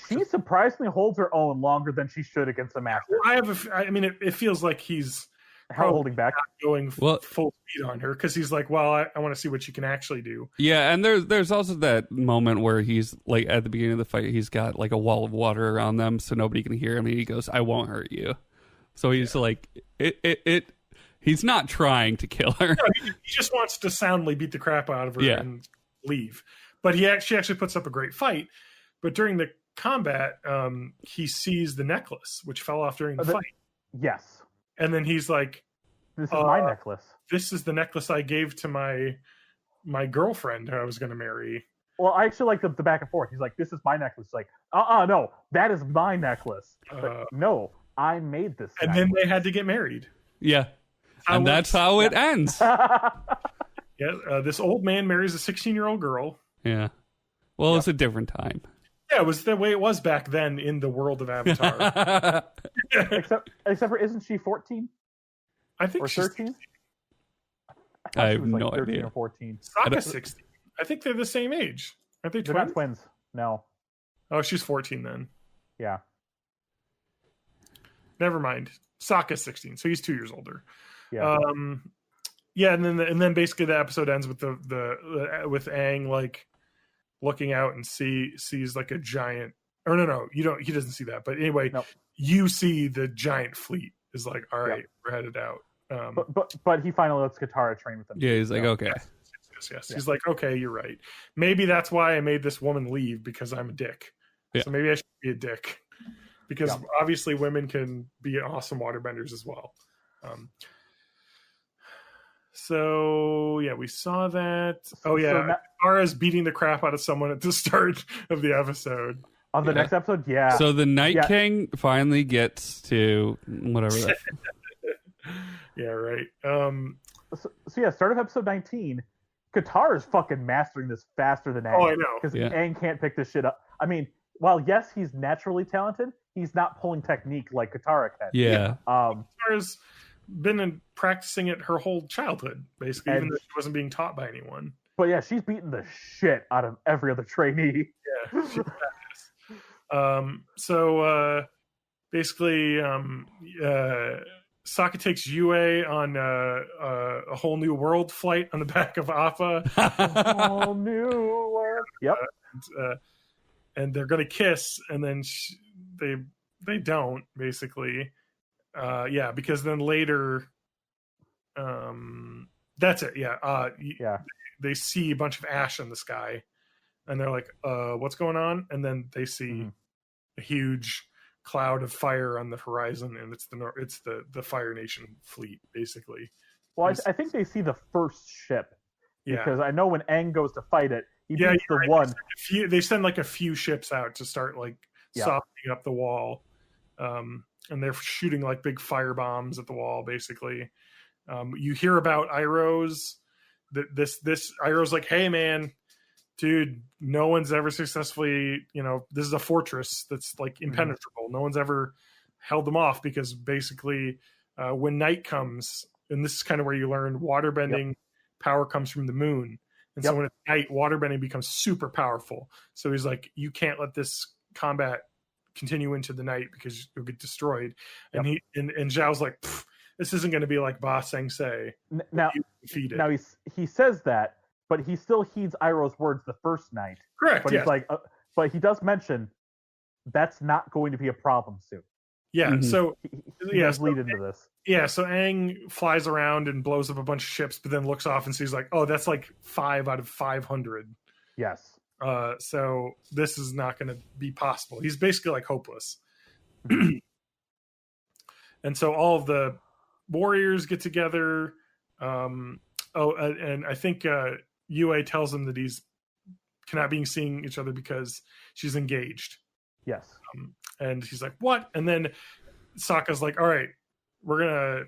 She surprisingly holds her own longer than she should against the master. It feels like he's holding back, going full speed on her, because he's like, well, I want to see what she can actually do. Yeah, and there's also that moment where he's like, at the beginning of the fight, he's got like a wall of water around them so nobody can hear him, and he goes, I won't hurt you. So he's like, he's not trying to kill her. No, he just wants to soundly beat the crap out of her and leave. But she actually puts up a great fight. But during the combat, he sees the necklace, which fell off during the fight. Yes. And then he's like, this is my necklace. This is the necklace I gave to my girlfriend who I was going to marry. Well, I actually like the back and forth. He's like, this is my necklace. Like, no, that is my necklace. No, I made this And necklace. then they had to get married. Yeah. And that's how it ends. This old man marries a 16-year-old girl. Yeah. Well, it's a different time. Yeah, it was the way it was back then in the world of Avatar. except for, isn't she 14? I think or she's 13. I have like no 13 idea. Or 14. Sokka's 16. I think they're the same age. Aren't they twins? They're not twins. No. Oh, she's 14 then. Yeah. Never mind. Sokka's 16, so he's 2 years older. Yeah. And then basically the episode ends with with Aang like looking out and sees like a giant, or no, he doesn't see that, but anyway, you see the giant fleet is like, all right, we're headed out. But he finally lets Katara train with them. Yeah, he's like, okay. Yes. He's like, okay, you're right. Maybe that's why I made this woman leave, because I'm a dick. Yeah. So maybe I should be a dick, because obviously women can be awesome waterbenders as well. So we saw that. Katara's beating the crap out of someone at the start of the episode. On the next episode, So the Night King finally gets to whatever that. Yeah, right. Start of episode 19. Katara is fucking mastering this faster than Aang. Oh, I know. Because Aang can't pick this shit up. I mean, while yes, he's naturally talented, he's not pulling technique like Katara can. Yeah. Katara's been practicing it her whole childhood, basically, even though she wasn't being taught by anyone. But yeah, she's beating the shit out of every other trainee. Yeah. Basically, Sokka takes Yue on a whole new world flight on the back of Appa. A whole new world. Yep. And they're gonna kiss, and then they don't, basically. Because then later, that's it. They see a bunch of ash in the sky, and they're like, "What's going on?" And then they see a huge cloud of fire on the horizon, and it's the Fire Nation fleet, basically. Well, I think they see the first ship, because I know when Aang goes to fight it, He beats the one. They send like a few ships out to start like softening up the wall, and they're shooting like big fire bombs at the wall. Basically, you hear about Iroh's. This Iroh's like, hey man, dude, no one's ever successfully, this is a fortress that's like impenetrable. No one's ever held them off because basically when night comes, and this is kind of where you learn waterbending power comes from the moon. And so when it's night, waterbending becomes super powerful. So he's like, you can't let this combat continue into the night because you'll get destroyed. And and Zhao's like, this isn't going to be like Ba Sing Se. Now he says that, but he still heeds Iroh's words the first night. Correct. But he's like, but he does mention that's not going to be a problem soon. Yeah. So he does lead into this. Yeah. So Aang flies around and blows up a bunch of ships, but then looks off and sees like, oh, that's like 5 out of 500. Yes. So this is not going to be possible. He's basically like hopeless. And so all of the warriors get together. And I think Yue tells him that he's cannot be seeing each other because she's engaged. Yes. And he's like, what? And then Sokka's like, all right, I'm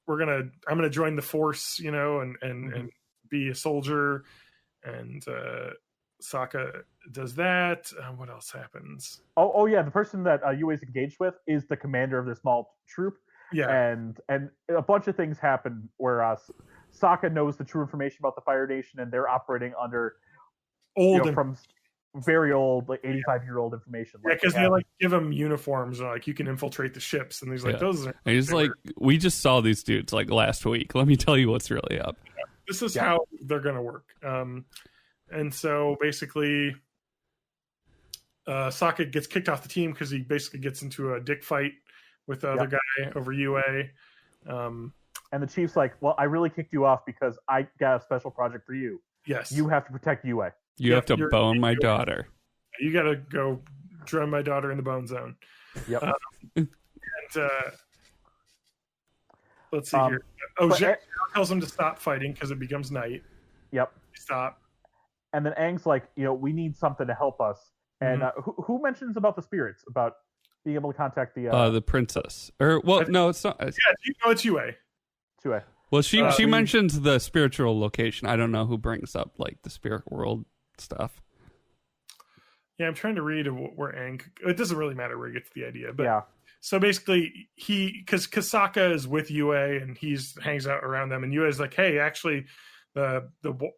gonna join the force, and be a soldier. And Sokka does that. What else happens? Oh yeah, the person that Yue is engaged with is the commander of the small troop. Yeah. And a bunch of things happen where Sokka knows the true information about the Fire Nation, and they're operating under from very old, like 85-year-old information. Yeah, because they like give him uniforms, and like you can infiltrate the ships, and he's like, those are. And he's like, we just saw these dudes like last week. Let me tell you what's really up. Yeah. This is how they're gonna work. And so basically, Sokka gets kicked off the team because he basically gets into a dick fight with the other guy over UA. And the chief's like, well, I really kicked you off because I got a special project for you. Yes. You have to protect UA. You have to bone my daughter. You got to go drum my daughter in the bone zone. Yep. And let's see here. Zhao tells him to stop fighting because it becomes night. Yep. Stop. And then Aang's like, we need something to help us. And who mentions about the spirits, about being able to contact the princess? No, it's not. It's Yue. Well, she mentions the spiritual location. I don't know who brings up like the spirit world stuff. Yeah, I'm trying to read where Aang. It doesn't really matter where he gets the idea, but yeah. So basically, because Sokka is with Yue and hangs out around them, and Yue is like, hey, actually, the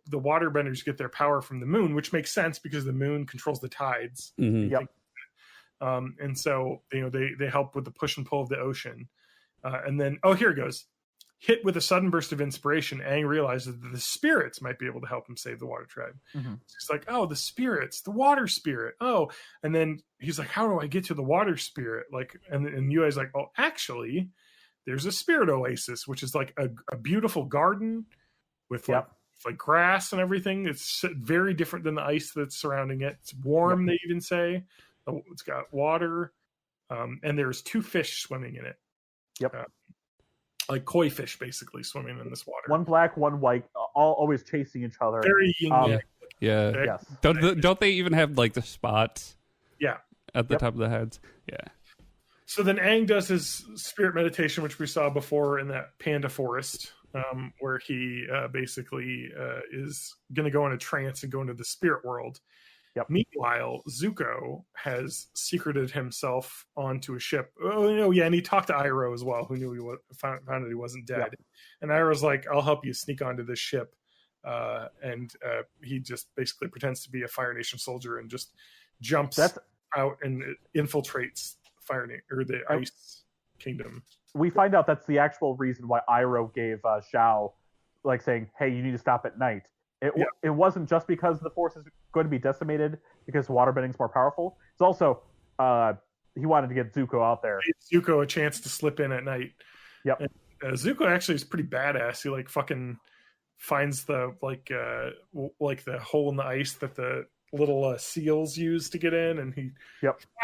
waterbenders get their power from the moon, which makes sense because the moon controls the tides. Mm-hmm. Yep. And so they help with the push and pull of the ocean, and then here it goes. Hit with a sudden burst of inspiration, Aang realizes that the spirits might be able to help him save the water tribe. Mm-hmm. He's like, oh, the spirits, the water spirit. Oh, and then he's like, how do I get to the water spirit? Like, and Yue's like, oh, actually, there's a spirit oasis, which is like a beautiful garden with like grass and everything. It's very different than the ice that's surrounding it. It's warm, they even say. It's got water, and there's 2 fish swimming in it. Yep. Like koi fish, basically swimming in this water. One black, one white, all always chasing each other. Very yin. Yeah. Yes. Don't they even have like the spots? Yeah. At the top of the heads. Yeah. So then Aang does his spirit meditation, which we saw before in that panda forest, where he basically is going to go in a trance and go into the spirit world. Yep. Meanwhile, Zuko has secreted himself onto a ship. Oh, no, yeah, and he talked to Iroh as well, who knew found that he wasn't dead. Yep. And Iroh's like, I'll help you sneak onto this ship. And he just basically pretends to be a Fire Nation soldier and just jumps out and infiltrates the Ice Kingdom. We find out that's the actual reason why Iroh gave Zhao, like saying, hey, you need to stop at night. It wasn't just because the force is going to be decimated because waterbending is more powerful. It's also he wanted to get Zuko out there. Zuko a chance to slip in at night. Yep. And, Zuko actually is pretty badass. He like fucking finds the like the hole in the ice that the little seals use to get in, and he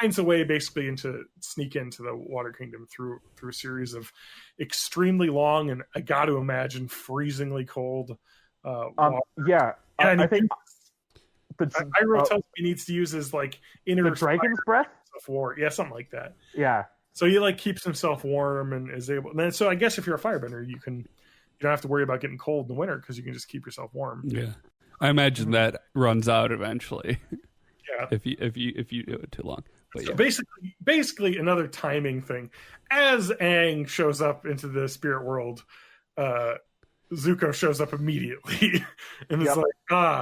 finds a way basically to sneak into the Water Kingdom through a series of extremely long and I got to imagine freezingly cold. I think Iroh tells him he needs to use his like inner the dragon's breath. War, yeah, something like that. Yeah. So he like keeps himself warm and is able. And then, so I guess if you're a firebender, you don't have to worry about getting cold in the winter because you can just keep yourself warm. Yeah, I imagine that runs out eventually. Yeah, if you do it too long. But so yeah. basically another timing thing. As Aang shows up into the spirit world, Zuko shows up immediately and is like,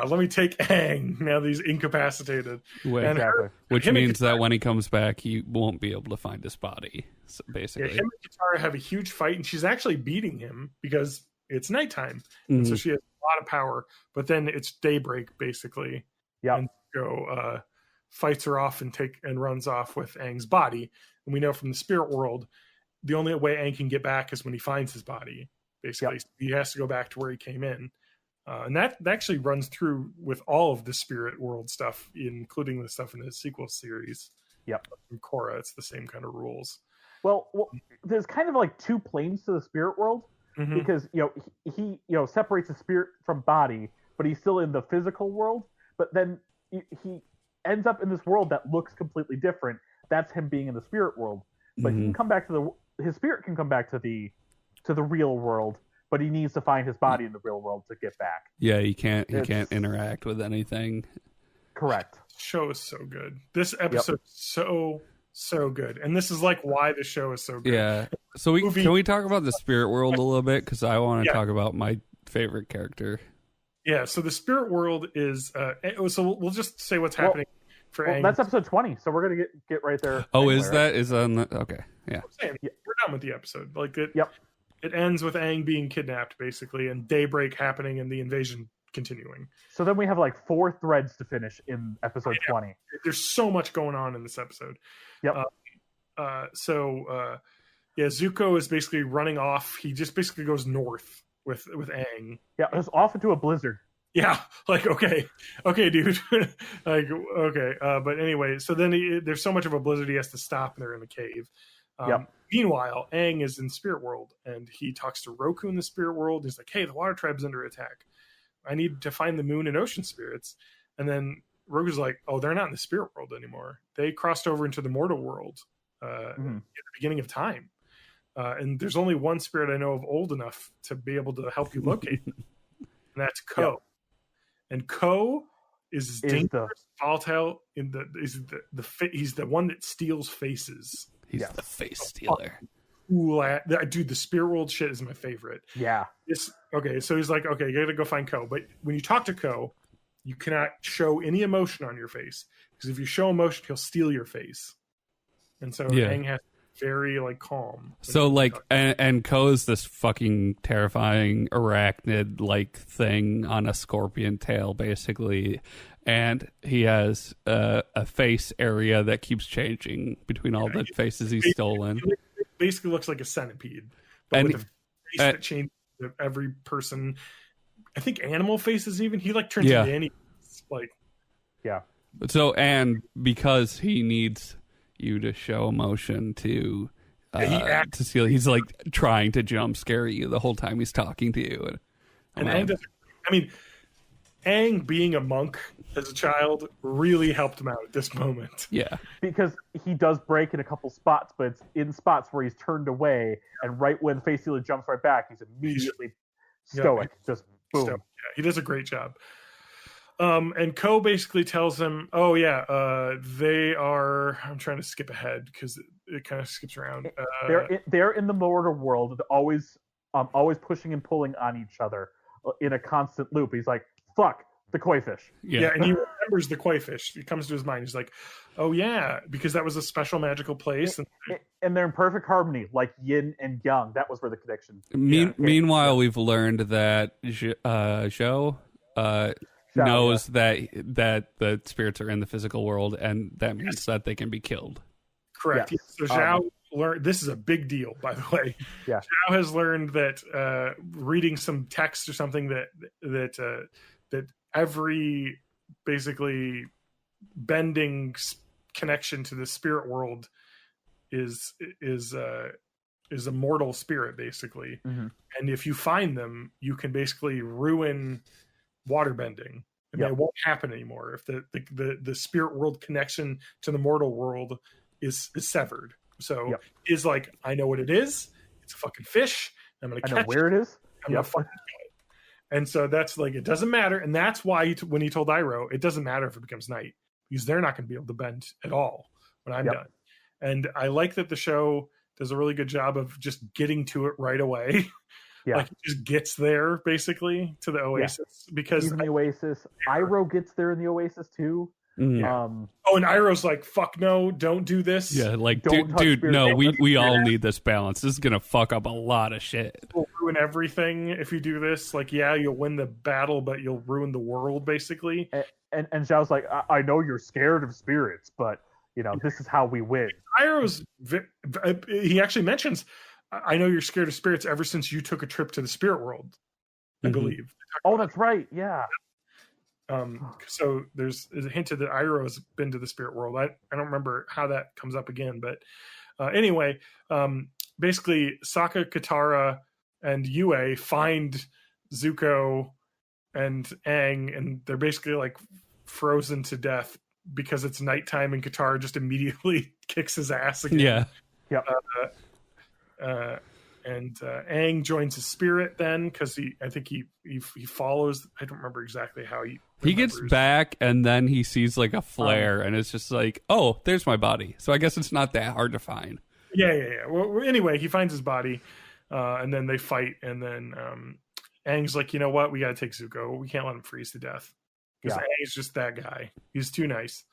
let me take Aang now that he's incapacitated. Exactly. Which means that when he comes back, he won't be able to find his body. So basically, him and Katara have a huge fight, and she's actually beating him because it's nighttime, and so she has a lot of power. But then it's daybreak, basically. Yeah. And Zuko fights her off and runs off with Aang's body. And we know from the spirit world, the only way Aang can get back is when he finds his body. Basically, he has to go back to where he came in, and that actually runs through with all of the spirit world stuff, including the stuff in the sequel series. Yep, from Korra, it's the same kind of rules. Well, there's kind of like two planes to the spirit world because he separates the spirit from body, but he's still in the physical world. But then he ends up in this world that looks completely different. That's him being in the spirit world, but he can come back to his spirit can come back to the real world, but he needs to find his body in the real world to get back. Yeah, he can't interact with anything. Correct. The show is so good. This episode is so good, and this is like why the show is so good. Yeah. So can we talk about the spirit world a little bit, because I want to talk about my favorite character. Yeah. So the spirit world is. So we'll just say what's happening for Aang. That's episode 20, so we're gonna get right there. Oh, anyway, is that is on the okay? Yeah. We're done with the episode. Like it. Yep. It ends with Aang being kidnapped, basically, and daybreak happening and the invasion continuing. So then we have like 4 threads to finish in episode 20. There's so much going on in this episode. Yep. Zuko is basically running off. He just basically goes north with Aang. Yeah, it was off into a blizzard. Yeah, like okay, dude. Like okay, but anyway, so then there's so much of a blizzard he has to stop, and they're in the cave. Meanwhile, Aang is in spirit world, and he talks to Roku in the spirit world. He's like, "Hey, the water tribe's under attack. I need to find the moon and ocean spirits." And then Roku's like, "Oh, they're not in the spirit world anymore. They crossed over into the mortal world at the beginning of time. And there's only one spirit I know of old enough to be able to help you locate them, and that's Ko. Yep. And Ko is dangerous, volatile. He's the one that steals faces. He's the face stealer. Cool, dude. The spirit world shit is my favorite. Yeah. So he's like, okay, you gotta go find Ko. But when you talk to Ko, you cannot show any emotion on your face, because if you show emotion, he'll steal your face. And so Aang has to be very like calm. So like, and Ko's this fucking terrifying arachnid like thing on a scorpion tail, basically. And he has a face area that keeps changing between all the faces he's stolen. He basically looks like a centipede, but with a face that changes to every person. I think animal faces even. He like turns into any like. Yeah. So, and because he needs you to show emotion to steal, he's like trying to jump scare you the whole time he's talking to you. And Aang being a monk as a child really helped him out at this moment. Yeah. Because he does break in a couple spots, but it's in spots where he's turned away, and right when Face Stealer jumps right back, he's immediately stoic. Just boom. Yeah, he does a great job. And Ko basically tells him, they are... I'm trying to skip ahead because it kind of skips around. They're in the mortal world, always pushing and pulling on each other in a constant loop. He's like, fuck, the koi fish. Yeah, and he remembers the koi fish. It comes to his mind. He's like, oh yeah, because that was a special magical place. And they're in perfect harmony, like yin and yang. That was where the connection. Meanwhile, we've learned that Zhou knows that the spirits are in the physical world, and that means that they can be killed. Correct. Yes. So Zhou learned. This is a big deal, by the way. Yeah. Zhou has learned that reading some text or something that every basically bending connection to the spirit world is a mortal spirit, basically. Mm-hmm. And if you find them, you can basically ruin water bending. and it won't happen anymore if the spirit world connection to the mortal world is severed. So is like, I know what it is. It's a fucking fish. I'm gonna catch where it is. I'm gonna fucking kill it. And so that's like, it doesn't matter. And that's why when he told Iroh, it doesn't matter if it becomes night, because they're not going to be able to bend at all when I'm done. And I like that the show does a really good job of just getting to it right away. Like, it just gets there basically to the Oasis, because even the Oasis, Iroh gets there in the Oasis too. And Iroh's like, fuck no, don't do this. Yeah, like, dude, no, we all need this balance. This is gonna fuck up a lot of shit. You'll ruin everything if you do this. Like, yeah, you'll win the battle, but you'll ruin the world, basically. And Zhao's like, I know you're scared of spirits, but this is how we win. Iroh's, he actually mentions, I know you're scared of spirits ever since you took a trip to the spirit world, I believe. Oh, that's right. Yeah. So there's a hint that Iroh has been to the spirit world. I don't remember how that comes up again, but anyway, basically Sokka, Katara, and Yue find Zuko and Aang, and they're basically like frozen to death because it's nighttime, and Katara just immediately kicks his ass again. Yeah. And Aang joins his spirit then, because I think he follows. I don't remember exactly how he gets back, and then he sees like a flare, and it's just like, oh, there's my body. So I guess it's not that hard to find. Yeah. Well, anyway, he finds his body, and then they fight, and then Aang's like, you know what, we got to take Zuko. We can't let him freeze to death, because Aang's just that guy. He's too nice.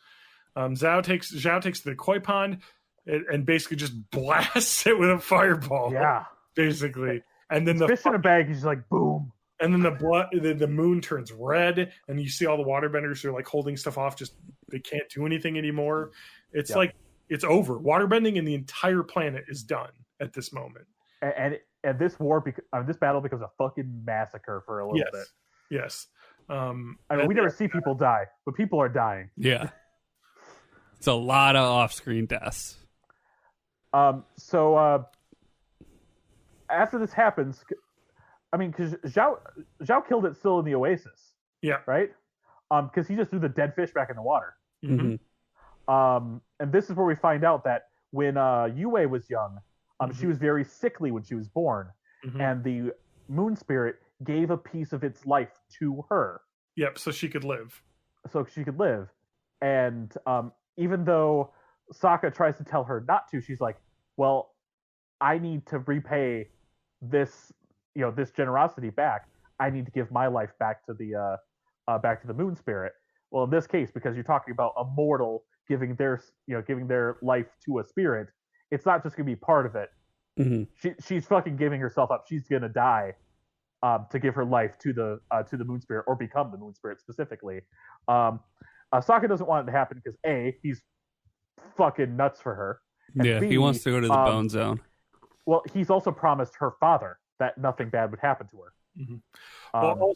Zhao takes the koi pond and basically just blasts it with a fireball. Yeah. Basically. And then fish in a bag, he's like, boom. And then the moon turns red, and you see all the waterbenders who are like holding stuff off, just they can't do anything anymore. It's like, it's over. Waterbending in the entire planet is done at this moment. And this this battle becomes a fucking massacre for a little bit. Yes. I mean, we never see people die, but people are dying. Yeah. It's a lot of off-screen deaths. So after this happens, I mean, because Zhao killed it still in the Oasis. Yeah. Right? Because he just threw the dead fish back in the water. Mm-hmm. And this is where we find out that when Yue was young, she was very sickly when she was born, and the moon spirit gave a piece of its life to her. Yep, so she could live. And even though Sokka tries to tell her not to, she's like, well, I need to repay this, this generosity back. I need to give my life back to the moon spirit. Well, in this case, because you're talking about a mortal giving their life to a spirit, it's not just gonna be part of it. Mm-hmm. She's fucking giving herself up. She's gonna die to give her life to the moon spirit, or become the moon spirit specifically. Sokka doesn't want it to happen because A, he's fucking nuts for her. And B, he wants to go to the bone zone. Well, he's also promised her father that nothing bad would happen to her. Aang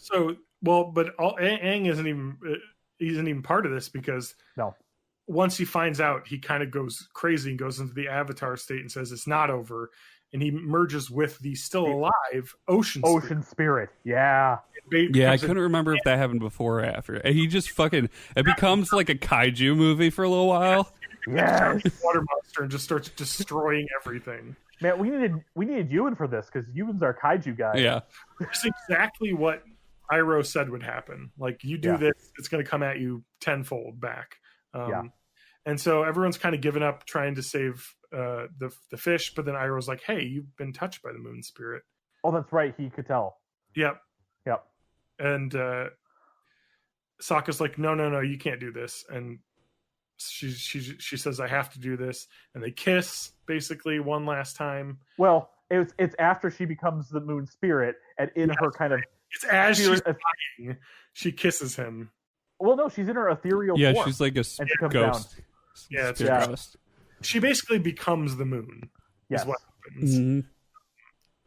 isn't even part of this, because once he finds out, he kind of goes crazy and goes into the Avatar state and says it's not over, and he merges with the still alive Ocean Spirit. Yeah. I couldn't remember if that happened before or after. And he just it becomes like a kaiju movie for a little while. Yes. Water monster and just starts destroying everything. Man, we needed Ewan for this, because Ewan's our kaiju guy. Yeah. It's exactly what Iroh said would happen. Like, you do this, it's going to come at you tenfold back. And so everyone's kind of given up trying to save the fish, but then Iroh's like, hey, you've been touched by the moon spirit. Oh, that's right. He could tell. Yep. And Sokka's like, no, you can't do this. And she says, I have to do this. And they kiss basically one last time. Well, it's after she becomes the moon spirit, and in her kind of, it's as she's dying, she kisses him. Well, no, she's in her ethereal form. Yeah, she's like a ghost. Yeah, it's a ghost. She basically becomes the moon. Yes. Is what happens. Mm-hmm.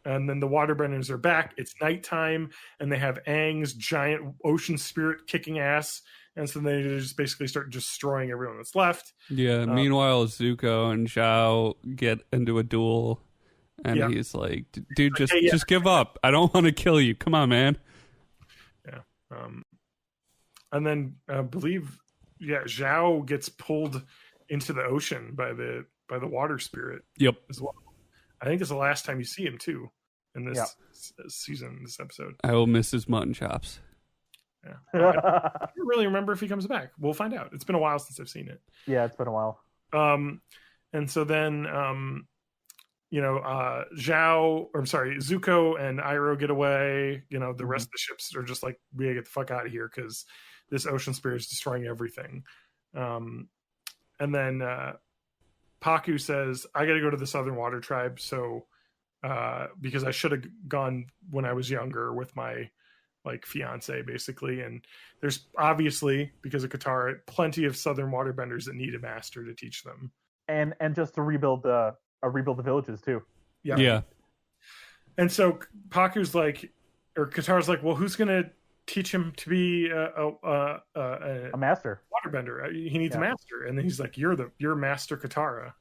And then the waterbenders are back. It's nighttime, and they have Aang's giant ocean spirit kicking ass. And so they just basically start destroying everyone that's left. Yeah. Meanwhile, Zuko and Zhao get into a duel, and he's like, "Dude, just give up. I don't want to kill you. Come on, man." Yeah. And then I believe, Zhao gets pulled into the ocean by the water spirit. Yep. As well. I think it's the last time you see him too in this season, this episode. I will miss his mutton chops. Yeah. I don't really remember if he comes back. We'll find out. It's been a while since I've seen it. Yeah, it's been a while. And so then, Zuko and Iroh get away. The rest of the ships are just like, we gotta get the fuck out of here because this ocean spirit is destroying everything. And then Paku says, I gotta go to the Southern Water Tribe. So, because I should have gone when I was younger with my fiance, basically. And there's obviously, because of Katara, plenty of Southern Waterbenders that need a master to teach them. And just to rebuild the villages too. Yeah. And so Katara's like, well, who's gonna teach him to be a master waterbender? He needs a master. And then he's like, you're Master Katara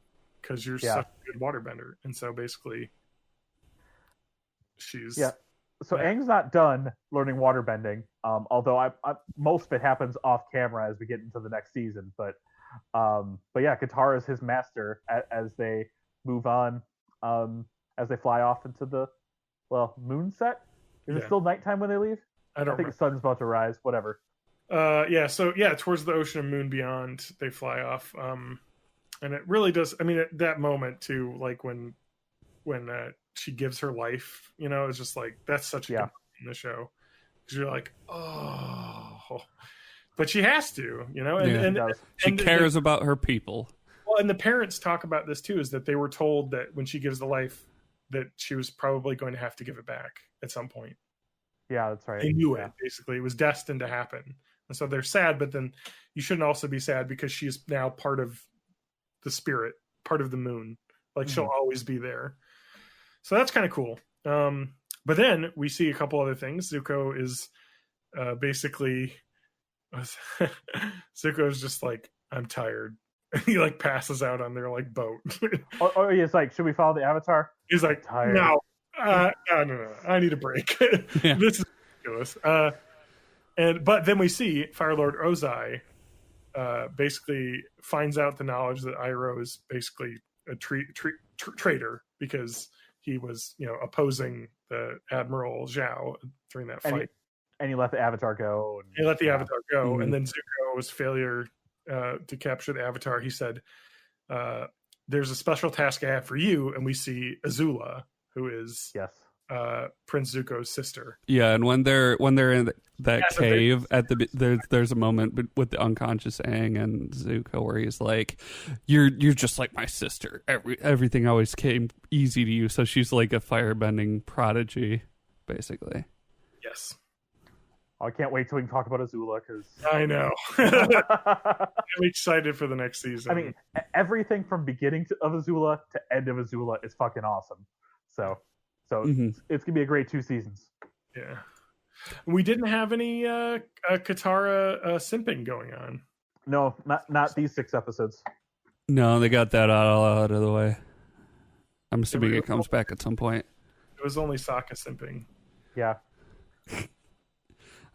because you're such a good waterbender. And so basically she's So Aang's not done learning waterbending, although most of it happens off camera as we get into the next season. But Katara is his master as they move on, as they fly off into the moon set. Is it still nighttime when they leave? I think the sun's about to rise. Whatever. Towards the ocean and moon beyond, they fly off. And it really does. I mean, at that moment too, like when she gives her life, it's just like, that's such a good moment in the show, because you're like, oh, but she has to, and she cares about her people. Well, and the parents talk about this too, is that they were told that when she gives the life, that she was probably going to have to give it back at some point. Yeah, that's right. They knew it, basically. It was destined to happen. And so they're sad, but then you shouldn't also be sad because she's now part of the spirit, part of the moon. Like, she'll always be there. So that's kind of cool. But then we see a couple other things. Zuko is basically... Zuko is just like, I'm tired. He passes out on their boat. He's like, should we follow the Avatar? He's like, tired. No, I need a break. This is ridiculous. But then we see Fire Lord Ozai basically finds out the knowledge that Iroh is basically a traitor because he was, opposing the Admiral Zhao during that fight. And he let the Avatar go. And then Zuko's failure to capture the Avatar, he said, there's a special task I have for you. And we see Azula, who is Prince Zuko's sister. Yeah, and when they're in that cave at there's a moment with the unconscious Aang and Zuko where he's like, "You're just like my sister. Everything always came easy to you." So she's like a firebending prodigy, basically. Yes. I can't wait till we can talk about Azula because I know. I'm excited for the next season. I mean, everything from beginning of Azula to end of Azula is fucking awesome. So it's gonna be a great 2 seasons. Yeah, we didn't have any Katara simping going on. No, not these 6 episodes. No, they got that all out of the way. I'm assuming it comes back at some point. It was only Sokka simping. Yeah.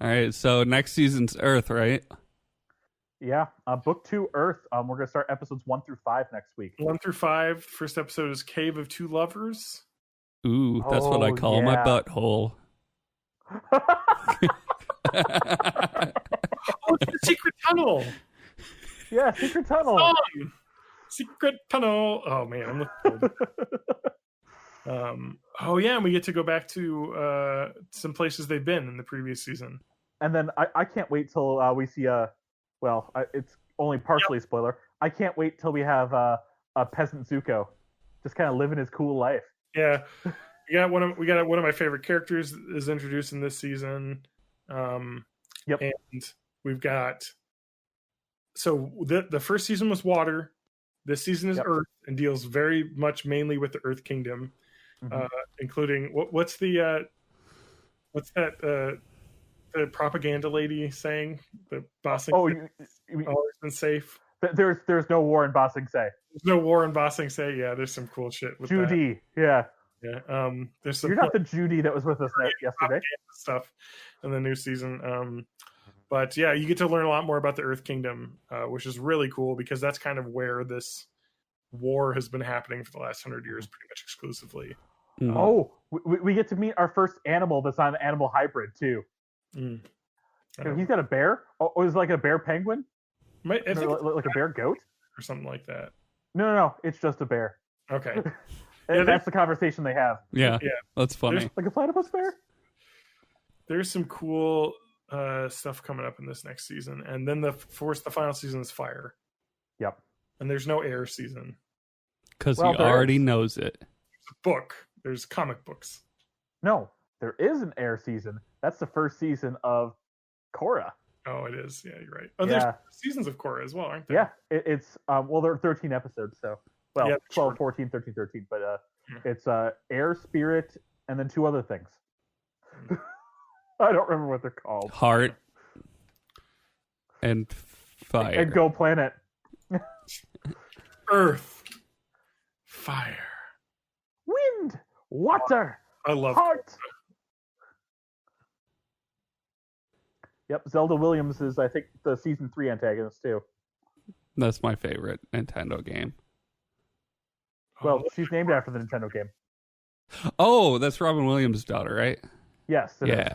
All right, so next season's Earth, right? Yeah, Book 2, Earth. We're going to start episodes 1 through 5 next week. 1 through 5. First episode is Cave of Two Lovers. Ooh, that's what I call my butthole. It's the secret tunnel. Yeah, secret tunnel. Secret tunnel. Oh man, I'm looking forward. And we get to go back to some places they've been in the previous season. And then I can't wait till we see it's only partially spoiler. I can't wait till we have a peasant Zuko just kind of living his cool life. Yeah, we got one of my favorite characters is introduced in this season. And we've got the first season was water. This season is Earth and deals very much mainly with the Earth Kingdom, including what's that the propaganda lady saying? The Bossing always been safe. There's no war in Ba Sing Se. There's no war in Ba Sing Se. Yeah, there's some cool shit with Judy. that. Yeah. There's some. You're not the Judy that was with us yesterday. Stuff in the new season. But yeah, you get to learn a lot more about the Earth Kingdom, which is really cool because that's kind of where this war has been happening for the last 100 years, pretty much exclusively. Oh, we get to meet our first animal that's not an animal hybrid too. He's got a bear. Oh, is it like a bear penguin? I think like a bear goat or something like that. No, it's just a bear. Okay. That's the conversation they have. Yeah, that's funny. Like a platypus bear? There's some cool stuff coming up in this next season. And then the final season is fire. Yep. And there's no air season. Because he already knows it. There's a book. There's comic books. No, there is an air season. That's the first season of Korra. Oh, it is. Yeah, you're right. Oh, there's seasons of Korra as well, aren't there? Yeah, it's well, there are 13 episodes, so 12, sure. 14, 13, 13. But it's air, spirit, and then two other things. I don't remember what they're called. Heart and fire. And Go Planet. Earth, fire, wind, water. I love heart. Yep, Zelda Williams is, I think, the season 3 antagonist too. That's my favorite Nintendo game. Well, she's named after the Nintendo game. Oh, that's Robin Williams' daughter, right? Yes. It is.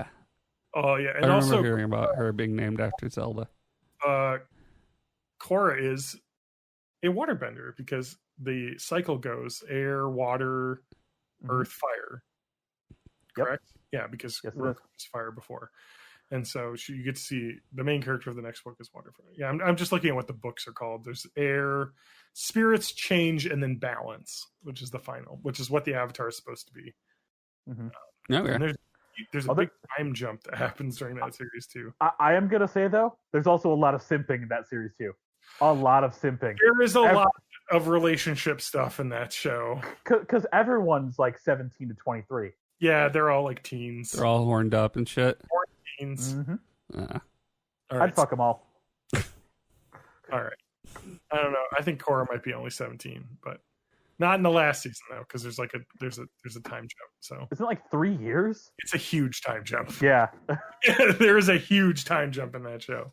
Oh, yeah. And I remember also hearing about her being named after Zelda. Korra is a waterbender because the cycle goes air, water, earth, fire. Correct? Yep. Yeah, because earth was fire before. And so you get to see the main character of the next book is waterfire. Yeah, I'm just looking at what the books are called. There's air, spirits, change, and then balance, which is the final, which is what the Avatar is supposed to be. Okay. And there's a big time jump that happens during that series too. I am gonna say though, there's also a lot of simping in that series too. A lot of simping. There is a lot of relationship stuff in that show. Because everyone's like 17 to 23. Yeah, they're all like teens. They're all horned up and shit. Teens. All right. I'd fuck them all. All right. I don't know. I think Korra might be only 17, but not in the last season though, because there's like there's a time jump. So isn't it like 3 years? It's a huge time jump. Yeah. There is a huge time jump in that show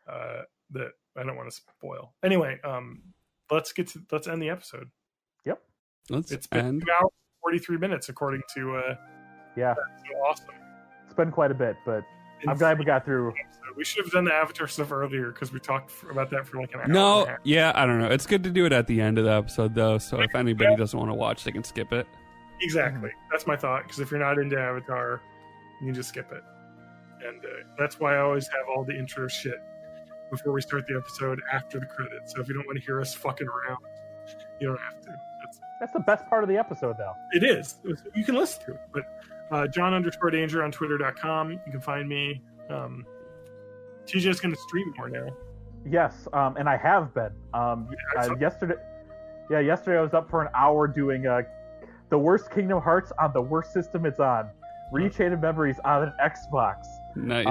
that I don't want to spoil. Anyway, let's end the episode. Yep. It's been 2 hours 43 minutes according to yeah. So awesome. It's been quite a bit, but I'm glad we got through. We should have done the Avatar stuff earlier because we talked about that for like an hour. No, yeah, I don't know. It's good to do it at the end of the episode, though. So if anybody doesn't want to watch, they can skip it. Exactly. That's my thought. Because if you're not into Avatar, you can just skip it. And that's why I always have all the intro shit before we start the episode after the credits. So if you don't want to hear us fucking around, you don't have to. That's the best part of the episode, though. It is. You can listen to it. But John_Danger on Twitter.com. You can find me. TJ's going to stream more now. Yes, and I have been. Yesterday I was up for an hour doing the worst Kingdom Hearts on the worst system it's on. Rechain of Memories on an Xbox. Nice.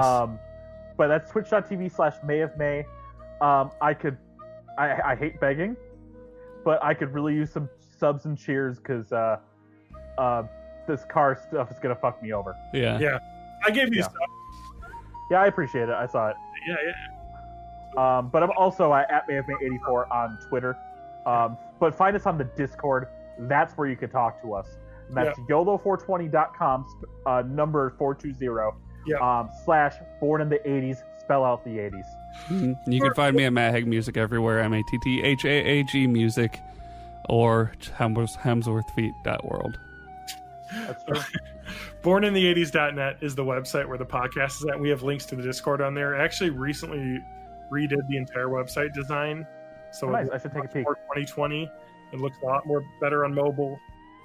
But that's twitch.tv/May. I hate begging, but I could really use some subs and cheers because this car stuff is going to fuck me over. Yeah. I gave you stuff. Yeah, I appreciate it. I saw it. Yeah. But I'm also at mayhavemade84 on Twitter. But find us on the Discord. That's where you can talk to us. And that's YOLO420.com, number 420, /born in the 80s, spell out the 80s. You can find me at Matt Haig Music everywhere, MATTHAAG Music, or HemsworthFeet.world. That's true. BornInThe80s.net is the website where the podcast is at. We have links to the Discord on there. I actually recently redid the entire website design. So nice. I should take a peek. 2020. It looks a lot more better on mobile.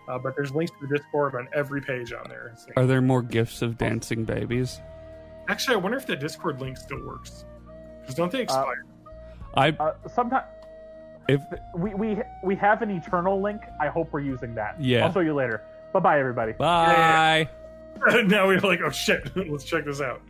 But there's links to the Discord on every page on there. So. Are there more gifs of dancing babies? Actually, I wonder if the Discord link still works. Because don't they expire? Sometimes. If we have an eternal link, I hope we're using that. Yeah. I'll show you later. Bye-bye, everybody. Bye. Yeah. Now we're like, oh shit, let's check this out.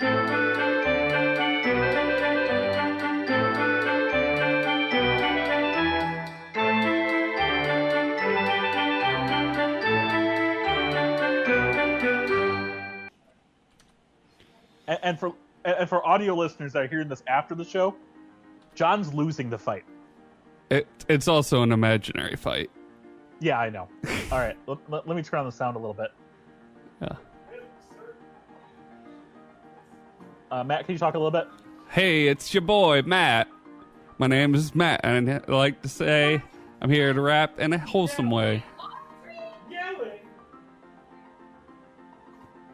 And for audio listeners that are hearing this after the show, John's losing the fight. It's also an imaginary fight. Yeah, I know. All right, let me turn on the sound a little bit. Yeah. Matt, can you talk a little bit? Hey, it's your boy, Matt. My name is Matt, and I like to say I'm here to rap in a wholesome way.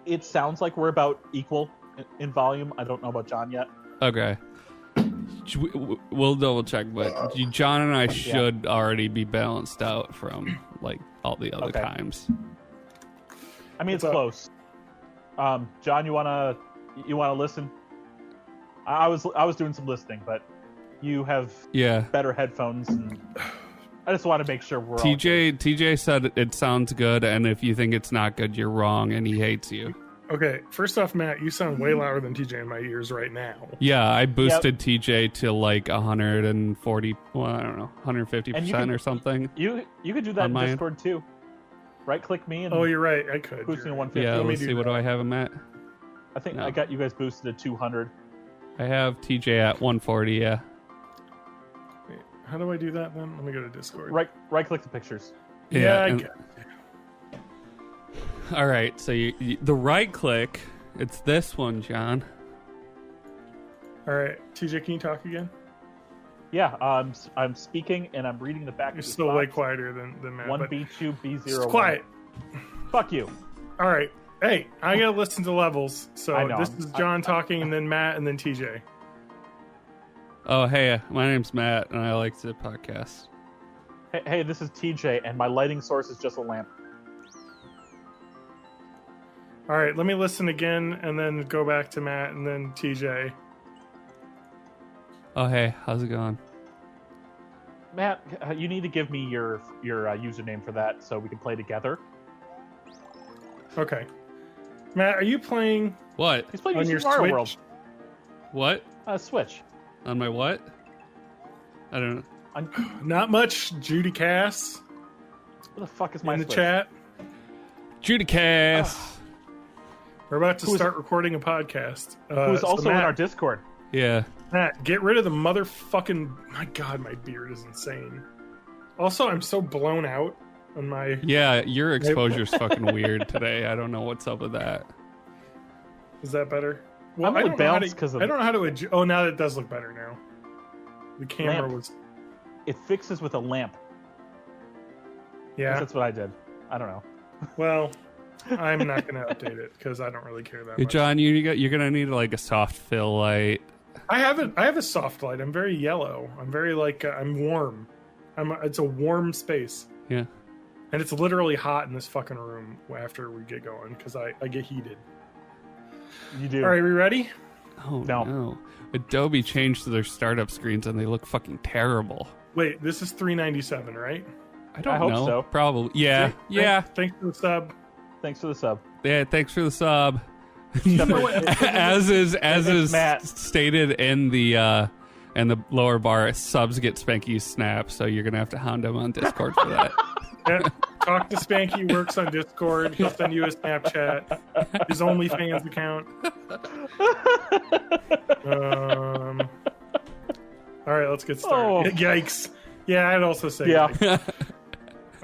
It sounds like we're about equal in volume. I don't know about John yet. Okay. We'll double check, but John and I should already be balanced out from like all the other times. I mean, it's close. John, you wanna listen? I was doing some listening, but you have better headphones, and I just want to make sure we're TJ said it sounds good, and if you think it's not good, you're wrong, and he hates you. Okay, first off, Matt, you sound way louder than TJ in my ears right now. Yeah, I boosted TJ to like 140, well, I don't know, 150% or something. You could do that in Discord too. Right-click me and... Oh, you're right, I could. Boost me to 150. Yeah, let's see, what do I have him at? I think I got you guys boosted to 200. I have TJ at 140, yeah. Wait, how do I do that then? Let me go to Discord. Right-click the pictures. Yeah, I get it. All right, so the right click, it's this one, John. All right, TJ, can you talk again? Yeah, I'm speaking and I'm reading the back. You're still way quieter than Matt. 1B2 B0. Just quiet. Fuck you. All right. Hey, I gotta listen to levels. So this is John talking, and then Matt, and then TJ. Oh, hey, my name's Matt, and I like the podcast. Hey, this is TJ, and my lighting source is just a lamp. All right, let me listen again, and then go back to Matt, and then TJ. Oh, hey, how's it going? Matt, you need to give me your username for that so we can play together. Okay. Matt, are you playing... What? He's playing on your Mario Switch? World. What? Switch. On my what? I don't know. Not much, Judy Cass. Where the fuck is my in the Switch? chat? Judy Cass. We're about to start recording a podcast. Who's also in our Discord. Yeah. Matt, get rid of the motherfucking... My God, my beard is insane. Also, I'm so blown out on my... Yeah, your exposure's fucking weird today. I don't know what's up with that. Is that better? Well, I'm really balanced because of... I don't know how to adjust... Oh, now it does look better now. The camera was... It fixes with a lamp. Yeah. That's what I did. I don't know. Well... I'm not going to update it because I don't really care that much. John, you're going to need like a soft fill light. I have a soft light. I'm very yellow. I'm very I'm warm. It's a warm space. Yeah. And it's literally hot in this fucking room after we get going because I get heated. You do. All right, we ready? Oh, no. Adobe changed their startup screens and they look fucking terrible. Wait, this is $3.97, right? I don't hope know. so. Probably. Yeah. Thanks for the sub. Thanks for the sub. Yeah, thanks for the sub. as is stated in the lower bar, subs get Spanky's snap, so you're gonna have to hound him on Discord for that. Yeah, talk to Spanky, works on Discord. He'll send you a Snapchat. His OnlyFans account. All right, let's get started. Yikes! Yeah, I'd also say. Yeah. Yikes.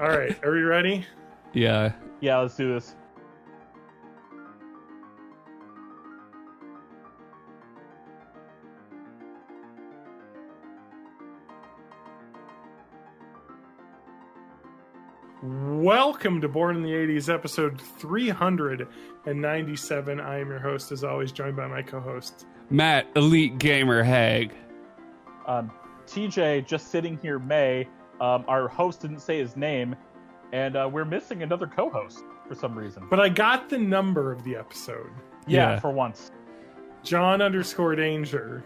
All right, are we ready? Yeah. Yeah, let's do this. Welcome to Born in the 80s, episode 397. I am your host, as always, joined by my co-host, Matt, Elite Gamer Hag. TJ, just sitting here, May. Our host didn't say his name, and we're missing another co-host for some reason. But I got the number of the episode. Yeah. For once. John_Danger.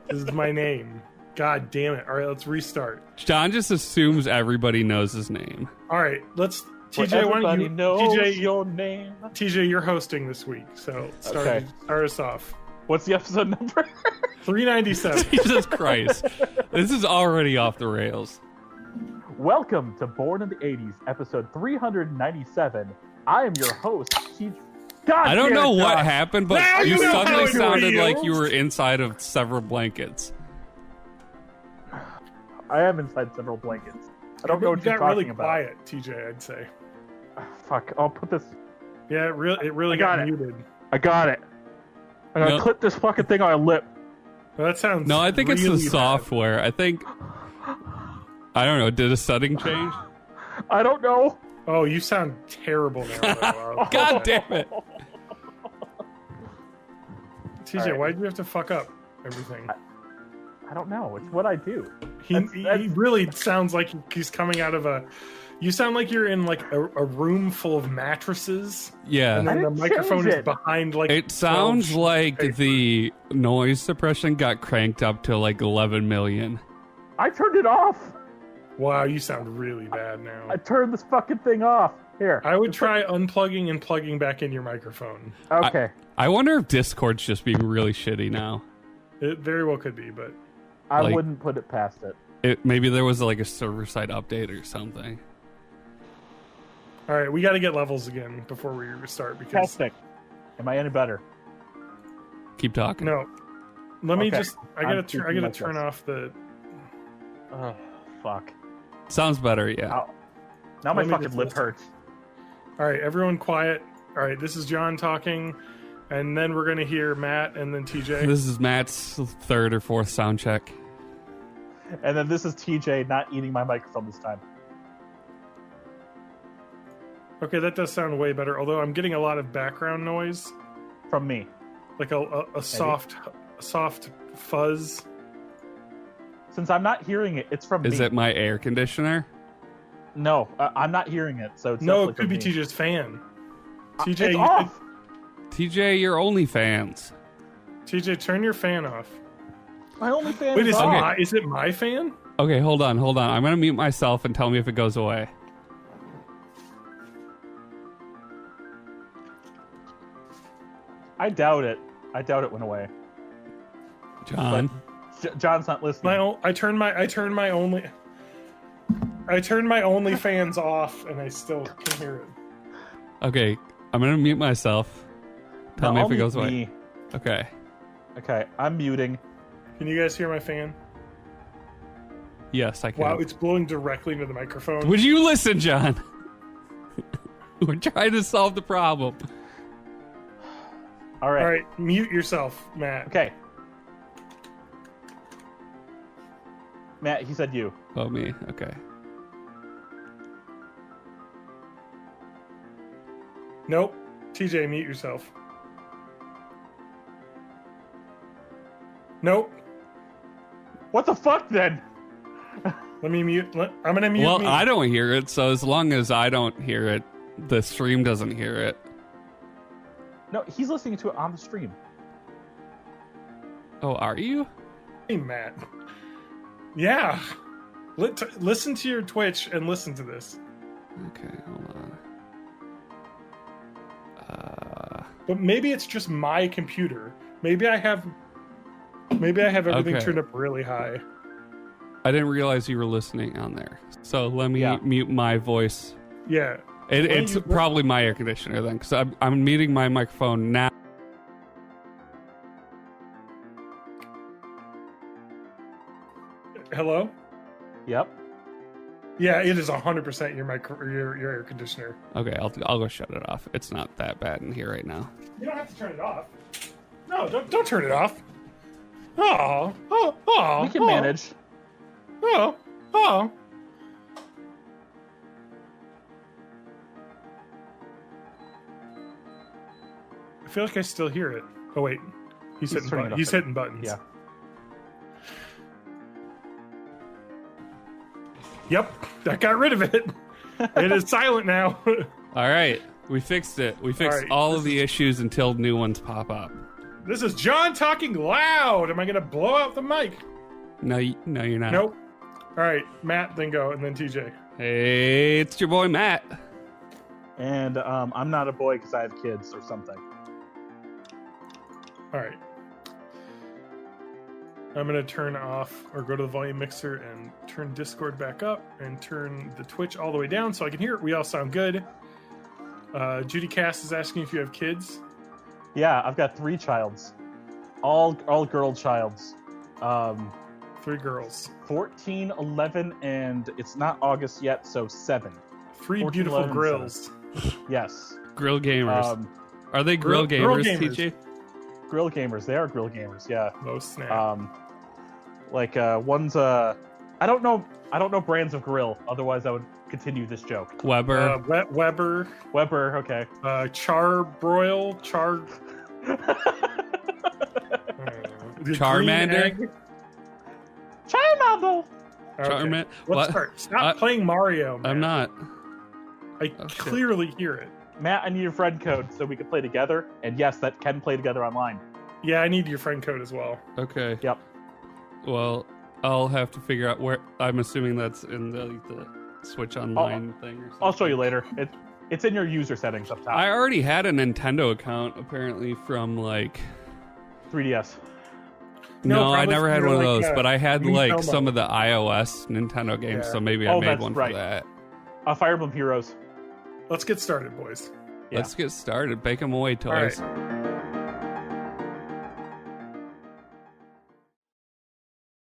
This is my name. God damn it. All right, let's restart. John just assumes everybody knows his name. All right, let's... TJ, why don't you... knows your name. TJ, you're hosting this week, so start us off. What's the episode number? 397. Jesus Christ. This is already off the rails. Welcome to Born in the 80s, episode 397. I am your host, TJ. God I don't damn know it, what Josh. happened, but Now you you know suddenly how it sounded like feels. you were inside of several blankets. I am inside several blankets. I don't know what You you're got really talking about. quiet, TJ, I'd say. Fuck, I'll put this... Yeah, it really I got got it. muted. I got it. I'm gonna Nope. clip this fucking thing on my lip. Well, that sounds No, I think it's really the bad. software. I think... I don't know. Did a setting change? I don't know. Oh, you sound terrible now. though. God damn it. TJ, All right. why'd you have to fuck up everything? I don't know. It's what I do. He that's- really sounds like he's coming out of a... You sound like you're in like a room full of mattresses, Yeah. and then I the didn't microphone change is it. behind like... It 12 sounds sheets of like paper. the noise suppression got cranked up to like 11 million. I turned it off. Wow, you sound really bad now. I turned this fucking thing off. Here. I would try unplugging and plugging back in your microphone. Okay. I wonder if Discord's just being really shitty now. It very well could be, but I like- wouldn't put it past it. Maybe there was like a server-side update or something. all right, we got to get levels again before we start because Testing. Am I any better? Keep talking. no. Let me Okay. just. I gotta I'm turn. I thinking gotta like turn this. off the. Oh, fuck. Sounds better, yeah. Ow. Now my Let me fucking just lip listen. hurts. All right, everyone, quiet. All right, this is John talking, and then we're gonna hear Matt and then TJ. This is Matt's third or fourth sound check. And then this is TJ not eating my microphone this time. Okay, that does sound way better. Although I'm getting a lot of background noise, From me. like a soft fuzz. Since I'm not hearing it, it's from Is me. it my air conditioner? No, I'm not hearing it, so it's No, definitely it could be from me. TJ's fan. TJ, It's you could- off. TJ, you're OnlyFans. TJ, turn your fan off. My only fan Wait, is is, off. is it my fan? Okay, hold on. I'm gonna mute myself and tell me if it goes away. I doubt it. I doubt it went away. John. John's not listening. I turned my only fans off, and I still can hear it. Okay, I'm gonna mute myself. Tell me No, if it I'll goes mute away. me. Okay. Okay, I'm muting. Can you guys hear my fan? Yes, I can. Wow, it's blowing directly into the microphone. Would you listen, John? We're trying to solve the problem. All right. All right, mute yourself, Matt. Okay. Matt, he said you. Oh, me. Okay. Nope. TJ, mute yourself. Nope. What the fuck then? Let me mute. I'm gonna mute Well, me. I don't hear it, so as long as I don't hear it, the stream doesn't hear it. No, he's listening to it on the stream. Oh, are you? Hey, Matt. Yeah. Listen to your Twitch and listen to this. Okay, hold on. But maybe it's just my computer. Maybe I have everything Okay. turned up really high. I didn't realize you were listening on there. So let me Yeah. mute my voice. Yeah. It's you- probably my air conditioner then, because I'm muting my microphone now. Hello? Yep. Yeah, it is 100% your air conditioner. Okay, I'll go shut it off. It's not that bad in here right now. You don't have to turn it off. No, don't turn it off. Oh. We can manage. Oh. I feel like I still hear it. Oh wait, he's hitting turning it buttons. up He's there. hitting buttons. Yeah. Yep, that got rid of it. It is silent now. All right, we fixed it. We fixed right, all of the issues until new ones pop up. This is John talking loud. Am I gonna blow out the mic? No, no, you're not. Nope. All right, Matt, then go, and then TJ. Hey, it's your boy Matt. And I'm not a boy because I have kids or something. All right. I'm going to turn off or go to the volume mixer and turn Discord back up and turn the Twitch all the way down so I can hear it. We all sound good. Judy Cass is asking if you have kids. Yeah, I've got 3 childs. All girl childs. 3 girls. 14, 11, and it's not August yet, so 7. 3 14, beautiful 11, grills. 7. Yes. Grill gamers. Are they grill gamers, TJ? Grill gamers. They are grill gamers. Yeah. Most snap. One's I don't know brands of grill. Otherwise, I would continue this joke. Weber. Weber. Okay. Charbroil. Charmander. Charmander. Charmander. Let's start. Stop playing Mario, man. I'm not. I clearly hear it. Matt, I need your friend code so we can play together. And yes, that can play together online. Yeah, I need your friend code as well. Okay. Yep. Well, I'll have to figure out where. I'm assuming that's in the Switch Online thing or something. I'll show you later. It's in your user settings up top. I already had a Nintendo account, apparently, from 3DS. No, I never had one of those, like, but I had Nintendo. some of the iOS Nintendo games, Yeah. so maybe I made that's one right. for that. Fire Emblem Heroes. Let's get started, boys. Yeah. Let's get started. Bake them away, toys. All right.